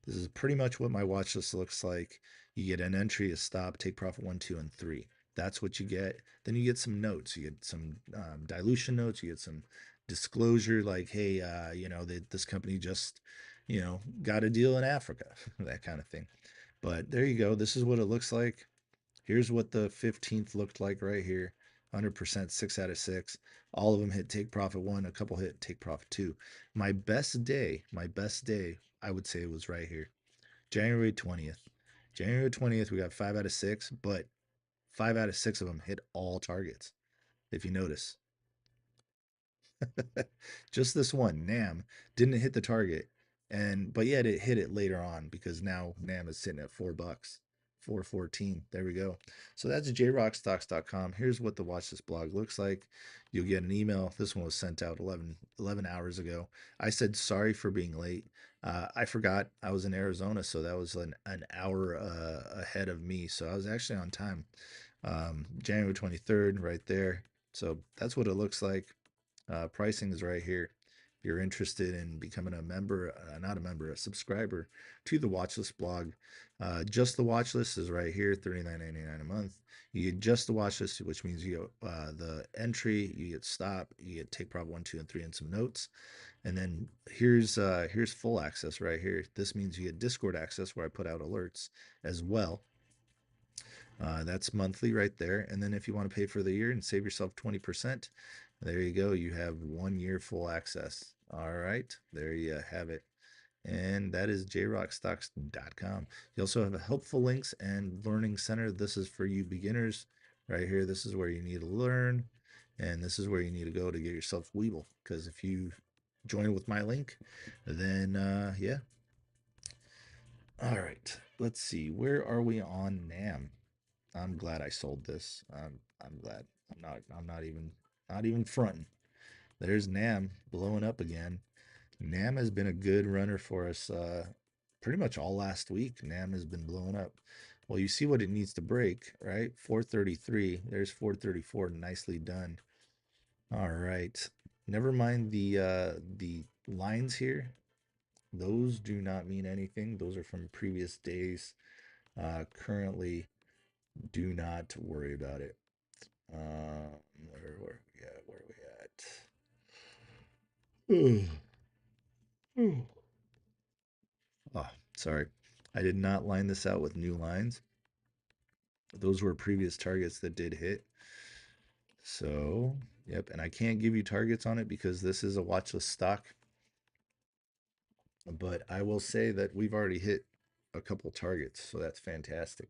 This is pretty much what my watch list looks like. You get an entry, a stop, take profit 1, 2, and 3. That's what you get. Then you get some notes. You get some dilution notes. You get some disclosure like, hey, this company just, got a deal in Africa, that kind of thing. But there you go. This is what it looks like. Here's what the 15th looked like right here. 100%, 6 out of 6. All of them hit take profit 1, a couple hit take profit 2. My best day, I would say was right here. January 20th. January 20th, we got 5 out of 6, but 5 out of 6 of them hit all targets, if you notice. Just this one, Nam, didn't hit the target, and but yet it hit it later on because now Nam is sitting at $4, 414. There we go. So that's jrockstocks.com. Here's what the watch this blog looks like. You'll get an email. This one was sent out 11 hours ago. I said sorry for being late. I forgot I was in Arizona, so that was an hour ahead of me. So I was actually on time. January 23rd, right there. So that's what it looks like. Pricing is right here. If you're interested in becoming a member, not a member, a subscriber to the Watchlist blog, just the Watchlist is right here, $39.99 a month. You get just the Watchlist, which means you get the entry, you get stop, you get take prop 1, 2, and 3, and some notes. And then here's full access right here. This means you get Discord access where I put out alerts as well. That's monthly right there. And then if you want to pay for the year and save yourself 20%, there you go. You have 1 year full access. All right, there you have it. And that is jrockstocks.com. You also have a helpful links and learning center. This is for you beginners right here. This is where you need to learn. And this is where you need to go to get yourself Weeble. Because if you join with my link, then yeah. All right, let's see. Where are we on NAM? I'm glad I sold this. I'm glad. I'm not even fronting. There's Nam blowing up again. Nam has been a good runner for us pretty much all last week. Nam has been blowing up. Well, you see what it needs to break, right? 433. There's 434. Nicely done. All right. Never mind the lines here. Those do not mean anything. Those are from previous days. Currently, do not worry about it. Where we at? Where we at? Oh, sorry. I did not line this out with new lines. Those were previous targets that did hit. So, yep. And I can't give you targets on it because this is a watch list stock. But I will say that we've already hit a couple targets. So that's fantastic.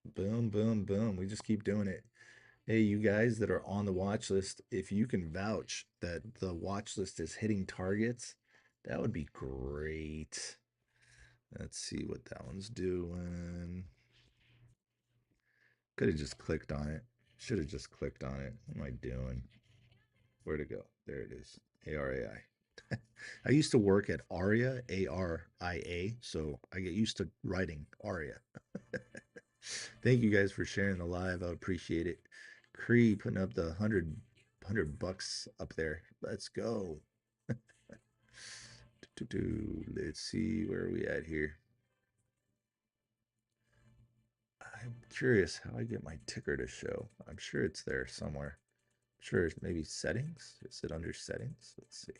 Boom, boom, boom. We just keep doing it. Hey, you guys that are on the watch list, if you can vouch that the watch list is hitting targets, that would be great. Let's see what that one's doing. Could have just clicked on it. Should have just clicked on it. What am I doing? Where'd it go? There it is. ARAI. I used to work at Aria, ARIA, so I get used to writing Aria. Thank you guys for sharing the live. I appreciate it. Cree putting up the 100 bucks up there. Let's go. Let's see where are we at here. I'm curious how I get my ticker to show. I'm sure it's there somewhere. I'm sure it's maybe settings. Is it under settings? Let's see.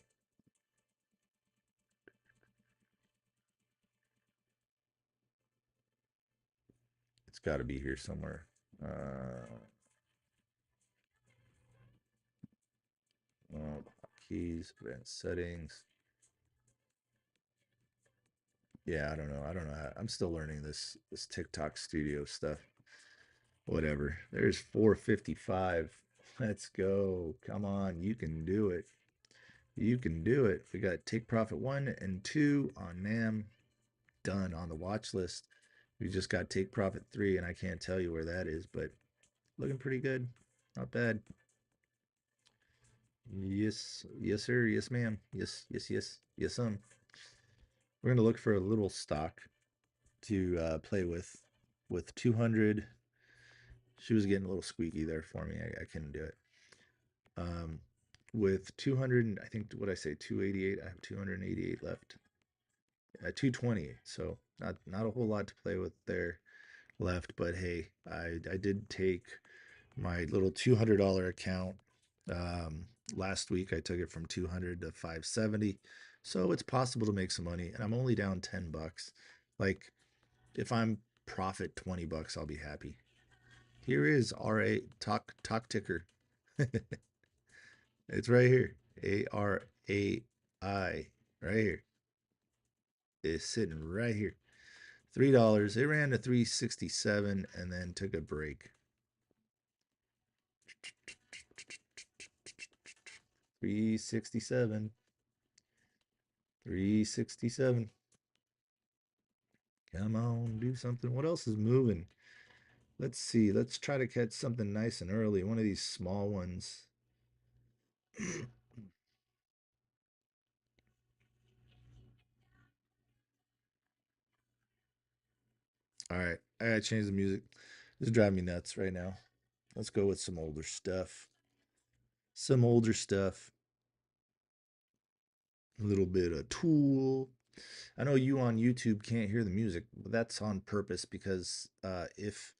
It's got to be here somewhere. Oh, keys, advanced settings. Yeah, I don't know. I don't know. I'm still learning this TikTok studio stuff. Whatever. There's 455. Let's go. Come on, you can do it. You can do it. We got take profit 1 and 2 on NAM done on the watch list. We just got take profit 3 and I can't tell you where that is, but looking pretty good. Not bad. Yes, yes, sir. Yes, ma'am. Yes, yes, yes, yes, We're gonna look for a little stock to play with 200. She was getting a little squeaky there for me. I couldn't do it. Um, with 200, I think what I say 288. I have 288 left. 220. So not a whole lot to play with there left. But hey, I did take my little $200 account last week. I took it from 200 to 570. So it's possible to make some money, and I'm only down $10. Like if I'm profit $20, I'll be happy. Here is RA talk ticker. It's right here. ARAI. Right here. It's sitting right here. $3. It ran to 367 and then took a break. 367. 367. Come on, do something. What else is moving? Let's see. Let's try to catch something nice and early. One of these small ones. All right. I gotta change the music. This is driving me nuts right now. Let's go with some older stuff. Some older stuff. A little bit of Tool. I know you on YouTube can't hear the music, but that's on purpose because if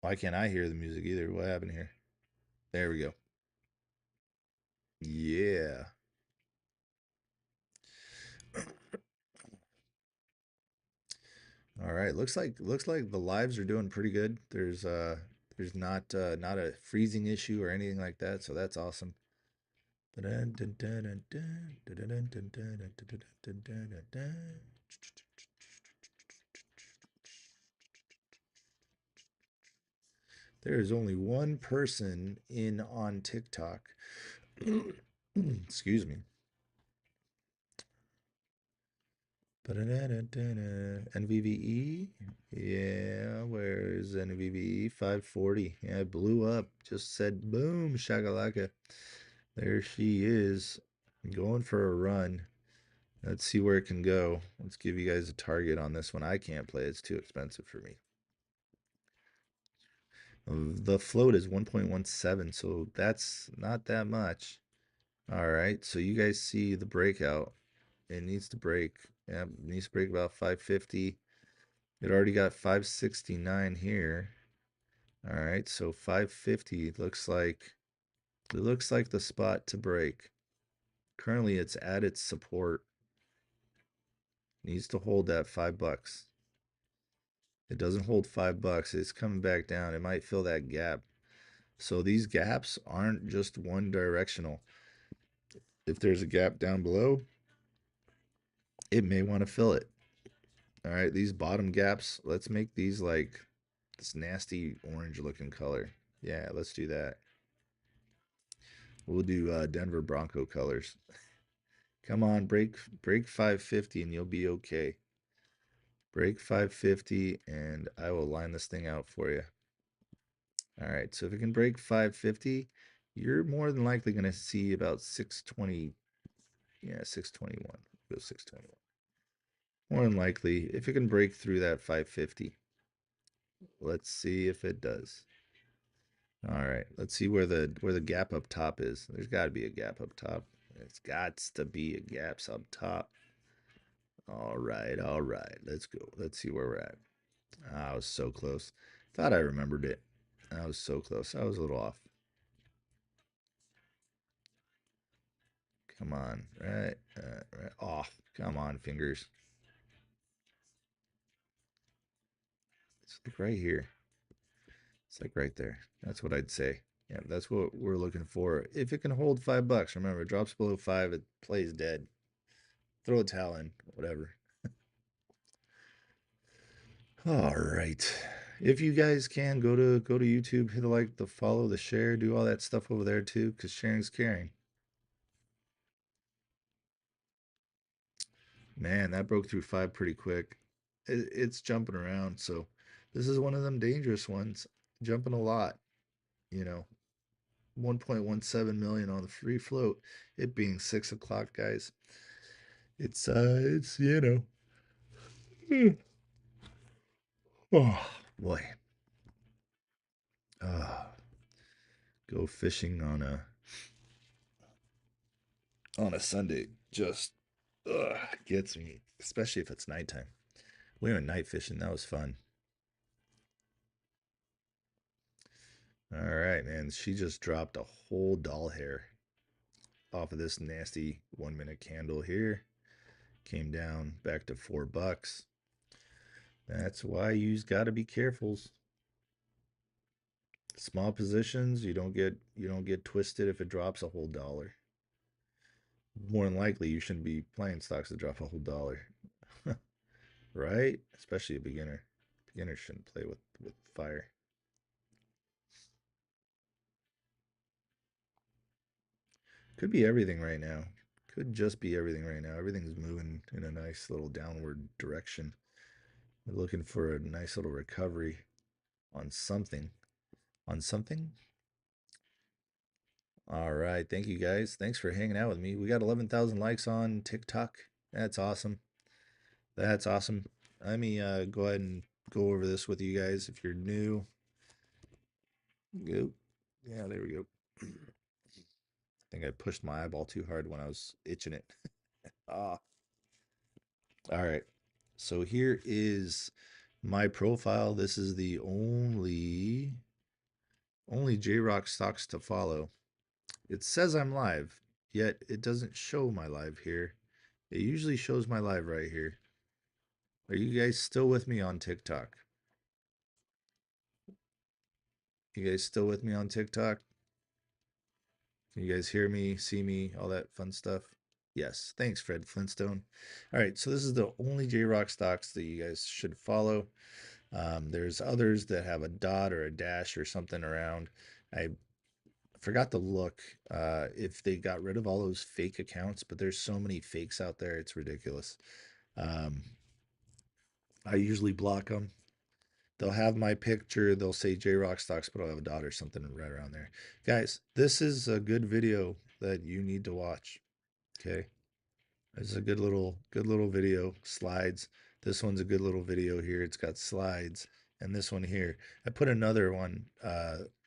why can't I hear the music either? What happened here? There we go. Yeah. All right. Looks like the lives are doing pretty good. There's not a freezing issue or anything like that, so that's awesome. There is only one person in on TikTok. Excuse me. NVVE? Yeah, where is NVVE? 540. Yeah, it blew up. Just said boom, shakalaka. There she is. Going for a run. Let's see where it can go. Let's give you guys a target on this one. I can't play. It's too expensive for me. The float is 1.17, so that's not that much. All right, so you guys see the breakout. It needs to break. Yeah, it needs to break about 550. It already got 569 here. All right, so 550 looks like the spot to break. Currently it's at its support. Needs to hold that $5. It doesn't hold $5. It's coming back down. It might fill that gap. So these gaps aren't just one directional. If there's a gap down below, it may want to fill it. All right, these bottom gaps, let's make these like this nasty orange looking color. Yeah, let's do that. We'll do Denver Bronco colors. Come on, break 550 and you'll be okay. Break 550 and I will line this thing out for you. All right, so if it can break 550, you're more than likely going to see about 620. Yeah, 621. Go 621. More than likely, if it can break through that 550. Let's see if it does. All right, let's see where the gap up top is. There's got to be a gap up top. It's got to be a gaps up top. All right, all right. Let's go. Let's see where we're at. I was so close. Thought I remembered it. I was so close. I was a little off. Come on. Right. Right. Off. Come on, fingers. It's like right here. It's like right there. That's what I'd say. Yeah, that's what we're looking for. If it can hold $5, remember, it drops below 5, it plays dead. Throw a towel in, whatever. All right. If you guys can go to YouTube, hit the like, the follow, the share, do all that stuff over there too, because sharing's caring. Man, that broke through 5 pretty quick. It's jumping around, so this is one of them dangerous ones. Jumping a lot, you know. 1.17 million on the free float. It being 6 o'clock, guys. It's oh boy. Uh, go fishing on a Sunday just gets me, especially if it's nighttime. We went night fishing. That was fun. All right, man. She just dropped a whole doll hair off of this nasty 1 minute candle here. Came down back to $4. That's why you's got to be careful. Small positions, you don't get twisted if it drops a whole dollar. More than likely, you shouldn't be playing stocks that drop a whole dollar, right? Especially a beginner. Beginners shouldn't play with fire. Could be everything right now. Could just be everything right now. Everything's moving in a nice little downward direction. We're looking for a nice little recovery on something. On something? All right. Thank you guys. Thanks for hanging out with me. We got 11,000 likes on TikTok. That's awesome. That's awesome. Let me go ahead and go over this with you guys. If you're new, go. Yeah, there we go. I think I pushed my eyeball too hard when I was itching it. Ah. All right. So here is my profile. This is the only J-Rock stocks to follow. It says I'm live, yet it doesn't show my live here. It usually shows my live right here. Are you guys still with me on TikTok? You guys still with me on TikTok? Can you guys hear me, see me, all that fun stuff? Yes. Thanks, Fred Flintstone. All right. So this is the only J-Rock stocks that you guys should follow. There's others that have a dot or a dash or something around. I forgot to look if they got rid of all those fake accounts, but there's so many fakes out there, it's ridiculous. Um, I usually block them. They'll have my picture, they'll say J-Rock stocks, but I'll have a dot or something right around there. Guys, this is a good video that you need to watch. Okay. This is a good little video. Slides. This one's a good little video here. It's got slides. And this one here. I put another one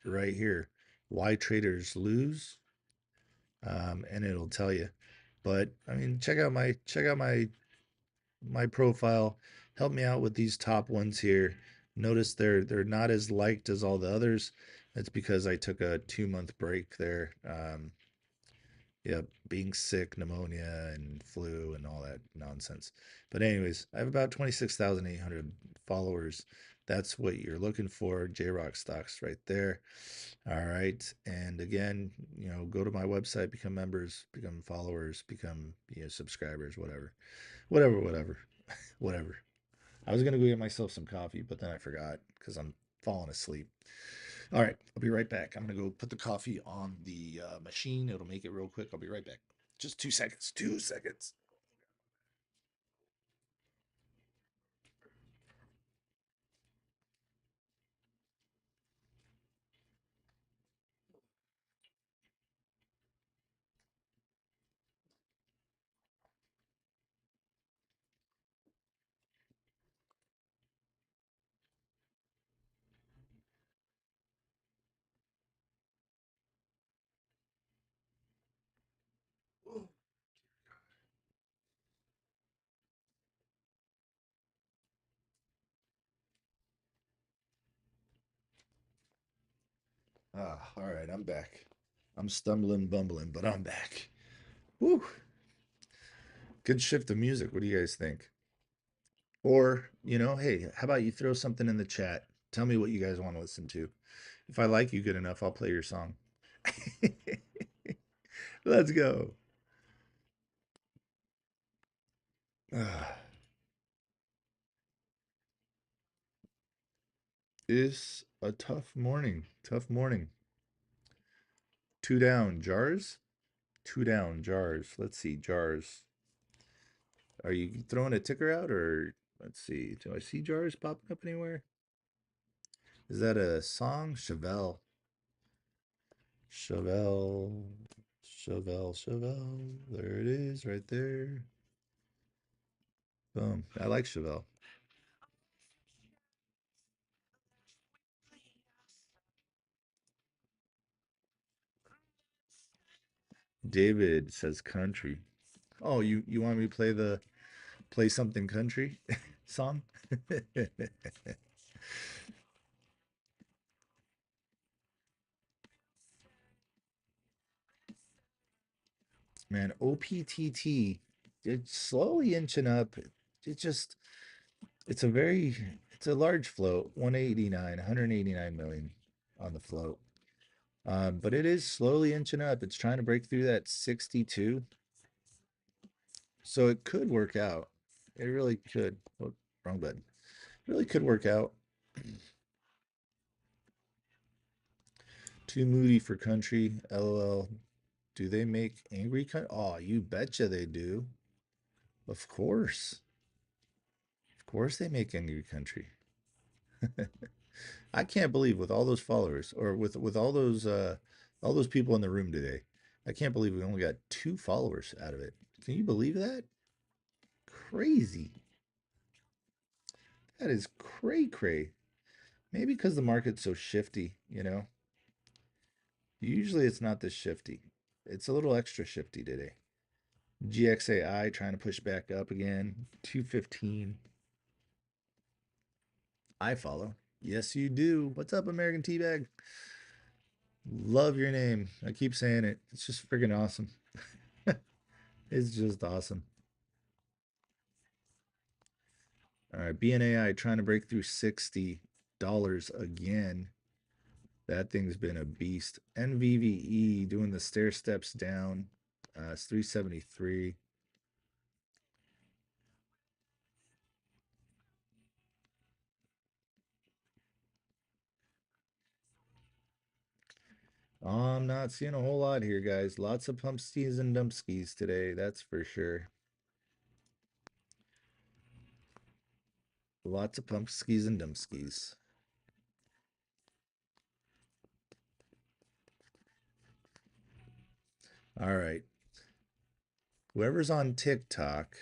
right here. Why traders lose. And it'll tell you. But I mean, check out my profile. Help me out with these top ones here. Notice they're not as liked as all the others. That's because I took a 2 month break there. Yeah, being sick, pneumonia, and flu, and all that nonsense. But anyways, I have about 26,800 followers. That's what you're looking for. Jrockstocks right there. All right. And again, go to my website, become members, become followers, become subscribers, whatever. Whatever. Whatever. I was gonna go get myself some coffee, but then I forgot because I'm falling asleep. All right, I'll be right back. I'm gonna go put the coffee on the machine. It'll make it real quick. I'll be right back. Just 2 seconds. 2 seconds. All right, I'm back. I'm stumbling, bumbling, but I'm back. Woo! Good shift of music. What do you guys think? Or, hey, how about you throw something in the chat? Tell me what you guys want to listen to. If I like you good enough, I'll play your song. Let's go. It's a tough morning. Tough morning. Two down jars. Two down jars. Let's see, jars. Are you throwing a ticker out or let's see. Do I see jars popping up anywhere? Is that a song? Chevelle. Chevelle. Chevelle. There it is right there. Boom. I like Chevelle. David says country. Oh, you want me to play something country song? Man, OPTT, it's slowly inching up. It just, it's a very, it's a large float, 189 million on the float. But it is slowly inching up. It's trying to break through that 62. So it could work out. It really could. Oh, wrong button. It really could work out. Too moody for country. LOL. Do they make angry country? Oh, you betcha they do. Of course. Of course they make angry country. I can't believe with all those followers or with all those people in the room today. I can't believe we only got 2 followers out of it. Can you believe that? Crazy. That is cray cray. Maybe because the market's so shifty, you know. Usually it's not this shifty. It's a little extra shifty today. GXAI trying to push back up again. 215. I follow. Yes, you do. What's up, American Teabag? Love your name. I keep saying it. It's just freaking awesome. It's just awesome. All right, BNAI trying to break through $60 again. That thing's been a beast. NVVE doing the stair steps down. It's 373. I'm not seeing a whole lot here, guys. Lots of pumpskis and dumpskis today, that's for sure. Lots of pumpskis and dumpskis. All right. Whoever's on TikTok,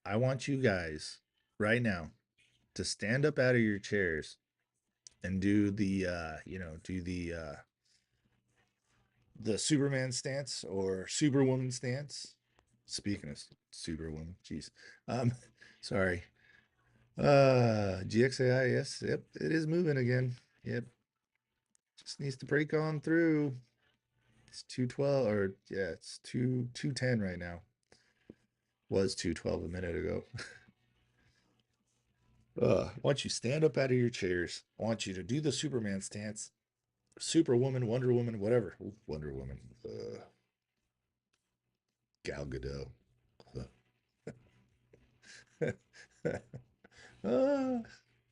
I want you guys right now to stand up out of your chairs and do the Superman stance or Superwoman stance. Speaking of Superwoman, jeez. Um, sorry. GXAI, yes, yep, it is moving again. Yep. Just needs to break on through. It's 212 or yeah, it's 210 right now. Was 212 a minute ago. I want you to stand up out of your chairs. I want you to do the Superman stance. Superwoman, Wonder Woman, whatever. Ooh, Wonder Woman. Gal Gadot. Ah,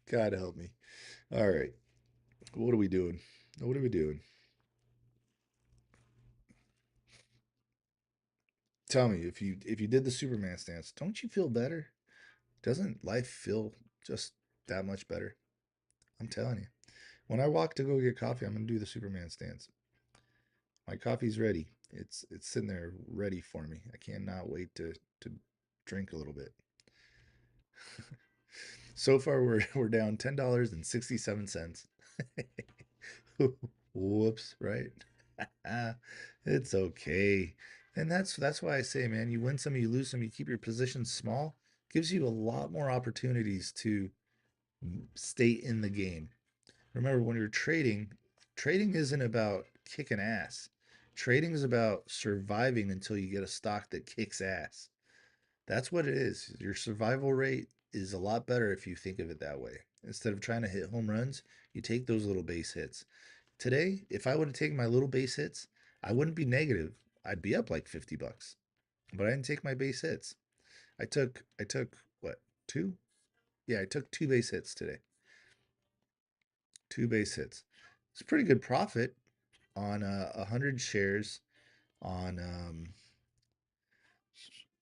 God help me. All right. What are we doing? What are we doing? Tell me if you did the Superman stance, don't you feel better? Doesn't life feel just that much better? I'm telling you. When I walk to go get coffee, I'm gonna do the Superman stance. My coffee's ready. It's sitting there ready for me. I cannot wait to drink a little bit. So far we're down $10.67. Whoops, right? It's okay. And that's why I say, man, you win some, you lose some, you keep your positions small, gives you a lot more opportunities to stay in the game. Remember, when you're trading, trading isn't about kicking ass. Trading is about surviving until you get a stock that kicks ass. That's what it is. Your survival rate is a lot better if you think of it that way. Instead of trying to hit home runs, you take those little base hits. Today, if I would have taken my little base hits, I wouldn't be negative. I'd be up like $50. But I didn't take my base hits. I took what? Two? Yeah, I took 2 base hits today. 2 base hits. It's a pretty good profit on 100 shares on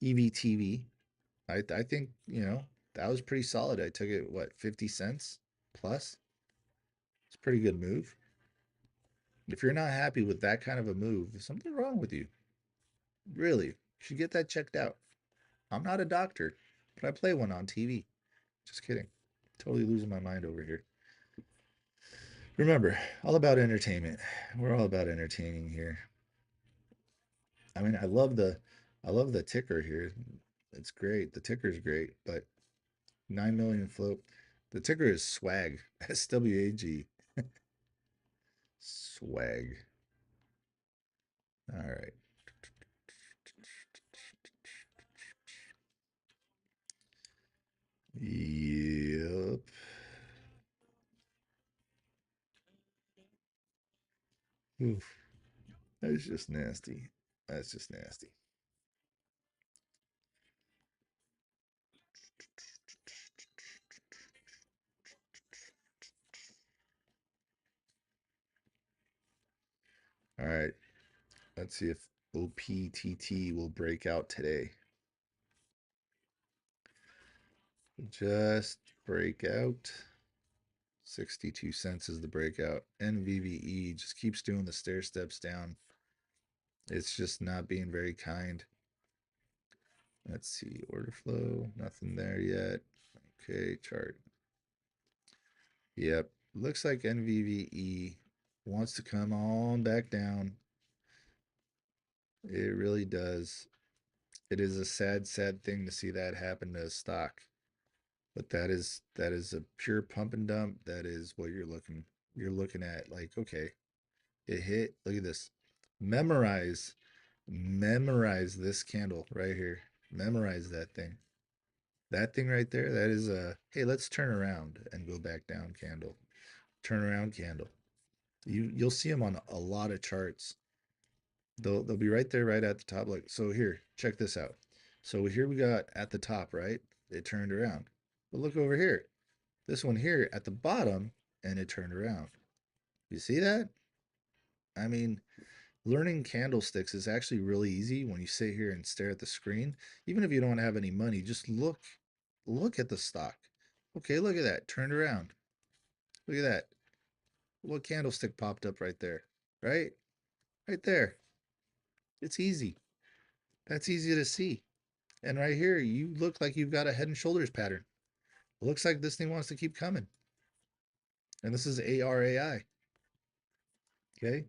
EVTV. I think, that was pretty solid. I took it, what, 50 cents plus? It's a pretty good move. If you're not happy with that kind of a move, there's something wrong with you. Really, you should get that checked out. I'm not a doctor, but I play one on TV. Just kidding. Totally losing my mind over here. Remember, all about entertainment. We're all about entertaining here. I mean, I love the ticker here. It's great. The ticker's great, but 9 million float. The ticker is swag. SWAG. Swag. All right. Yep. Oof. That's just nasty. That's just nasty. All right. Let's see if OPTT will break out today. Just break out. 62 cents is the breakout. NVVE just keeps doing the stair steps down. It's just not being very kind. Let's see, order flow, nothing there yet. Okay, chart. Yep, looks like NVVE wants to come on back down. It really does. It is a sad, sad thing to see that happen to a stock. But that is a pure pump and dump. That is what you're looking at. Like, okay, it hit. Look at this. Memorize, memorize this candle right here. Memorize that thing. That thing right there, that is a, hey, let's turn around and go back down candle. Turn around candle. You'll see them on a lot of charts. They'll be right there, right at the top. Like, so here, check this out. So here we got at the top, right? It turned around. But look over here. This one here at the bottom, and it turned around. You see that? I mean, learning candlesticks is actually really easy when you sit here and stare at the screen. Even if you don't have any money, just look at the stock. Okay, look at that. Turned around. Look at that. What candlestick popped up right there? Right? Right there. It's easy. That's easy to see. And right here, you look like you've got a head and shoulders pattern. It looks like this thing wants to keep coming. And this is ARAI. Okay?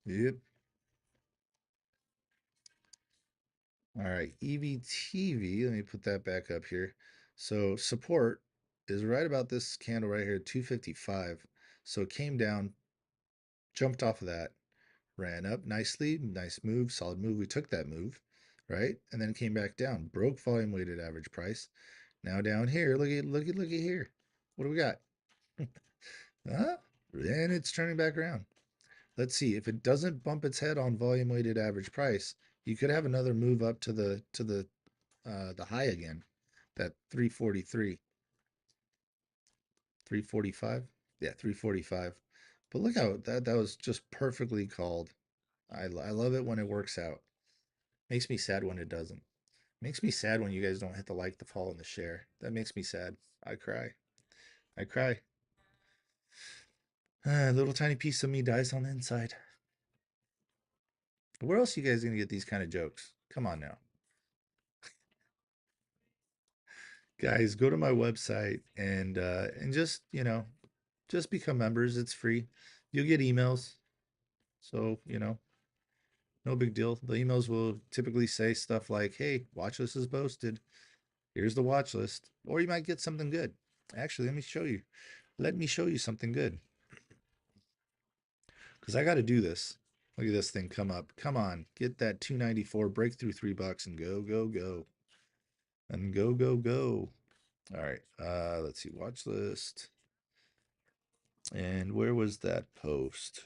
Yep. All right, EVTV, let me put that back up here. So support is right about this candle right here, 255. So it came down, jumped off of that, ran up nicely, nice move, solid move. We took that move, right? And then came back down, broke volume weighted average price. Now down here, look at here. What do we got? Huh? And it's turning back around. Let's see if it doesn't bump its head on volume weighted average price. You could have another move up to the high again, that 343, 345. Yeah, 345. But look how that was just perfectly called. I love it when it works out. Makes me sad when it doesn't. Makes me sad when you guys don't hit the like, the follow, and the share. That makes me sad. I cry. I cry. A little tiny piece of me dies on the inside. Where else are you guys gonna get these kind of jokes? Come on now. Guys, go to my website and just, just become members. It's free. You'll get emails. So, no big deal. The emails will typically say stuff like, hey, watch list is posted. Here's the watch list. Or you might get something good. Actually, let me show you. Let me show you something good. Because I got to do this. Look at this thing come up. Come on. Get that 294, break through $3 and go, go, go. And go, go, go. All right. Let's see. Watch list. And where was that post?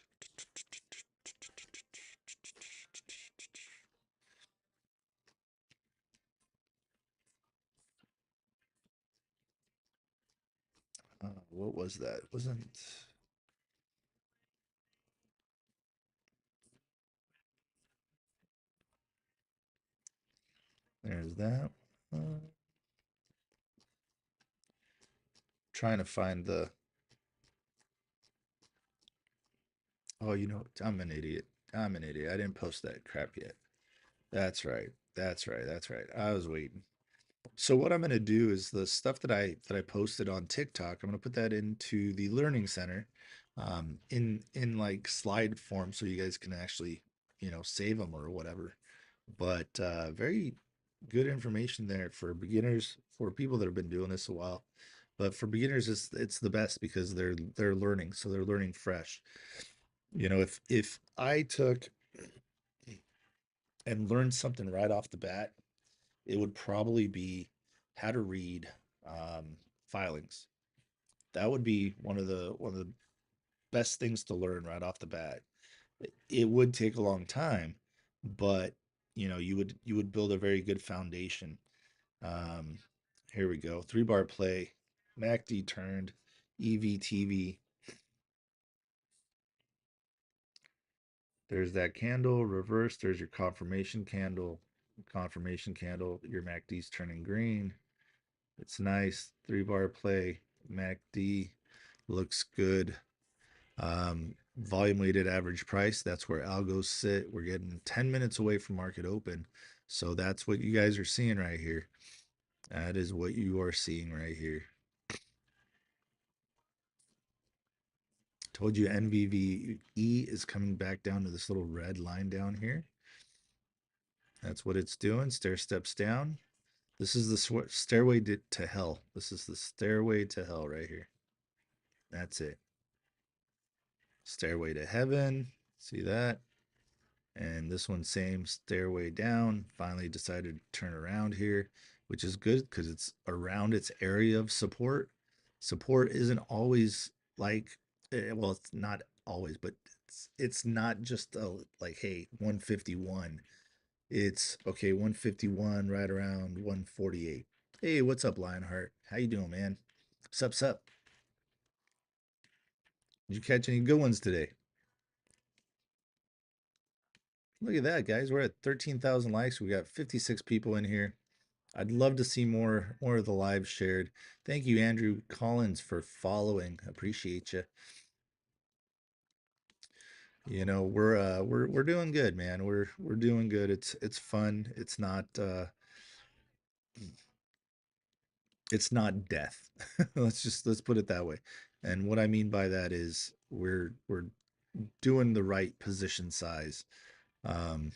What was that? Wasn't there's that? Trying to find the. Oh, I'm an idiot. I'm an idiot. I didn't post that crap yet. That's right. That's right. That's right. I was waiting. So what I'm going to do is the stuff that I posted on TikTok, I'm going to put that into the learning center, in like slide form, so you guys can actually, save them or whatever. But very good information there for beginners, for people that have been doing this a while. But for beginners, it's the best because they're learning, so they're learning fresh. If I took and learned something right off the bat, it would probably be how to read filings. That would be one of the best things to learn right off the bat. It would take a long time, but you would build a very good foundation. Um, Here we go. 3 bar play, MACD turned, EVTV. There's that candle, reverse. There's your confirmation candle. Your MACD's turning green. It's nice. 3 bar play. MACD looks good. Volume weighted average price. That's where algos sit. We're getting 10 minutes away from market open. So that's what you guys are seeing right here. That is what you are seeing right here. Told you NVVE is coming back down to this little red line down here. That's what it's doing. Stair steps down. This is the stairway to hell. This is the stairway to hell right here. That's it. Stairway to heaven. See that? And this one, same stairway down. Finally decided to turn around here, which is good because it's around its area of support. Support isn't always like, well, it's not always, but it's not just like, hey, 151. It's okay, 151 right around 148. Hey, what's up, Lionheart? How you doing, man? Sup, sup? Did you catch any good ones today? Look at that, guys. We're at 13,000 likes. We got 56 people in here. I'd love to see more of the live shared. Thank you, Andrew Collins, for following. Appreciate you. You know, we're doing good, man. We're doing good. It's fun. It's not death. Let's put it that way. And what I mean by that is we're doing the right position size. Um,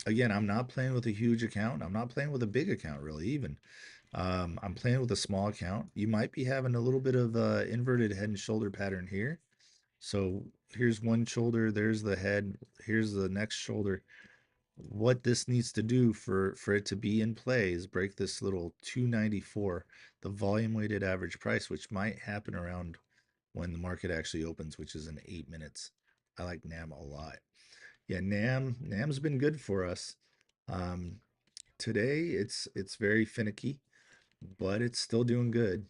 Again, I'm not playing with a huge account. I'm not playing with a big account really even. I'm playing with a small account. You might be having a little bit of inverted head and shoulder pattern here. So here's one shoulder, there's the head, here's the next shoulder. What this needs to do for it to be in play is break this little 294, the volume weighted average price, which might happen around when the market actually opens, which is in 8 minutes. I like NAM a lot. Yeah, NAM's been good for us. Um, Today it's very finicky, but it's still doing good.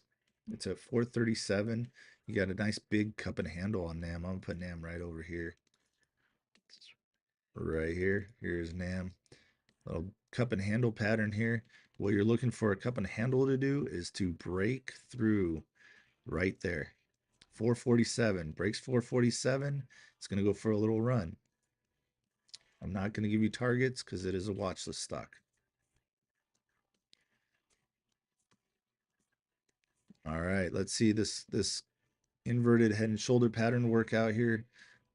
It's at 437. You got a nice big cup and handle on NAM. I'm gonna put NAM right over here. Right here. Here's NAM. Little cup and handle pattern here. What you're looking for a cup and handle to do is to break through right there. 447. Breaks 447. It's gonna go for a little run. I'm not gonna give you targets because it is a watch list stock. All right, let's see this inverted head and shoulder pattern work out here.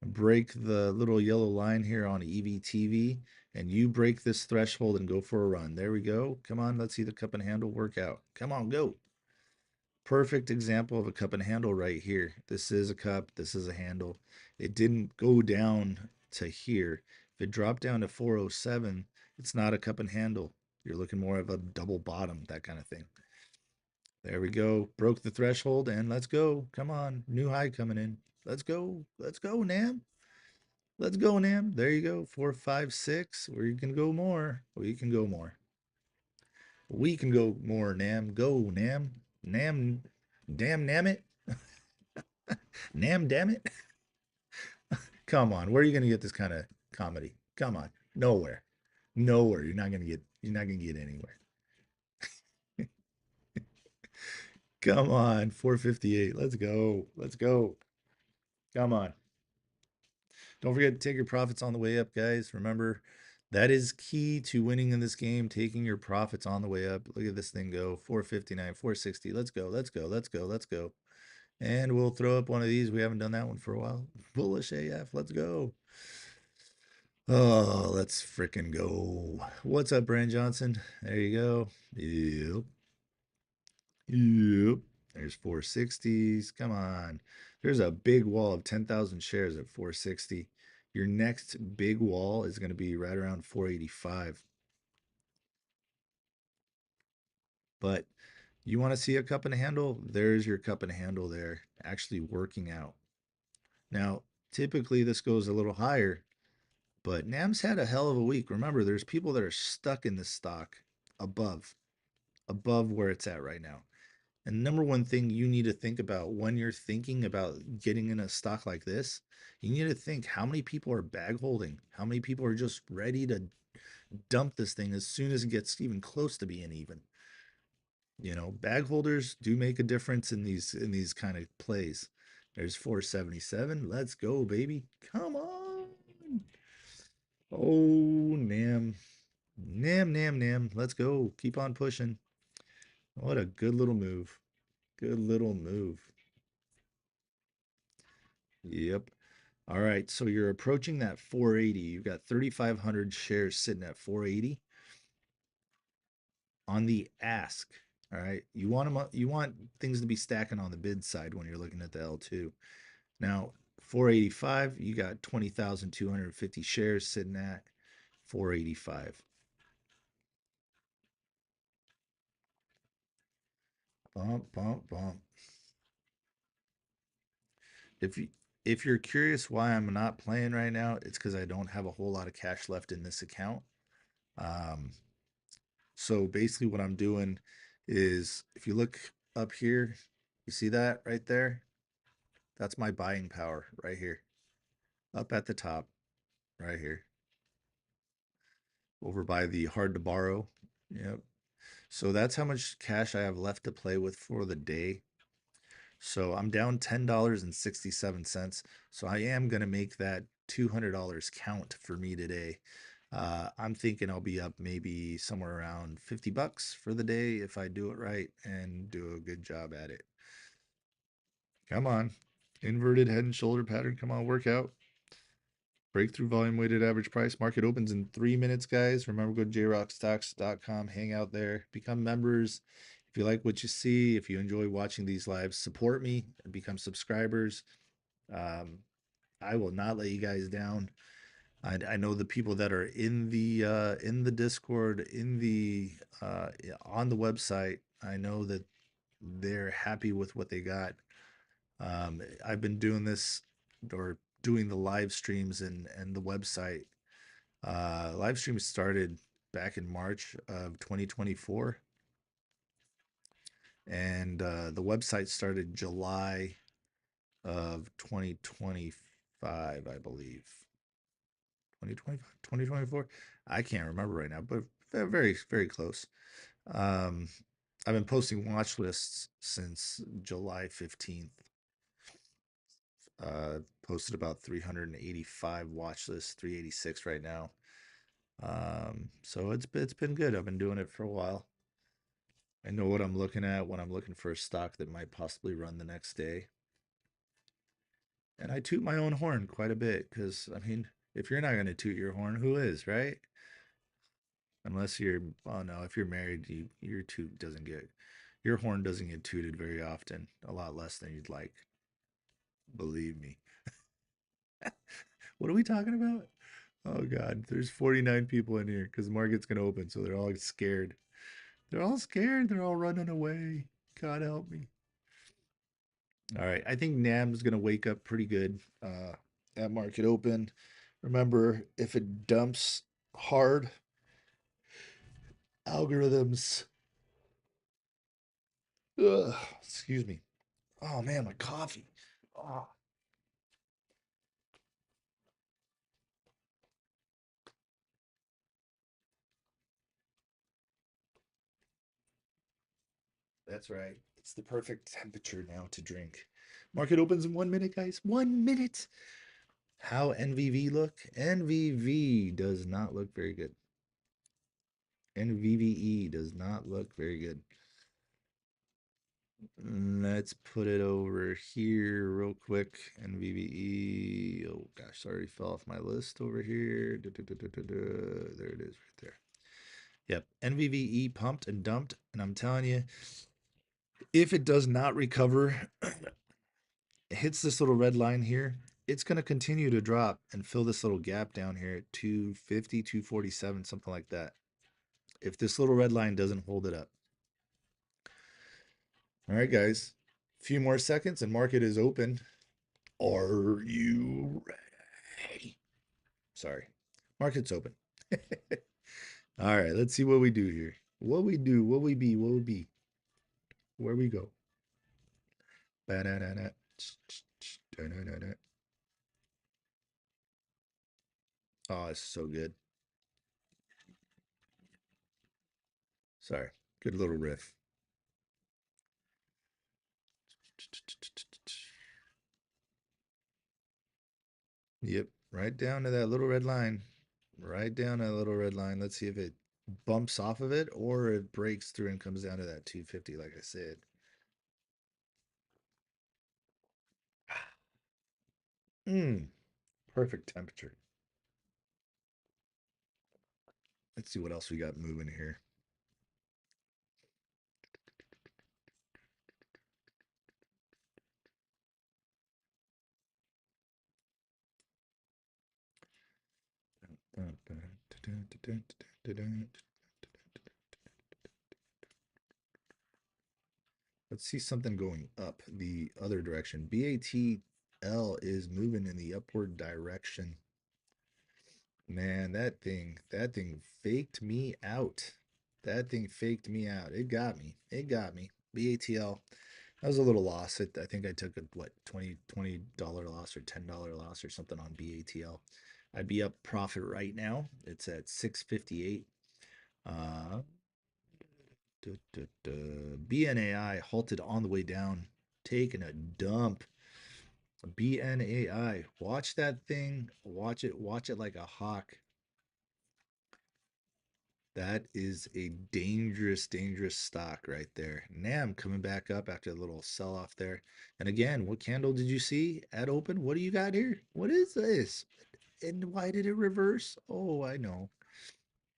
Break the little yellow line here on EVTV, and you break this threshold and go for a run. There we go. Come on, let's see the cup and handle work out. Come on, go. Perfect example of a cup and handle right here. This is a cup, this is a handle. It didn't go down to here. If it dropped down to 407, it's not a cup and handle. You're looking more of a double bottom, that kind of thing. There we go. Broke the threshold and let's go. Come on. New high coming in. Let's go. Let's go, Nam. Let's go, Nam. There you go. 4, 5, 6. We can go more. We can go more. We can go more, Nam. Go, Nam. Nam. Damn, Nam it. Nam, damn it. Come on. Where are you going to get this kind of comedy? Come on. Nowhere. Nowhere. You're not going to get anywhere. Come on. 458. Let's go. Let's go. Come on. Don't forget to take your profits on the way up, guys. Remember, that is key to winning in this game, taking your profits on the way up. Look at this thing go. 459, 460. Let's go. Let's go. Let's go. Let's go. And we'll throw up one of these. We haven't done that one for a while. Bullish AF. Let's go. Oh, let's freaking go. What's up, Brand Johnson? There you go. Yep. Yep. There's 460s. Come on. There's a big wall of 10,000 shares at 460. Your next big wall is going to be right around 485. But you want to see a cup and handle? There's your cup and handle there, actually working out. Now, typically this goes a little higher, but NAM's had a hell of a week. Remember, there's people that are stuck in this stock above where it's at right now. And number one thing you need to think about when you're thinking about getting in a stock like this, you need to think how many people are bag holding, how many people are just ready to dump this thing as soon as it gets even close to being even. Bag holders do make a difference in these kind of plays. There's 477. Let's go, baby. Come on. Oh, Nam. Nam, Nam, Nam. Let's go. Keep on pushing. What a good little move. Good little move. Yep. All right. So you're approaching that 480. You've got 3,500 shares sitting at 480 on the ask. All right. You want things to be stacking on the bid side when you're looking at the L2. Now, 485, you got 20,250 shares sitting at 485. Bump, bump, bump. If you if you're curious why I'm not playing right now, it's because I don't have a whole lot of cash left in this account. Um, so basically what I'm doing is if you look up here, you see that right there? That's my buying power right here. Up at the top, right here. Over by the hard to borrow. Yep. So that's how much cash I have left to play with for the day. So I'm down $10.67. So I am going to make that $200 count for me today. I'm thinking I'll be up maybe somewhere around 50 bucks for the day if I do it right and do a good job at it. Come on. Inverted head and shoulder pattern. Come on, work out. Breakthrough volume weighted average price. Market opens in 3 minutes, guys. Remember, go to jrockstocks.com, hang out there, become members. If you like what you see, if you enjoy watching these lives, support me and become subscribers. Um, I will not let you guys down. I know the people that are in the Discord, on the website. I know that they're happy with what they got. I've been doing this or doing the live streams and the website. Live streams started back in March of 2024, and the website started July of 2025, I believe. 2025, 2024. I can't remember right now, but very, very close. Um, I've been posting watch lists since July 15th. Posted about 385 watch lists, 386 right now. So it's been good. I've been doing it for a while. I know what I'm looking at when I'm looking for a stock that might possibly run the next day. And I toot my own horn quite a bit because, I mean, if you're not going to toot your horn, who is, right? Unless you're, oh no, if you're married, your toot doesn't get, your horn doesn't get tooted very often, a lot less than you'd like. Believe me. What are we talking about? Oh God, there's 49 people in here because the market's gonna open, so they're all scared. They're all scared. They're all running away. God help me. All right, I think Nam's gonna wake up pretty good at market open. Remember, if it dumps hard, algorithms. Ugh, excuse me. Oh man, my coffee. Oh, that's right. It's the perfect temperature now to drink. Market opens in 1 minute, guys. 1 minute. How NVV look? NVV does not look very good. NVVE does not look very good. Let's put it over here real quick. NVVE. Oh gosh, sorry, fell off my list over here. There it is right there. Yep, NVVE pumped and dumped. And I'm telling you, if it does not recover, it hits this little red line here, it's going to continue to drop and fill this little gap down here at 250, 247, something like that. If this little red line doesn't hold it up. All right, guys. A few more seconds and market is open. Are you ready? Sorry. Market's open. All right, let's see what we do here. What we do, what we be, where we go. Ba-da-da-da. Oh, it's so good. Sorry. Good little riff. Yep. Right down to that little red line. Right down that little red line. Let's see if it bumps off of it or it breaks through and comes down to that 250, like I said. Mmm. Perfect temperature. Let's see what else we got moving here. Let's see something going up the other direction. BATL is moving in the upward direction. Man, that thing faked me out. That thing faked me out. It got me. It got me. BATL. That was a little loss. I think I took a what $20 loss or $10 loss or something on BATL. I'd be up profit right now. It's at 658. Uh, BNAI halted on the way down, taking a dump. BNAI, watch that thing. Watch it like a hawk. That is a dangerous, dangerous stock right there. NAM coming back up after a little sell off there. And again, what candle did you see at open? What do you got here? What is this? And why did it reverse? Oh, I know.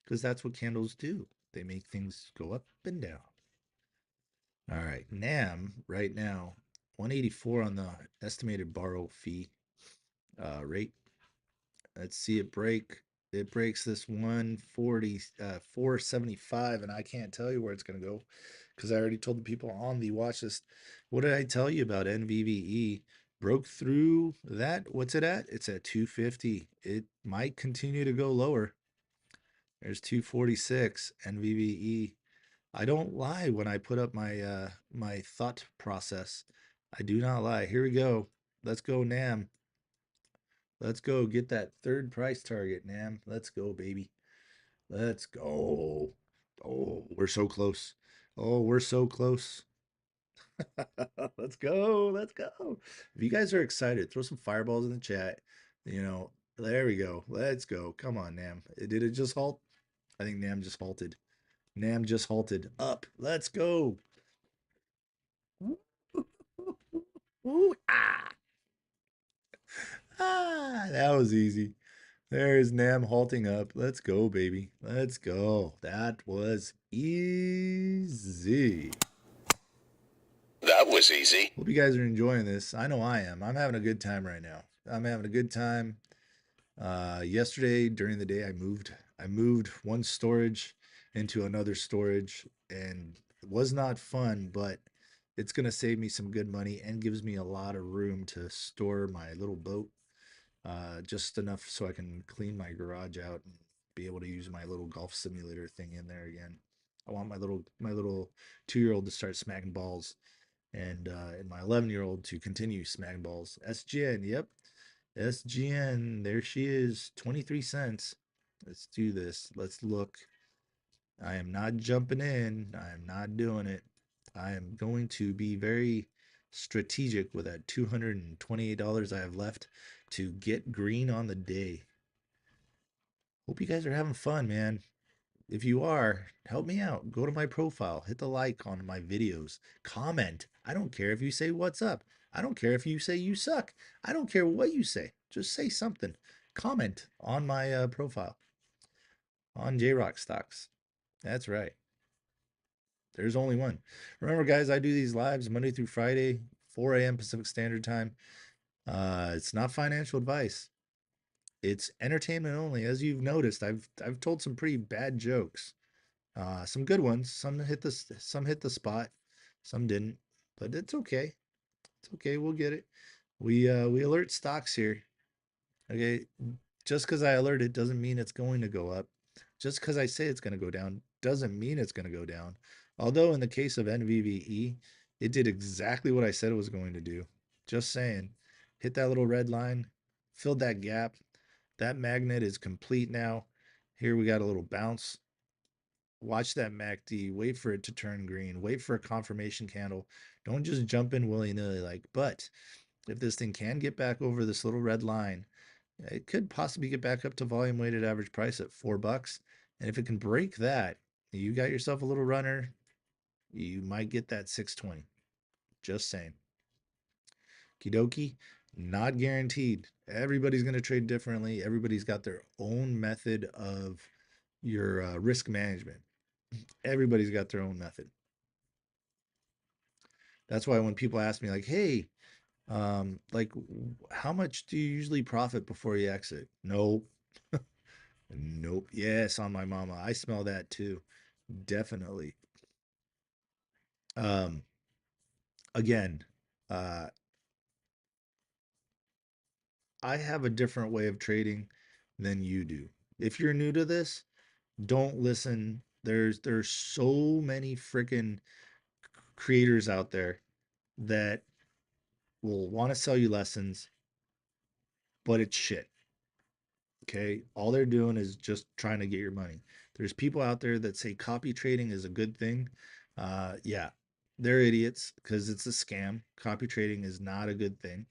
Because that's what candles do. They make things go up and down. All right, NAM right now, 184 on the estimated borrow fee rate. Let's see it break. It breaks this 140, 475, and I can't tell you where it's going to go because I already told the people on the watch list. What did I tell you about NVVE? Broke through that. What's it at? It's at 250. It might continue to go lower. There's 246 NVVE. I don't lie when I put up my thought process. I do not lie. Here we go. Let's go, Nam. Let's go get that third price target, Nam. Let's go, baby. Let's go. Oh, we're so close. Oh, we're so close. Let's go. Let's go. If you guys are excited, throw some fireballs in the chat. There we go. Let's go. Come on, Nam. Did it just halt? I think Nam just halted. Nam just halted. Up. Let's go. Ooh, ah. That was easy. There's Nam halting up. Let's go, baby. Let's go. That was easy. That was easy. Hope you guys are enjoying this. I know I am. I'm having a good time right now. I'm having a good time. Yesterday during the day, I moved one storage into another storage, and it was not fun, but it's gonna save me some good money and gives me a lot of room to store my little boat. Just enough so I can clean my garage out and be able to use my little golf simulator thing in there again. I want my little 2-year-old to start smacking balls, and my 11-year-old to continue smacking balls. SGN, yep, SGN. There she is, 23 cents. Let's do this. Let's look. I am not jumping in. I am not doing it. I am going to be very strategic with that $228 I have left to get green on the day. Hope you guys are having fun, man. If you are, help me out. Go to my profile, hit the like on my videos, comment. I don't care if you say what's up. I don't care if you say you suck. I don't care what you say. Just say something. Comment on my profile on Jrockstocks. That's right. There's only one. Remember, guys, I do these lives Monday through Friday, 4 a.m. Pacific Standard Time. It's not financial advice. It's entertainment only. As you've noticed, I've told some pretty bad jokes. Some good ones. Some hit the spot. Some didn't. But it's okay. It's okay. We'll get it. We alert stocks here. Okay. Just because I alert it doesn't mean it's going to go up. Just because I say it's going to go down doesn't mean it's going to go down. Although in the case of NVVE, It did exactly what I said it was going to do. Just saying. Hit that little red line, filled that gap. That magnet is complete now. Here we got a little bounce. Watch that MACD, wait for it to turn green, wait for a confirmation candle. Don't just jump in willy-nilly like, but if this thing can get back over this little red line, it could possibly get back up to volume weighted average price at $4. And if it can break that, you got yourself a little runner. You might get that 620. Just saying. Kidoki, not guaranteed. Everybody's going to trade differently. Everybody's got their own method of your risk management. Everybody's got their own method. That's why when people ask me like, "Hey, like, how much do you usually profit before you exit?" Nope, nope. Yes, on my mama. I smell that too. Definitely. Um, again, uh, I have a different way of trading than you do. If you're new to this, don't listen. There's so many freaking creators out there that will want to sell you lessons, but it's shit. Okay. All they're doing is just trying to get your money. There's people out there that say copy trading is a good thing. Yeah, they're idiots because it's a scam. Copy trading is not a good thing.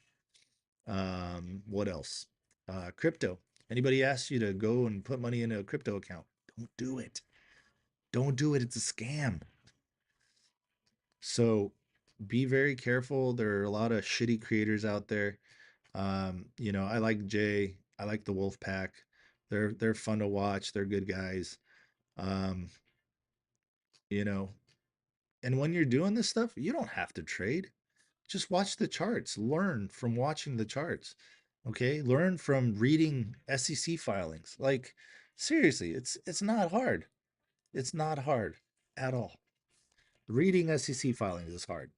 What else? Crypto. Anybody asks you to go and put money into a crypto account, don't do it. Don't do it. It's a scam. So be very careful. There are a lot of shitty creators out there. I like Jay. I like the Wolf Pack. They're fun to watch. They're good guys. Um, you know, and when you're doing this stuff, you don't have to trade. Just watch the charts. Learn from watching the charts. Okay? Learn from reading SEC filings. Like seriously, it's not hard. It's not hard at all. Reading SEC filings is hard.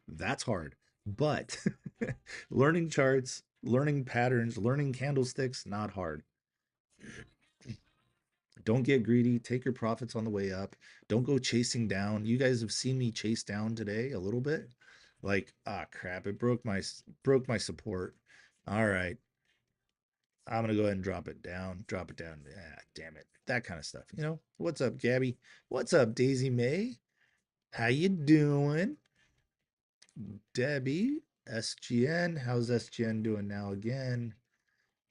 That's hard. But learning charts, learning patterns, learning candlesticks, not hard. Don't get greedy. Take your profits on the way up. Don't go chasing down. You guys have seen me chase down today a little bit. Like, ah, crap, it broke my support. All right, I'm gonna go ahead and drop it down. Drop it down. Ah, damn it. That kind of stuff. What's up, Gabby? What's up, Daisy May? How you doing? Debbie, SGN. How's SGN doing now again?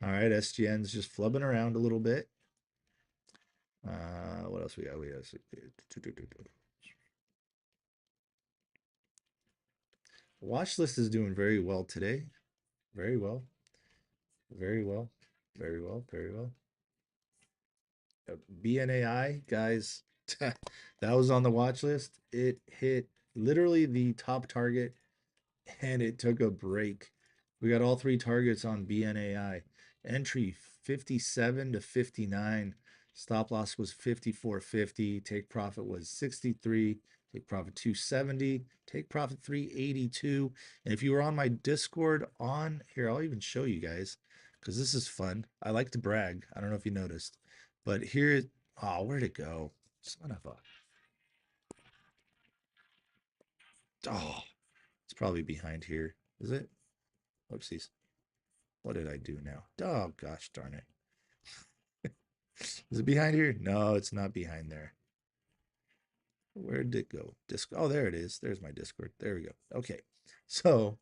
All right, SGN's just flubbing around a little bit. What else we got? Watch list is doing very well today. Very well. Very well. Very well. Very well. BNAI, guys, that was on the watch list. It hit literally the top target and it took a break. We got all three targets on BNAI. Entry 57 to 59. Stop loss was 54.50. Take profit was 63. Take profit 270. Take profit 382. And if you were on my Discord on here, I'll even show you guys because this is fun. I like to brag. I don't know if you noticed, but here, oh, where'd it go? Son of a. Oh, it's probably behind here. Is it? Oopsies. What did I do now? Oh, gosh darn it. Is it behind here? No, it's not behind there. Where did it go? Oh, there it is. There's my Discord. There we go. Okay. So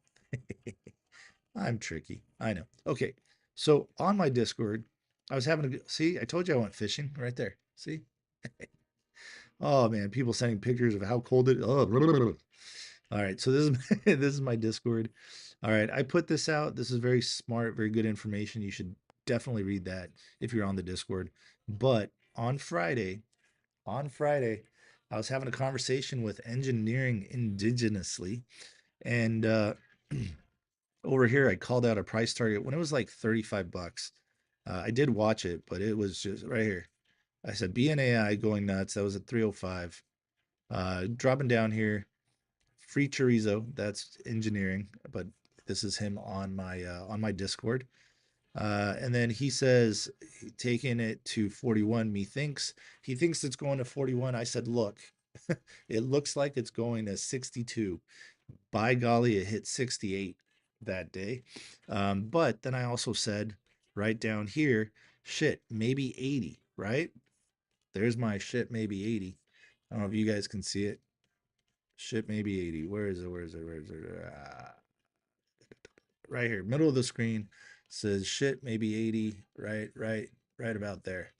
I'm tricky. I know. Okay. So on my Discord, I was having a see, I told you I went fishing right there. See? Oh man, people sending pictures of how cold it. Oh, blah, blah, blah. All right, so this is this is my Discord. All right, I put this out. This is very smart, very good information. You should definitely read that if you're on the Discord. But on Friday, I was having a conversation with engineering indigenously, and over here I called out a price target when it was like 35 bucks. I did watch it, but it was just right here. I said BNAI going nuts. That was at 305. Dropping down here, free chorizo. That's engineering, but this is him on my Discord. And then he says taking it to 41. He thinks it's going to 41. I said, look, It looks like it's going to 62. By golly, it hit 68 that day. But then I also said right down here, shit, maybe 80, right? There's my shit, maybe 80. I don't know if you guys can see it. Shit, maybe 80. Where is it? Where is it? Where is it? Right here, middle of the screen says shit, maybe 80. Right about there.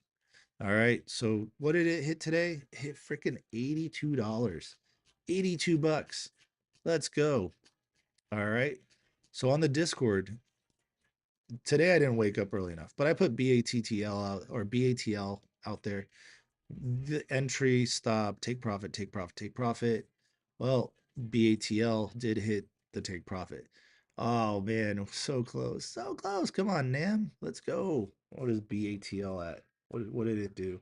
All right. So what did it hit today? It hit freaking $82. 82 bucks. Let's go. All right. So on the Discord, today I didn't wake up early enough, but I put BATTL out or BATL out there. The entry, stop, take profit, take profit, take profit. Well, BATL did hit the take profit. Oh man, so close. So close. Come on, Nam. Let's go. What is BATL at? What did it do?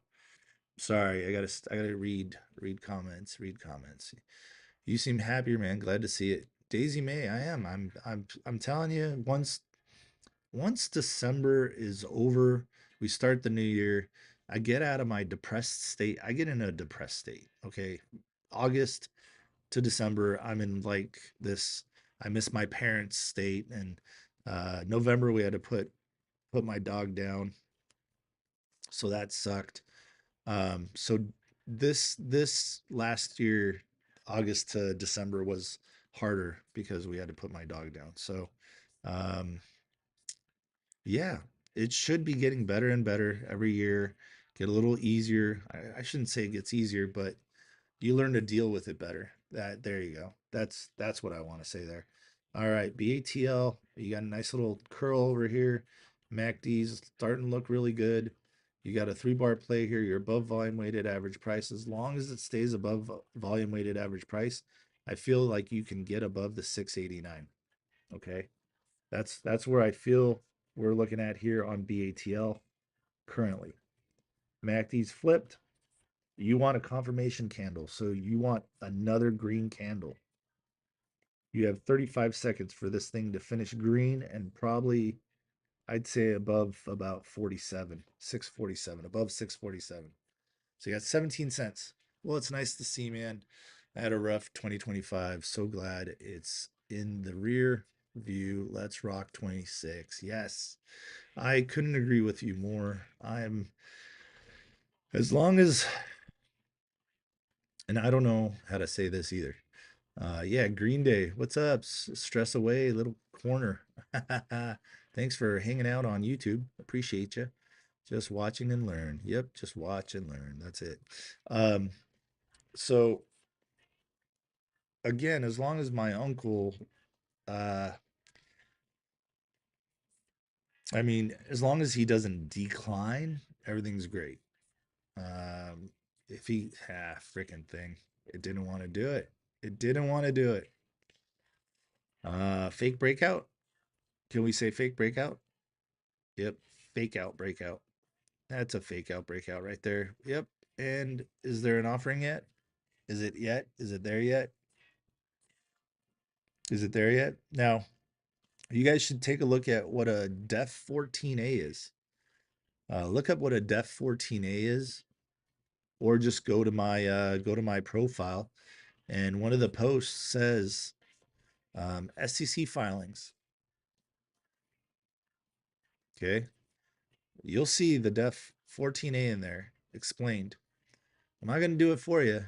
Sorry, I gotta read comments, read comments. You seem happier, man. Glad to see it. Daisy May, I am. I'm telling you, once December is over, we start the new year. I get out of my depressed state. I get in a depressed state. Okay. August to December, I'm in like this I miss my parents state. And November we had to put my dog down. So that sucked. So this last year, August to December was harder because we had to put my dog down. So um yeah, it should be getting better and better every year, get a little easier. I shouldn't say it gets easier, but you learn to deal with it better. There you go. That's what I want to say there. All right, BATL, you got a nice little curl over here. MACD's starting to look really good. You got a 3-bar play here. You're above volume weighted average price. As long as it stays above volume weighted average price, I feel like you can get above the 689. Okay. That's where I feel we're looking at here on BATL currently. MACD's flipped. You want a confirmation candle. So you want another green candle. You have 35 seconds for this thing to finish green and probably, I'd say, above about 47, 647, above 647. So you got 17 cents. Well, it's nice to see, man. I had a rough 2025. So glad it's in the rear view. Let's rock 26. Yes. I couldn't agree with you more. I'm as long as, and I don't know how to say this either. Yeah, Green Day. What's up? Stress away, little corner. Thanks for hanging out on YouTube. Appreciate you. Just watching and learn. Yep, just watch and learn. That's it. Um, so again, as long as my uncle, uh, I mean, as long as he doesn't decline, everything's great. If he, freaking thing, it didn't want to do it. It didn't want to do it. Fake breakout. Can we say fake breakout? Yep. Fake out breakout. That's a fake out breakout right there. Yep. And is there an offering yet? Is it yet? Is it there yet? Is it there yet? Now, you guys should take a look at what a Def 14A is. Look up what a Def 14A is, or just go to my profile, and one of the posts says SEC filings. Okay, you'll see the Def 14A in there explained. I'm not gonna do it for you.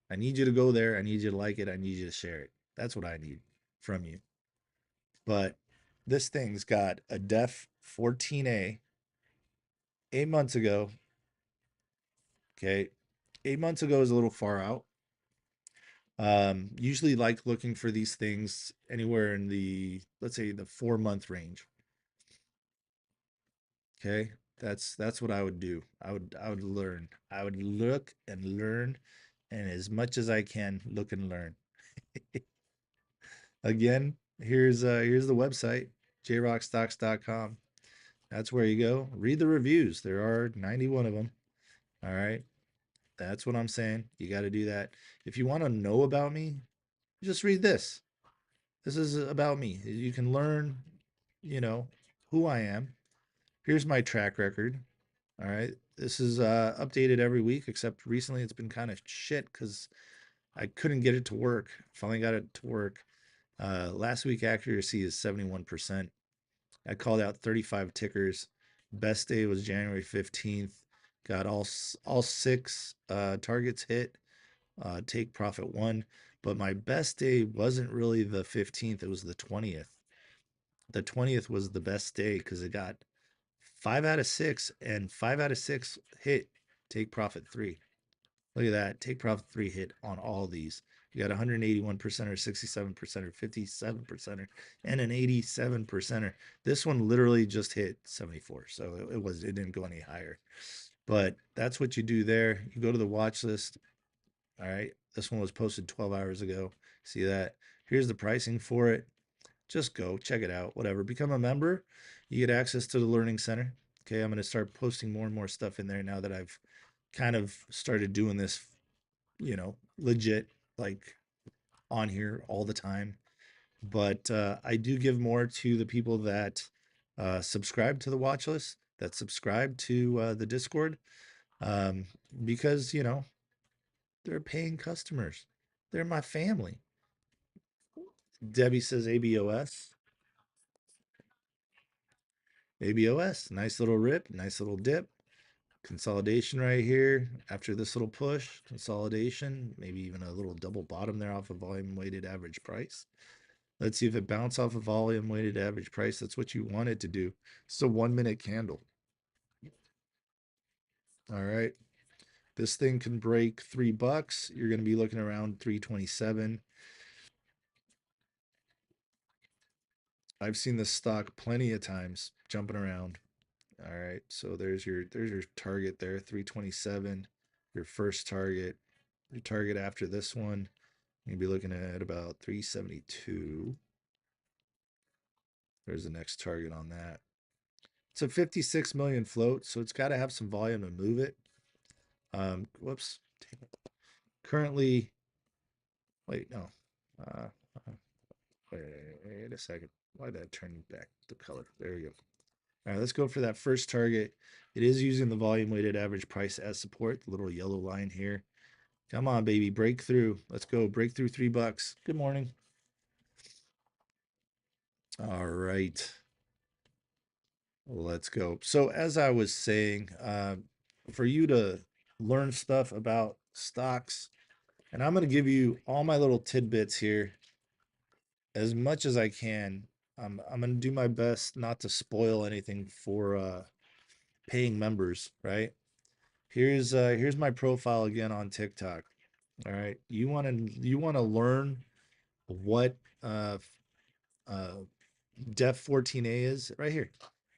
I need you to go there. I need you to like it. I need you to share it. That's what I need from you. But this thing's got a Def 14A 8 months ago. Okay. 8 months ago is a little far out. Usually like looking for these things anywhere in the, let's say, the 4-month range. Okay. That's what I would do. I would learn. I would look and learn, and as much as I can look and learn. Again, here's the website, jrockstocks.com. That's where you go. Read the reviews. There are 91 of them. All right. That's what I'm saying. You got to do that. If you want to know about me, just read this. This is about me. You can learn, who I am. Here's my track record. All right. This is updated every week, except recently it's been kind of shit because I couldn't get it to work. Finally got it to work. Last week accuracy is 71%. I called out 35 tickers. Best day was January 15th. Got all six targets hit. Take profit 1. But my best day wasn't really the 15th, it was the 20th. The 20th was the best day because it got 5 out of 6, and 5 out of 6 hit take profit 3. Look at that. Take profit 3 hit on all these. You got 181%er, 67%er, 57%er, and an 87%er. This one literally just hit 74. So it didn't go any higher. But that's what you do there. You go to the watch list. All right. This one was posted 12 hours ago. See that? Here's the pricing for it. Just go check it out. Whatever. Become a member. You get access to the Learning Center. Okay. I'm going to start posting more and more stuff in there now that I've kind of started doing this, legit, like on here all the time. But I do give more to the people that subscribe to the watch list, that subscribe to the Discord, um, because, they're paying customers. They're my family. Debbie says ABOS. ABOS. Nice little rip. Nice little dip. Consolidation right here. After this little push, consolidation. Maybe even a little double bottom there off of volume weighted average price. Let's see if it bounces off a volume weighted average price. That's what you want it to do. It's a 1 minute candle. All right. This thing can break $3. You're going to be looking around 327. I've seen this stock plenty of times jumping around. All right. So there's your target there, 327. Your first target. Your target after this one, you'll be looking at about 372. There's the next target on that. It's a 56 million float, so it's got to have some volume to move it. Whoops. Currently, wait, no. Uh, wait a second. Why did I turn back the color? There we go. All right, let's go for that first target. It is using the volume weighted average price as support, the little yellow line here. Come on, baby, break through. Let's go. Break through $3. Good morning. All right. Let's go. So as I was saying, for you to learn stuff about stocks, and I'm going to give you all my little tidbits here as much as I can. I'm going to do my best not to spoil anything for paying members, right? Here's my profile again on TikTok. All right. You want to learn what def 14A is right here.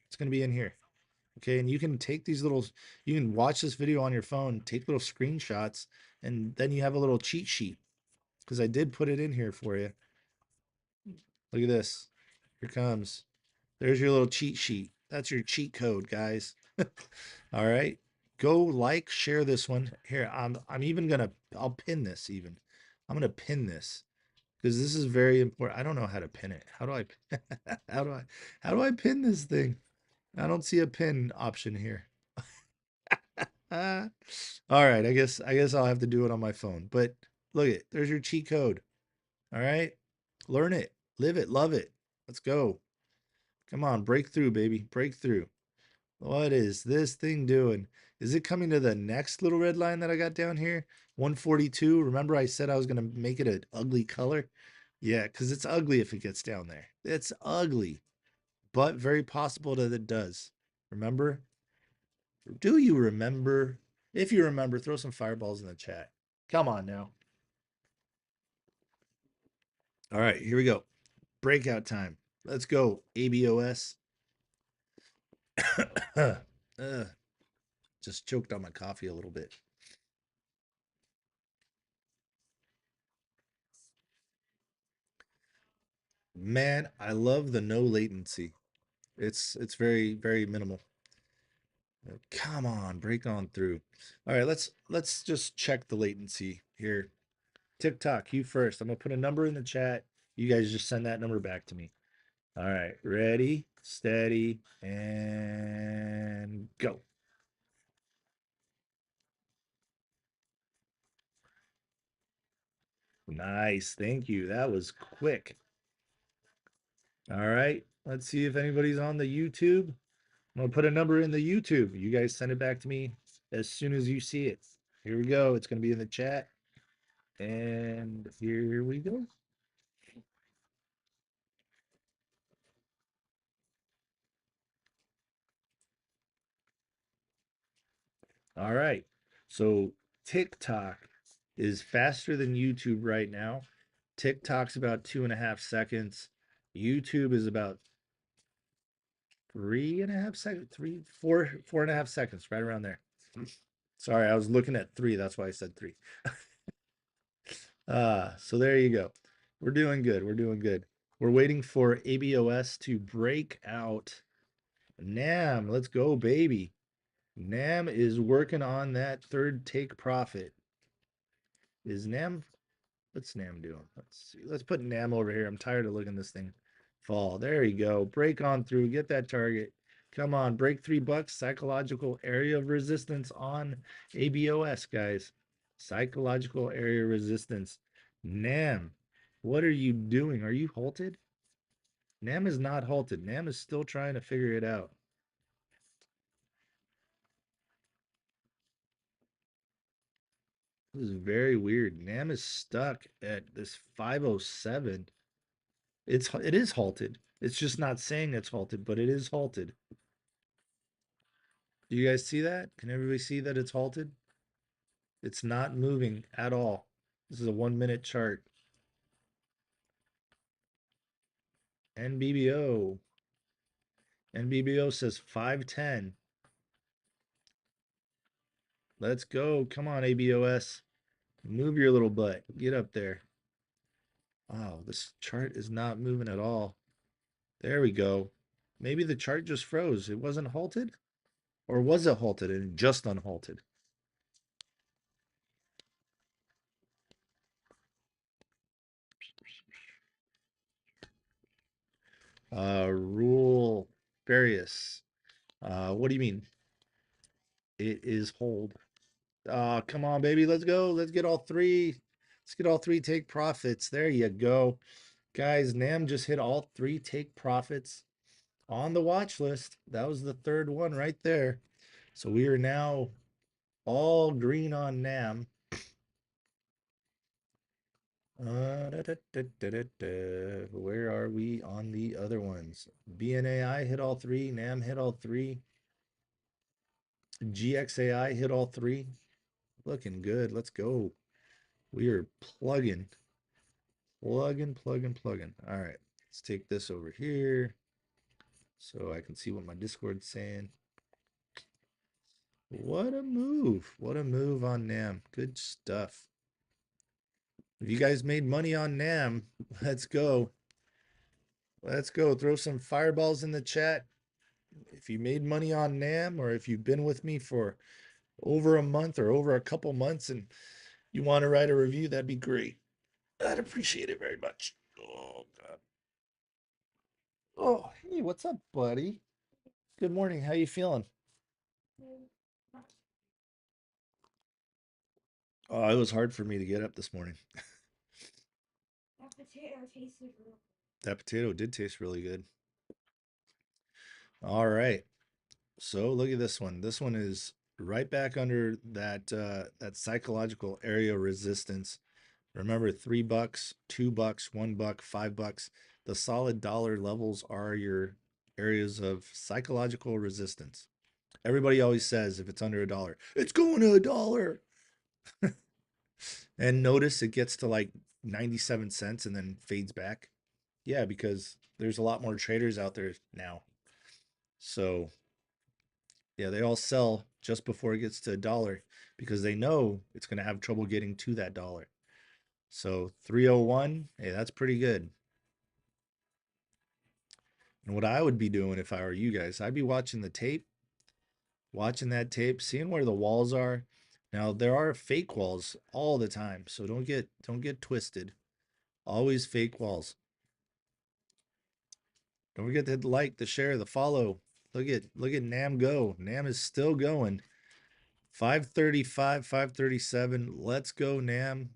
It's going to be in here. Okay, and you can take these you can watch this video on your phone, take little screenshots, and then you have a little cheat sheet because I did put it in here for you. Look at this. Here comes. There's your little cheat sheet. That's your cheat code, guys. All right. Go like, share this one. Here, I'm even gonna I'll pin this even. I'm gonna pin this because this is very important. I don't know how to pin it. How do I how do I pin this thing? I don't see a pin option here. All right, I guess I'll have to do it on my phone. But look it, there's your cheat code. All right. Learn it, live it, love it. Let's go. Come on, break through, baby. Break through. What is this thing doing? Is it coming to the next little red line that I got down here? 142. Remember I said I was going to make it an ugly color? Yeah, because it's ugly if it gets down there. It's ugly, but very possible that it does. Remember? Do you remember? If you remember, throw some fireballs in the chat. Come on now. All right, here we go. Breakout time. Let's go. ABOS. Just choked on my coffee a little bit. Man, I love the no latency. It's very, very minimal. Come on, break on through. All right, let's just check the latency here. TikTok, you first. I'm gonna put a number in the chat. You guys just send that number back to me. All right, ready, steady, and go. Nice. Thank you. That was quick. All right. Let's see if anybody's on the YouTube. I'm going to put a number in the YouTube. You guys send it back to me as soon as you see it. Here we go. It's going to be in the chat. And here we go. All right. So TikTok is faster than YouTube right now. TikTok's about 2.5 seconds. YouTube is about 3.5 seconds, 4.5 seconds, right around there. Sorry, I was looking at 3. That's why I said 3. So there you go. We're doing good. We're doing good. We're waiting for ABOS to break out. Nam, let's go, baby. Nam is working on that third take profit. Is Nam? What's Nam doing? Let's see. Let's put Nam over here. I'm tired of looking at this thing fall. There you go. Break on through. Get that target. Come on. Break $3. Psychological area of resistance on ABOS, guys. Psychological area resistance. Nam, what are you doing? Are you halted? Nam is not halted. Nam is still trying to figure it out. This is very weird. Nam is stuck at this 507. It is halted. It's just not saying it's halted, but it is halted. Do you guys see that? Can everybody see that it's halted? It's not moving at all. This is a 1-minute chart. NBBO. NBBO says 510. Let's go. Come on, ABOS. Move your little butt. Get up there. Oh, this chart is not moving at all. There we go. Maybe the chart just froze. It wasn't halted? Or was it halted and just unhalted? Rule various. What do you mean? It is hold. Come on, baby. Let's go. Let's get all 3. Let's get all 3 take profits. There you go. Guys, Nam just hit all 3 take profits on the watch list. That was the 3rd one right there. So we are now all green on Nam. Where are we on the other ones? BNAI hit all 3. Nam hit all 3. GXAI hit all 3. Looking good. Let's go. We are plugging. Plugging. All right. Let's take this over here so I can see what my Discord's saying. What a move. What a move on Nam. Good stuff. If you guys made money on Nam, let's go. Let's go. Throw some fireballs in the chat. If you made money on Nam, or if you've been with me for over a month or over a couple months and you want to write a review, that'd be great. I'd appreciate it very much. Oh, God. Oh, hey, what's up, buddy? Good morning. How you feeling? Oh, it was hard for me to get up this morning. That potato did taste really good. All right. So look at this one. This one is right back under that that psychological area resistance. Remember, $3, $2, $1, $5. The solid dollar levels are your areas of psychological resistance. Everybody always says if it's under $1, it's going to $1. And notice it gets to like 97 cents and then fades back. Yeah, because there's a lot more traders out there now. So yeah, they all sell just before it gets to $1 because they know it's going to have trouble getting to that dollar. So 301, hey, that's pretty good. And what I would be doing if I were you guys, I'd be watching the tape, watching that tape, seeing where the walls are. Now there are fake walls all the time, so don't get twisted. Always fake walls. Don't forget to hit the like, the share, the follow. Look at Nam go. Nam is still going. 535, 537. Let's go, Nam.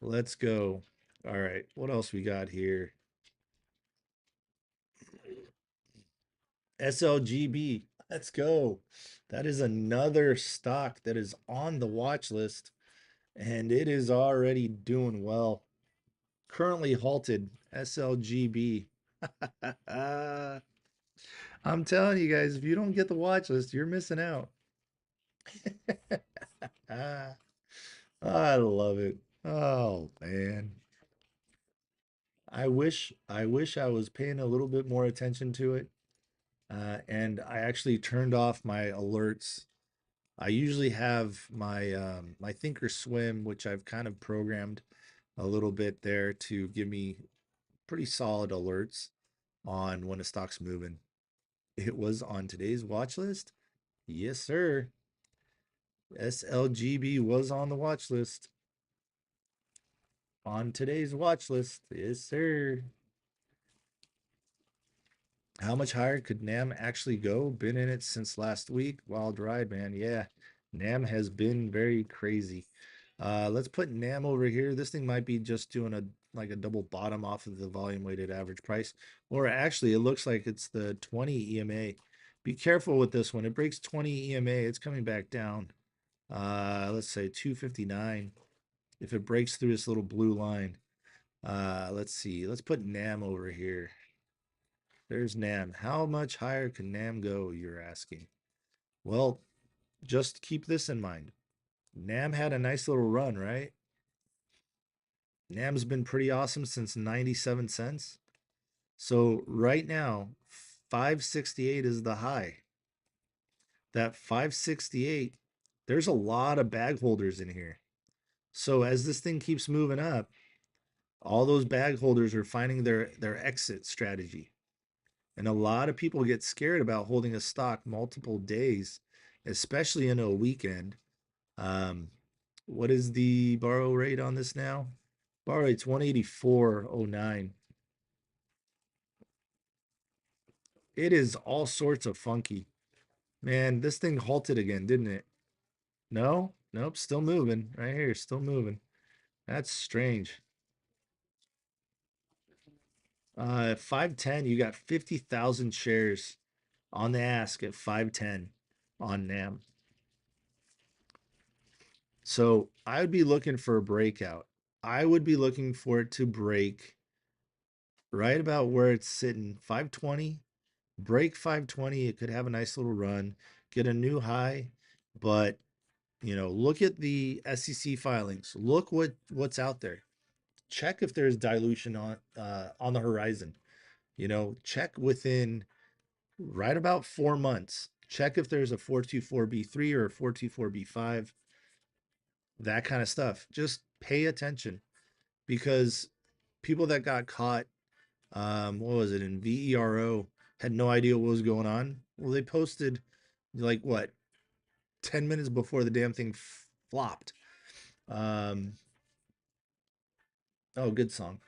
Let's go. All right. What else we got here? SLGB. Let's go. That is another stock that is on the watch list, and it is already doing well. Currently halted. SLGB. I'm telling you guys, if you don't get the watch list, you're missing out. I love it. Oh man. I wish I was paying a little bit more attention to it. And I actually turned off my alerts. I usually have my Thinkorswim, which I've kind of programmed a little bit there to give me pretty solid alerts on when a stock's moving. It was on today's watch list. Yes, sir. SLGB was on the watch list. On today's watch list. Yes, sir. How much higher could NAM actually go? Been in it since last week. Wild ride, man. Yeah. NAM has been very crazy. Let's put NAM over here. This thing might be just doing a like a double bottom off of the volume weighted average price. Or actually, it looks like it's the 20 EMA. Be careful with this one. It breaks 20 EMA. It's coming back down. Let's say 259. If it breaks through this little blue line. Let's see. Let's put NAM over here. There's NAM. How much higher can NAM go, you're asking? Well, just keep this in mind. NAM had a nice little run, right? NAM's been pretty awesome since 97 cents. So right now, 568 is the high. That 568, there's a lot of bag holders in here. So as this thing keeps moving up, all those bag holders are finding their exit strategy. And a lot of people get scared about holding a stock multiple days, especially in a weekend. Um, what is the borrow rate on this now? Borrow rate's 184.09. It is all sorts of funky. Man, this thing halted again, didn't it? No? Nope, still moving. Right here, still moving. That's strange. 510, you got 50,000 shares on the ask at 510 on NAM. So I would be looking for a breakout. I would be looking for it to break right about where it's sitting, 520. Break 520. It could have a nice little run, get a new high. But look at the SEC filings. Look what's out there. Check if there's dilution on the horizon. Check within right about 4 months. Check if there's a 424B3 or a 424B5. That kind of stuff. Just pay attention, because people that got caught, what was it, in VERO, had no idea what was going on. Well, they posted like what, 10 minutes before the damn thing flopped. Oh, good song.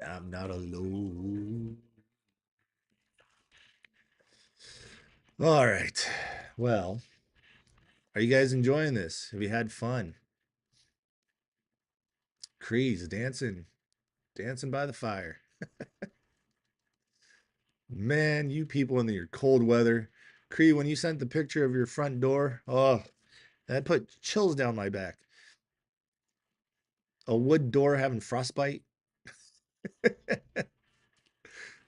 I'm not alone. All right. Well, are you guys enjoying this? Have you had fun? Creed's dancing by the fire. Man, you people in your cold weather. Creed, when you sent the picture of your front door, oh, that put chills down my back. A wood door having frostbite.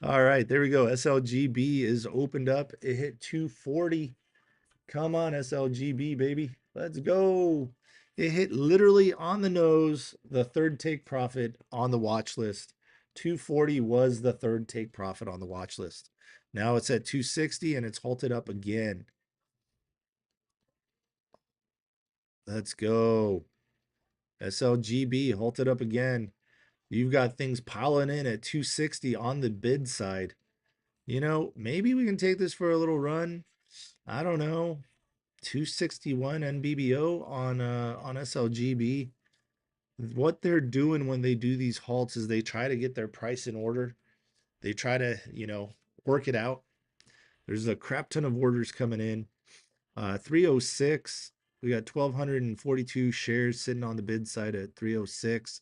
All right, there we go. SLGB is opened up. It hit 240. Come on, SLGB, baby. Let's go. It hit literally on the nose, the third take profit on the watch list. 240 was the third take profit on the watch list. Now it's at 260 and it's halted up again. Let's go. SLGB halted up again. You've got things piling in at 260 on the bid side. Maybe we can take this for a little run. I don't know. 261 NBBO on SLGB. What they're doing when they do these halts is they try to get their price in order. They try to, work it out. There's a crap ton of orders coming in. 306. We got 1,242 shares sitting on the bid side at 306.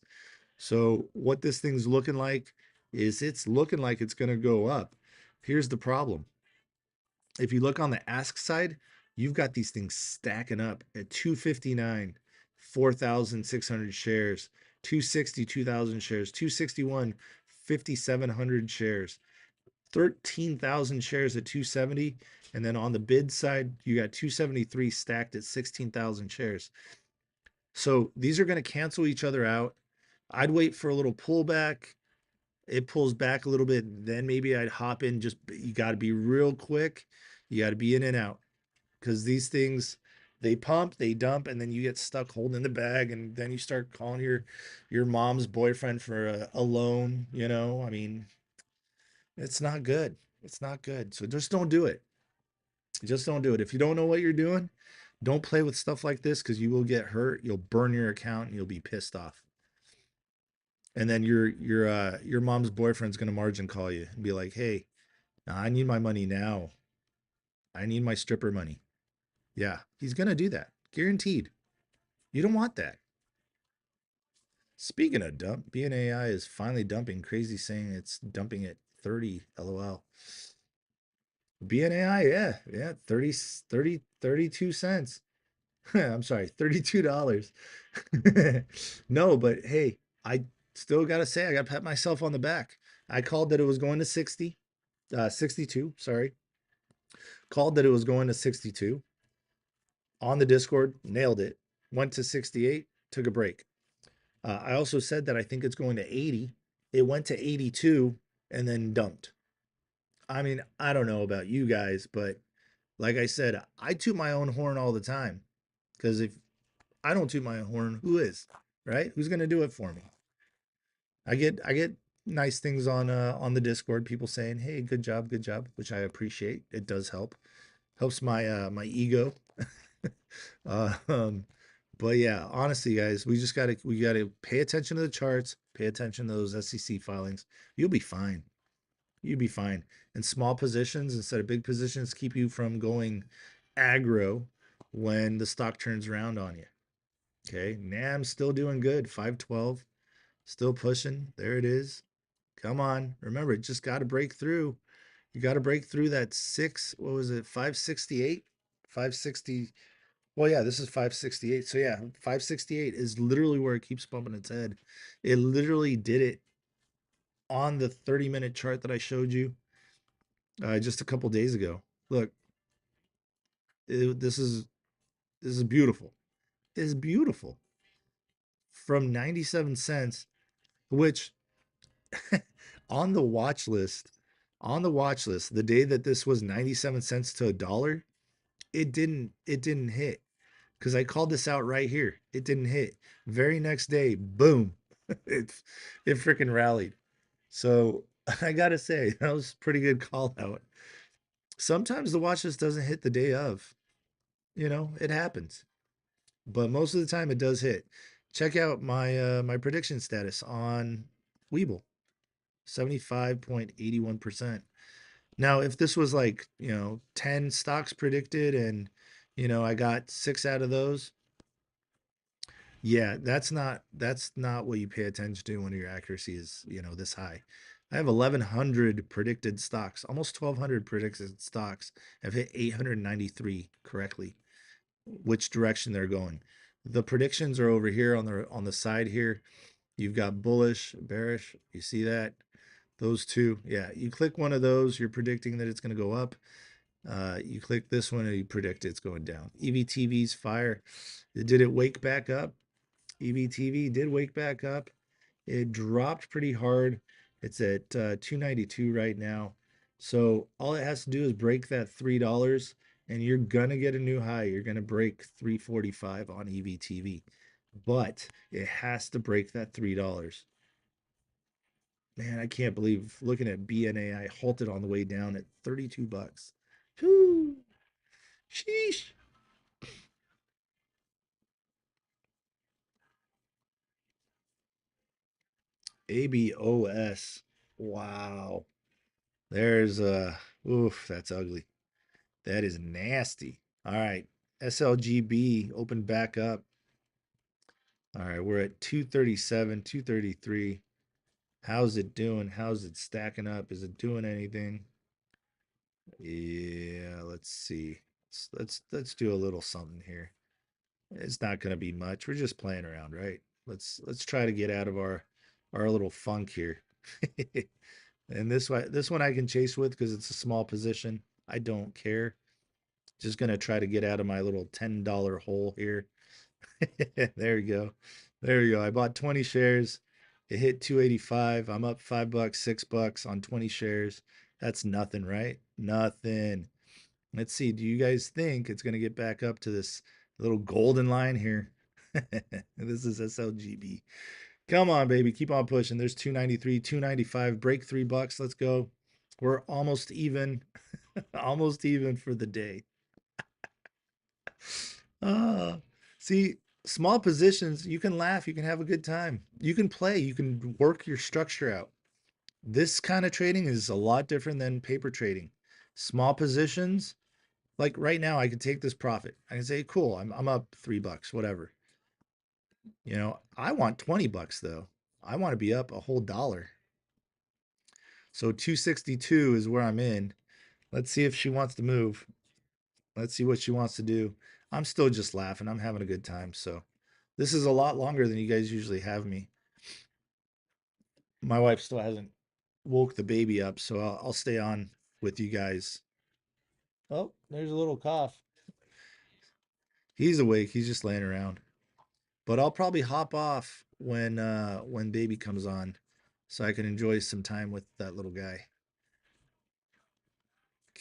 So what this thing's looking like is it's looking like it's going to go up. Here's the problem. If you look on the ask side, you've got these things stacking up at 259, 4,600 shares, 260, 2,000 shares, 261, 5,700 shares, 13,000 shares at 270. And then on the bid side, you got 273 stacked at 16,000 shares. So these are going to cancel each other out. I'd wait for a little pullback. It pulls back a little bit, then maybe I'd hop in. Just you got to be real quick. You got to be in and out because these things they pump, they dump, and then you get stuck holding the bag, and then you start calling your mom's boyfriend for a loan. I mean, it's not good. It's not good. So just don't do it. Just don't do it. If you don't know what you're doing, don't play with stuff like this because you will get hurt. You'll burn your account and you'll be pissed off. And then your mom's boyfriend's gonna margin call you and be like, "Hey, I need my money now. I need my stripper money." Yeah, he's gonna do that, guaranteed. You don't want that. Speaking of dump, BNAI is finally dumping. Crazy saying it's dumping at 30. LOL. BNAI, yeah, 32 cents. I'm sorry, $32. No, but hey, I still gotta say I gotta pat myself on the back. I called that it was going to 62, sorry. Called that it was going to 62 on the Discord, nailed it. Went to 68, took a break. I also said that I think it's going to 80. It went to 82 and then dumped. I mean, I don't know about you guys, but like I said, I toot my own horn all the time because if I don't toot my own horn, who is? Right? Who's going to do it for me? I get nice things on the Discord, people saying, "Hey, good job," which I appreciate. It does help. Helps my ego. um, but yeah, honestly, guys, we gotta pay attention to the charts, pay attention to those SEC filings. You'll be fine. You'll be fine. And small positions instead of big positions keep you from going aggro when the stock turns around on you. Okay, NAM's still doing good, 512, still pushing. There it is. Come on. Remember, it just got to break through. You got to break through that what was it, 568? 560. Well, yeah, this is 568. So, yeah, 568 is literally where it keeps bumping its head. It literally did it on the 30-minute chart that I showed you just a couple days ago. Look, this is beautiful. It's beautiful. From 97 cents, which on the watch list, the day that this was 97 cents to a dollar, it didn't hit because I called this out right here. It didn't hit. Very next day, boom, it it freaking rallied. So I gotta say that was a pretty good call out. Sometimes the watch list doesn't hit the day of. It happens, but most of the time it does hit. Check out my prediction status on Weeble, 75.81%. Now, if this was like, 10 stocks predicted and, I got 6 out of those, yeah, that's not what you pay attention to when your accuracy is, this high. I have 1,100 predicted stocks, almost 1,200 predicted stocks. I've hit 893 correctly, which direction they're going. The predictions are over here on the side here. You've got bullish, bearish. You see that? Those two. Yeah, you click one of those, you're predicting that it's going to go up. You click this one and you predict it's going down. EVTV's fire. Did it wake back up? EVTV did wake back up. It dropped pretty hard. It's at 292 right now. So all it has to do is break that $3 and you're going to get a new high. You're going to break 345 on EVTV. But it has to break that $3. Man, I can't believe looking at BNA, I halted on the way down at 32 bucks. Whew. Sheesh. ABOS. Wow. There's oof, that's ugly. That is nasty. All right. SLGB opened back up. All right, we're at 237, 233. How's it doing? How's it stacking up? Is it doing anything? Yeah, let's see. Let's do a little something here. It's not going to be much. We're just playing around, right? Let's try to get out of our little funk here. And this one I can chase with because it's a small position. I don't care. Just gonna try to get out of my little $10 hole here. There we go. There we go. I bought 20 shares. It hit 285. I'm up $5, $6 on 20 shares. That's nothing, right? Nothing. Let's see. Do you guys think it's gonna get back up to this little golden line here? This is SLGB. Come on, baby. Keep on pushing. There's 293, 295. Break $3. Let's go. We're almost even. Almost even for the day. Ah, see, small positions, you can laugh, you can have a good time. You can play, you can work your structure out. This kind of trading is a lot different than paper trading. Small positions, like right now, I could take this profit. I can say, cool, I'm up $3, whatever. You know, I want $20 though. I want to be up a whole dollar. So 262 is where I'm in. Let's see if she wants to move. Let's see what she wants to do. I'm still just laughing. I'm having a good time. So this is a lot longer than you guys usually have me. My wife still hasn't woke the baby up, so I'll stay on with you guys. Oh, there's a little cough. He's awake. He's just laying around. But I'll probably hop off when baby comes on so I can enjoy some time with that little guy.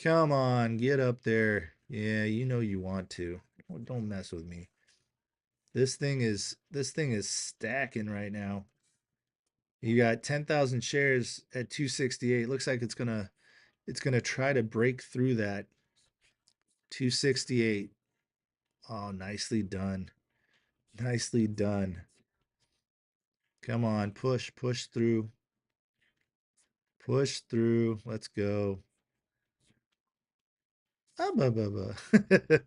Come on, get up there. Yeah, you know you want to. Don't mess with me. This thing is stacking right now. You got 10,000 shares at 268. Looks like it's gonna try to break through that 268. Oh, nicely done. Nicely done. Come on, push through. Push through. Let's go. Ah, bah, bah, bah.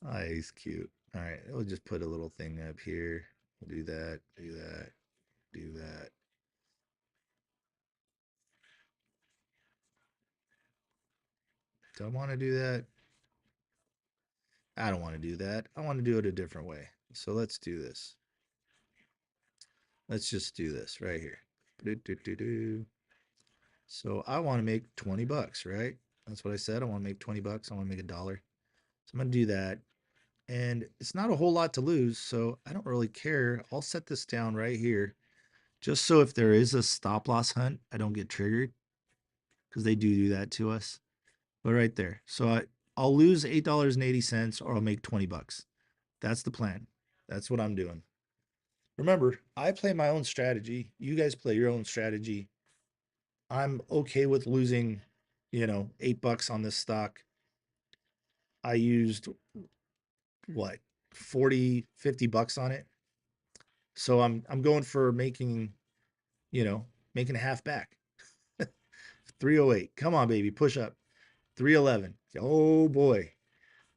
Ah, he's cute. All right, we'll just put a little thing up here. We'll do that, do that, do that. Don't want to do that. I don't want to do that. I want to do it a different way. So let's do this. Let's just do this right here. So I want to make $20, right? That's what I said. I want to make $20. I want to make $1. So I'm going to do that. And it's not a whole lot to lose, so I don't really care. I'll set this down right here just so if there is a stop loss hunt, I don't get triggered because they do that to us. But right there. So I'll lose $8.80 or I'll make $20. That's the plan. That's what I'm doing. Remember, I play my own strategy. You guys play your own strategy. I'm okay with losing, $8 on this stock. I used what, 40, $50 on it. So I'm going for making a half back. 308. Come on, baby, push up. 311. Oh boy.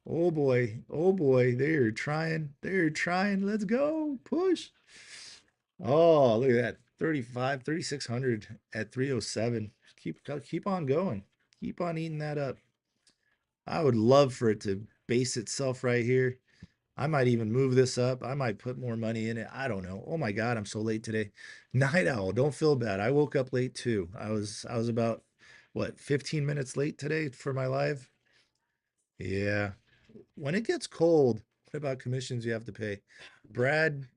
Oh boy. Oh boy. They're trying. They're trying. Let's go. Push. Oh, look at that. 35, 3,600 at 307. Keep on going. Keep on eating that up. I would love for it to base itself right here. I might even move this up. I might put more money in it. I don't know. Oh my God, I'm so late today. Night owl, don't feel bad. I woke up late too. I was about what, 15 minutes late today for my live. Yeah. When it gets cold, what about commissions you have to pay? Brad,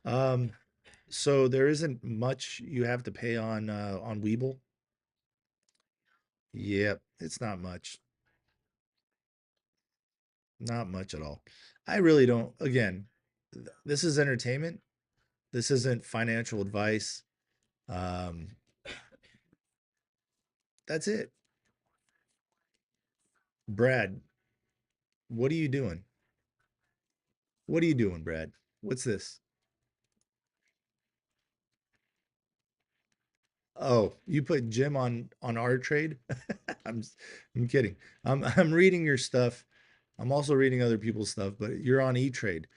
um, so there isn't much you have to pay on Weeble. Yep, it's not much. Not much at all. I really don't. Again, this is entertainment. This isn't financial advice. Um, that's it. Brad, what are you doing? What are you doing, Brad? What's this? Oh, you put Jim on our trade? I'm I'm kidding. I'm reading your stuff. I'm also reading other people's stuff, but you're on E-Trade.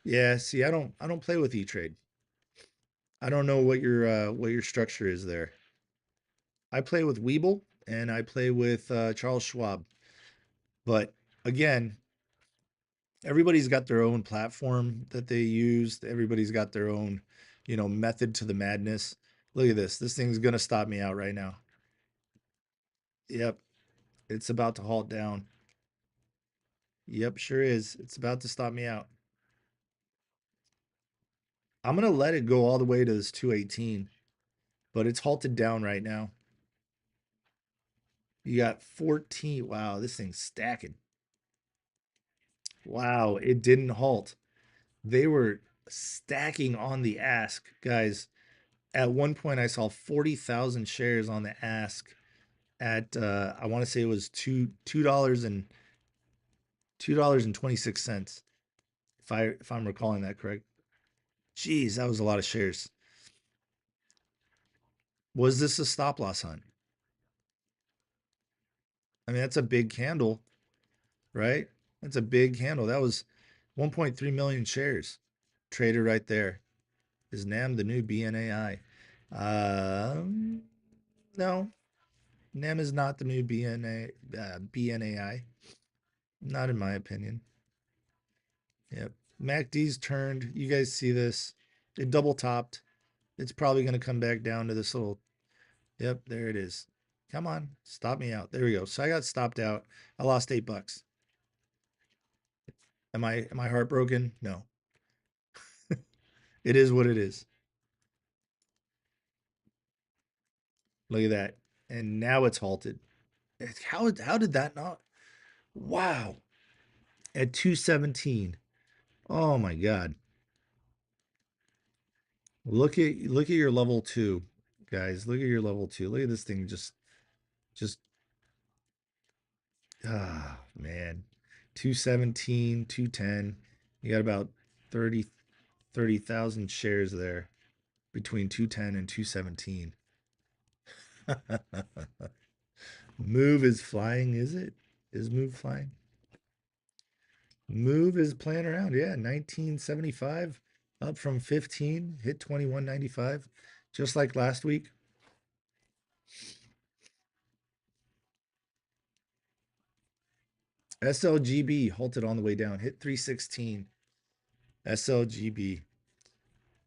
Yeah, see, I don't play with E-Trade. I don't know what your structure is there. I play with Weeble and I play with Charles Schwab. But again, everybody's got their own platform that they use. Everybody's got their own, method to the madness. Look at this. This thing's gonna stop me out right now. Yep, it's about to halt down. Yep, sure is. It's about to stop me out. I'm gonna let it go all the way to this 218, but it's halted down right now. You got 14. Wow, this thing's stacking. Wow, it didn't halt. They were stacking on the ask, guys. At one point, I saw 40,000 shares on the ask at I want to say it was $2.26 if I'm recalling that correct. Jeez, that was a lot of shares. Was this a stop loss hunt? I mean, that's a big candle, right? That's a big candle. That was 1.3 million shares traded right there. Is NAM the new BNAI? No, NAM is not the new BNAI. Not in my opinion. Yep. MACD's turned. You guys see this? It double topped. It's probably going to come back down to this little. Yep, there it is. Come on, stop me out. There we go. So I got stopped out. I lost $8. Am I heartbroken? No. It is what it is. Look at that. And now it's halted. How did that not? Wow. At 217. Oh my god. Look at your level 2. Guys, look at your level 2. Look at this thing just man. 217, 210. You got about 30,000 shares there between 210 and 217. Move is flying, is it? Is Move flying? Move is playing around. Yeah, 1975 up from 15, hit 21.95 just like last week. SLGB halted on the way down, hit 316. SLGB.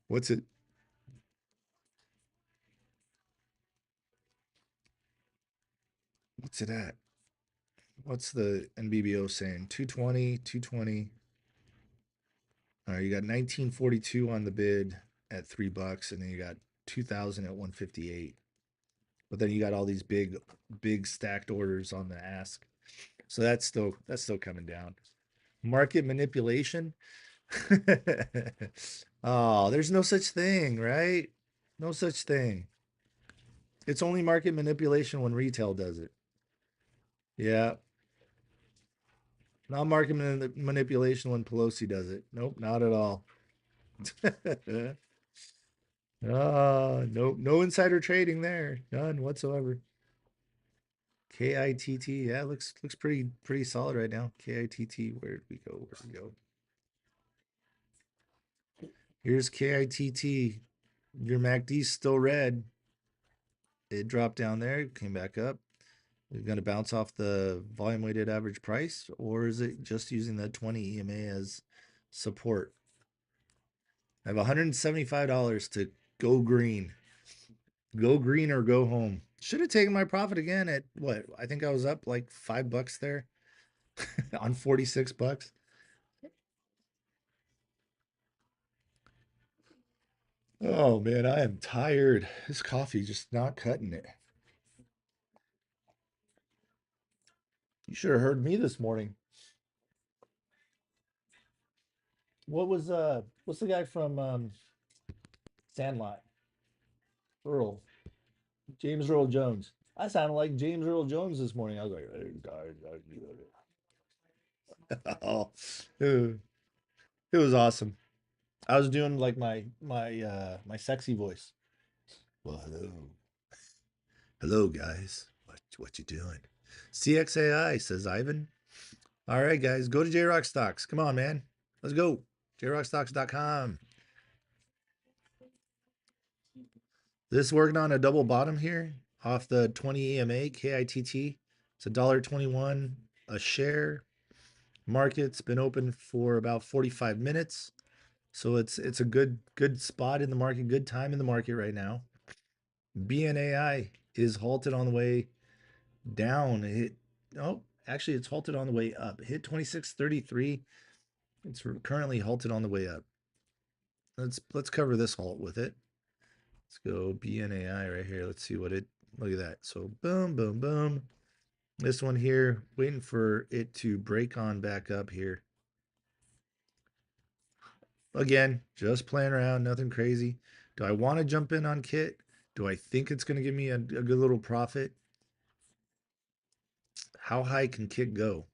What's it? What's it at? What's the NBBO saying? 220, 220. All right, you got 1942 on the bid at $3, and then you got 2000 at 158. But then you got all these big stacked orders on the ask. So that's still coming down. Market manipulation. Oh, there's no such thing, right? No such thing. It's only market manipulation when retail does it. Yeah. Not market manipulation when Pelosi does it. Nope, not at all. Nope, no insider trading there. None whatsoever. KITT, yeah, looks pretty solid right now. KITT, where'd we go? Where'd we go? Here's KITT. Your MACD's still red. It dropped down there, came back up. We're going to bounce off the volume weighted average price, or is it just using the 20 EMA as support? I have $175 to go green. Go green or go home. Should have taken my profit again at what? I think I was up like $5 there on $46. Oh man, I am tired. This coffee just not cutting it. You should have heard me this morning. What's the guy from Sandlot? Earl. James Earl Jones. I sounded like James Earl Jones this morning. I was like, hey, oh, it was awesome. I was doing like my sexy voice. Well, hello guys. What you doing? CXAI says Ivan. All right, guys, go to Jrockstocks. Come on, man. Let's go. Jrockstocks.com. This working on a double bottom here off the 20 EMA KITT. It's $1.21 a share. Market's been open for about 45 minutes. So it's a good spot in the market, good time in the market right now. BNAI is halted on the way down. Actually it's halted on the way up. It hit 26.33. It's currently halted on the way up. Let's cover this halt with it. Let's go BNAI right here. Let's see what it, look at that. So boom, boom, boom. This one here, waiting for it to break on back up here. Again, just playing around, nothing crazy. Do I want to jump in on Kit? Do I think it's going to give me a good little profit? How high can Kit go?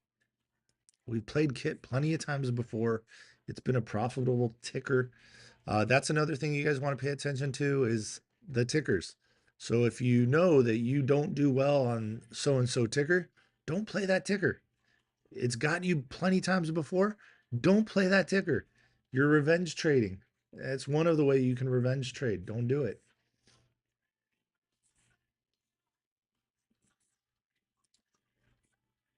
We've played Kit plenty of times before. It's been a profitable ticker. That's another thing you guys want to pay attention to is the tickers. So if you know that you don't do well on so-and-so ticker, don't play that ticker. It's got you plenty times before. Don't play that ticker. You're revenge trading. That's one of the way you can revenge trade. Don't do it.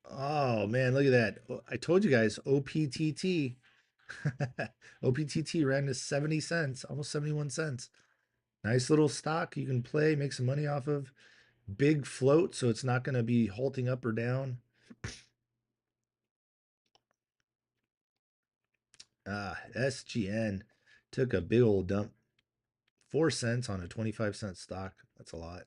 Oh man, look at that. I told you guys, OPTT. OPTT ran to 70 cents, almost 71 cents. Nice little stock you can play, make some money off of. Big float, so it's not going to be halting up or down. SGN took a big old dump. 4 cents on a 25-cent stock. That's a lot.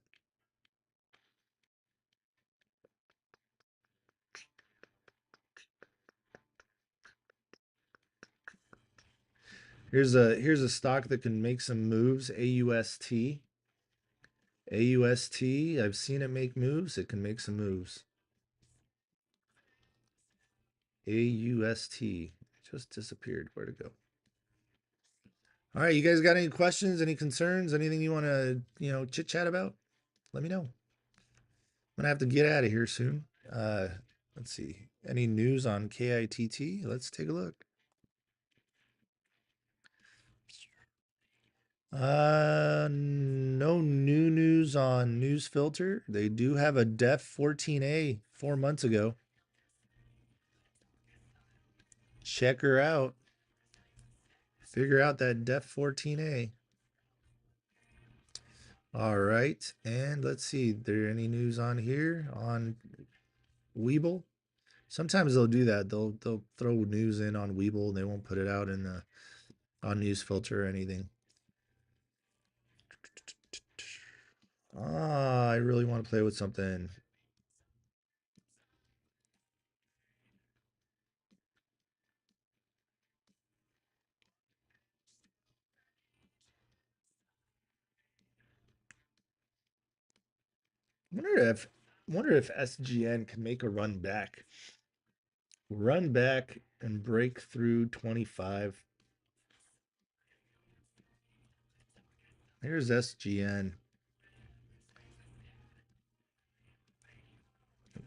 Here's a stock that can make some moves. AUST. AUST. I've seen it make moves. It can make some moves. AUST. It just disappeared. Where'd it go? All right, you guys got any questions, any concerns, anything you want to, chit chat about? Let me know. I'm gonna have to get out of here soon. Let's see. Any news on KITT? Let's take a look. No new news on News Filter. They do have a Def 14A 4 months ago. Check her out. Figure out that Def 14A. All right, and let's see. There any news on here on Weeble? Sometimes they'll do that. They'll throw news in on Weeble and they won't put it out in the on News Filter or anything. I really want to play with something. Wonder if SGN can make a run back. Run back and break through 25. Here's SGN.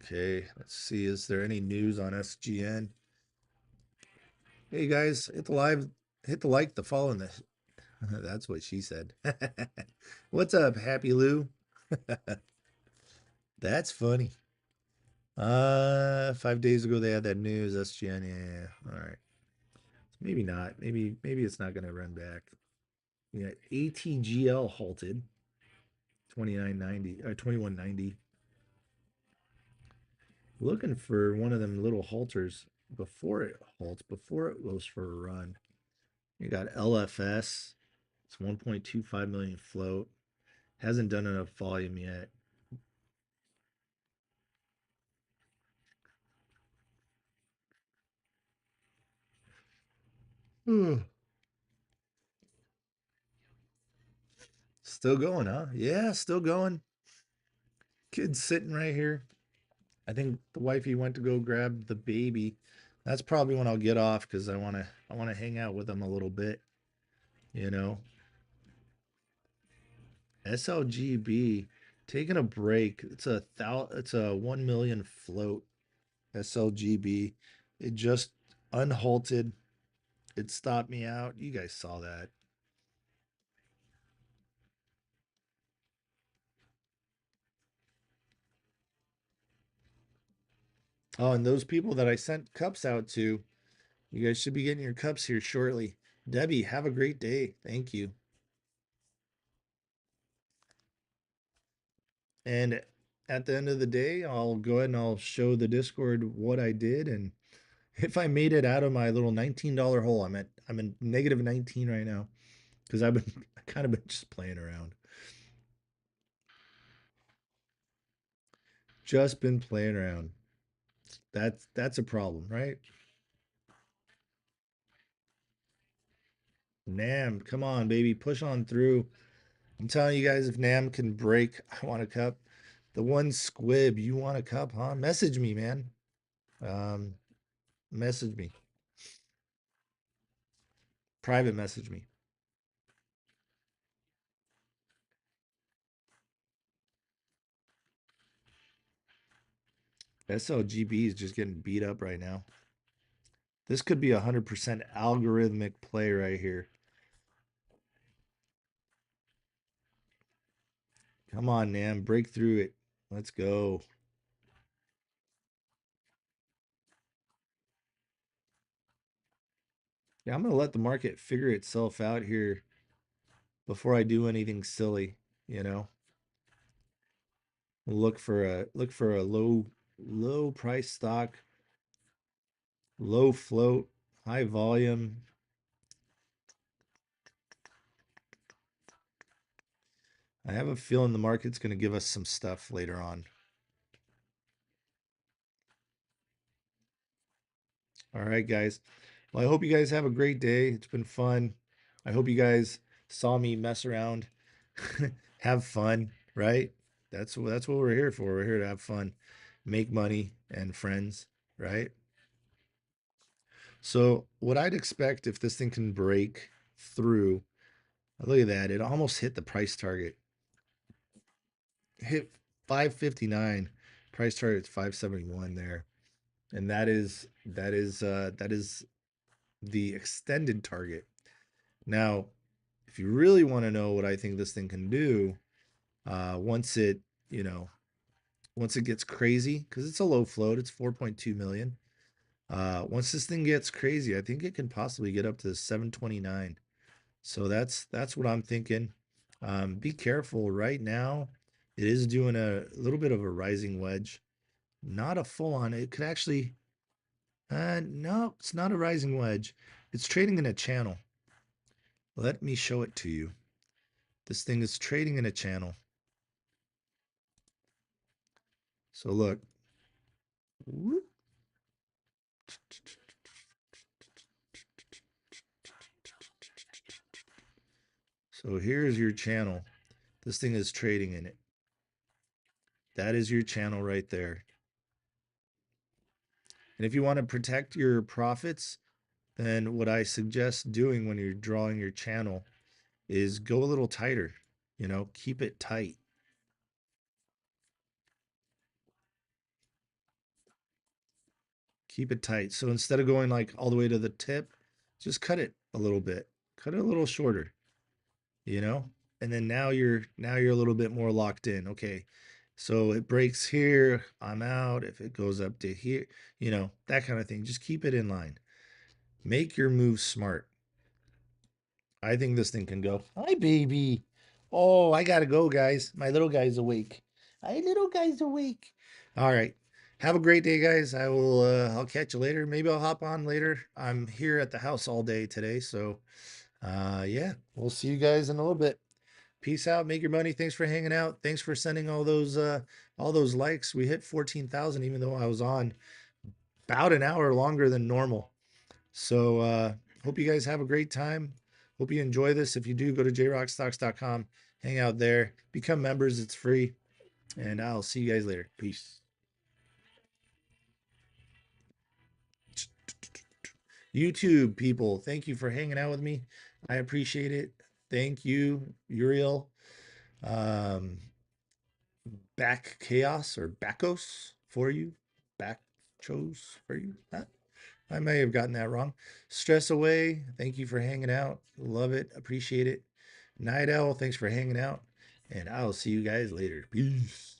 Okay, let's see. Is there any news on SGN? Hey guys, hit the like, the follow, and the that's what she said. What's up, Happy Lou? That's funny. 5 days ago they had that news. SGN, yeah. All right. Maybe not. Maybe it's not gonna run back. Yeah, ATGL halted. 29.90 or 21.90. Looking for one of them little halters before it halts, before it goes for a run. You got LFS. It's 1.25 million float. Hasn't done enough volume yet. Still going, huh? Yeah, still going. Kid's sitting right here. I think the wifey went to go grab the baby. That's probably when I'll get off because I wanna hang out with him a little bit, you know. SLGB taking a break. It's a 1 million float. SLGB It just unhalted. It stopped me out. You guys saw that. Oh, and those people that I sent cups out to, you guys should be getting your cups here shortly. Debbie, have a great day. Thank you. And at the end of the day, I'll go ahead and I'll show the Discord what I did. And if I made it out of my little $19 hole, I'm in negative 19 right now because I've been kind of been just playing around. Just been playing around. That's a problem, right? Nam, come on, baby, push on through. I'm telling you guys, if Nam can break, I want a cup. The one squib, you want a cup, huh? Message me, man. Um, message me. Private message me. SLGB is just getting beat up right now. This could be 100% algorithmic play right here. Come on, Nam, break through it. Let's go. Yeah, I'm gonna let the market figure itself out here before I do anything silly, you know. Look for a low price stock, low float, high volume. I have a feeling the market's going to give us some stuff later on. All right, guys. Well, I hope you guys have a great day. It's been fun. I hope you guys saw me mess around, have fun, right? That's what we're here for. We're here to have fun, make money and friends, right? So, what I'd expect if this thing can break through, look at that, it almost hit the price target. Hit 559. Price target's 571 there. And that is the extended target. Now, if you really want to know what I think this thing can do, once it, you know, once it gets crazy, because it's a low float, it's 4.2 million. Once this thing gets crazy, I think it can possibly get up to 729. So that's what I'm thinking. Be careful right now. It is doing a little bit of a rising wedge, not a full on. It could actually, no, it's not a rising wedge. It's trading in a channel. Let me show it to you. This thing is trading in a channel. So look. So here's your channel. This thing is trading in it. That is your channel right there. And if you want to protect your profits, then what I suggest doing when you're drawing your channel is go a little tighter. You know, keep it tight. Keep it tight. So instead of going like all the way to the tip, just cut it a little bit. Cut it a little shorter, you know? And then now you're a little bit more locked in. Okay. So it breaks here, I'm out. If it goes up to here, you know, that kind of thing. Just keep it in line. Make your moves smart. I think this thing can go. Hi, baby. Oh, I gotta go, guys. My little guy's awake. My little guy's awake. All right. Have a great day, guys. I'll catch you later. Maybe I'll hop on later. I'm here at the house all day today, so yeah, we'll see you guys in a little bit. Peace out. Make your money. Thanks for hanging out. Thanks for sending all those likes. We hit 14,000 even though I was on about an hour longer than normal. So hope you guys have a great time. Hope you enjoy this. If you do, go to jrockstocks.com, hang out there, become members. It's free. And I'll see you guys later. Peace. YouTube people, thank you for hanging out with me. I appreciate it. Thank you, Uriel. Um, Back Chaos or Backos for you. Back chose for you. Huh? I may have gotten that wrong. Stress Away, thank you for hanging out. Love it. Appreciate it. Night Owl, thanks for hanging out. And I'll see you guys later. Peace.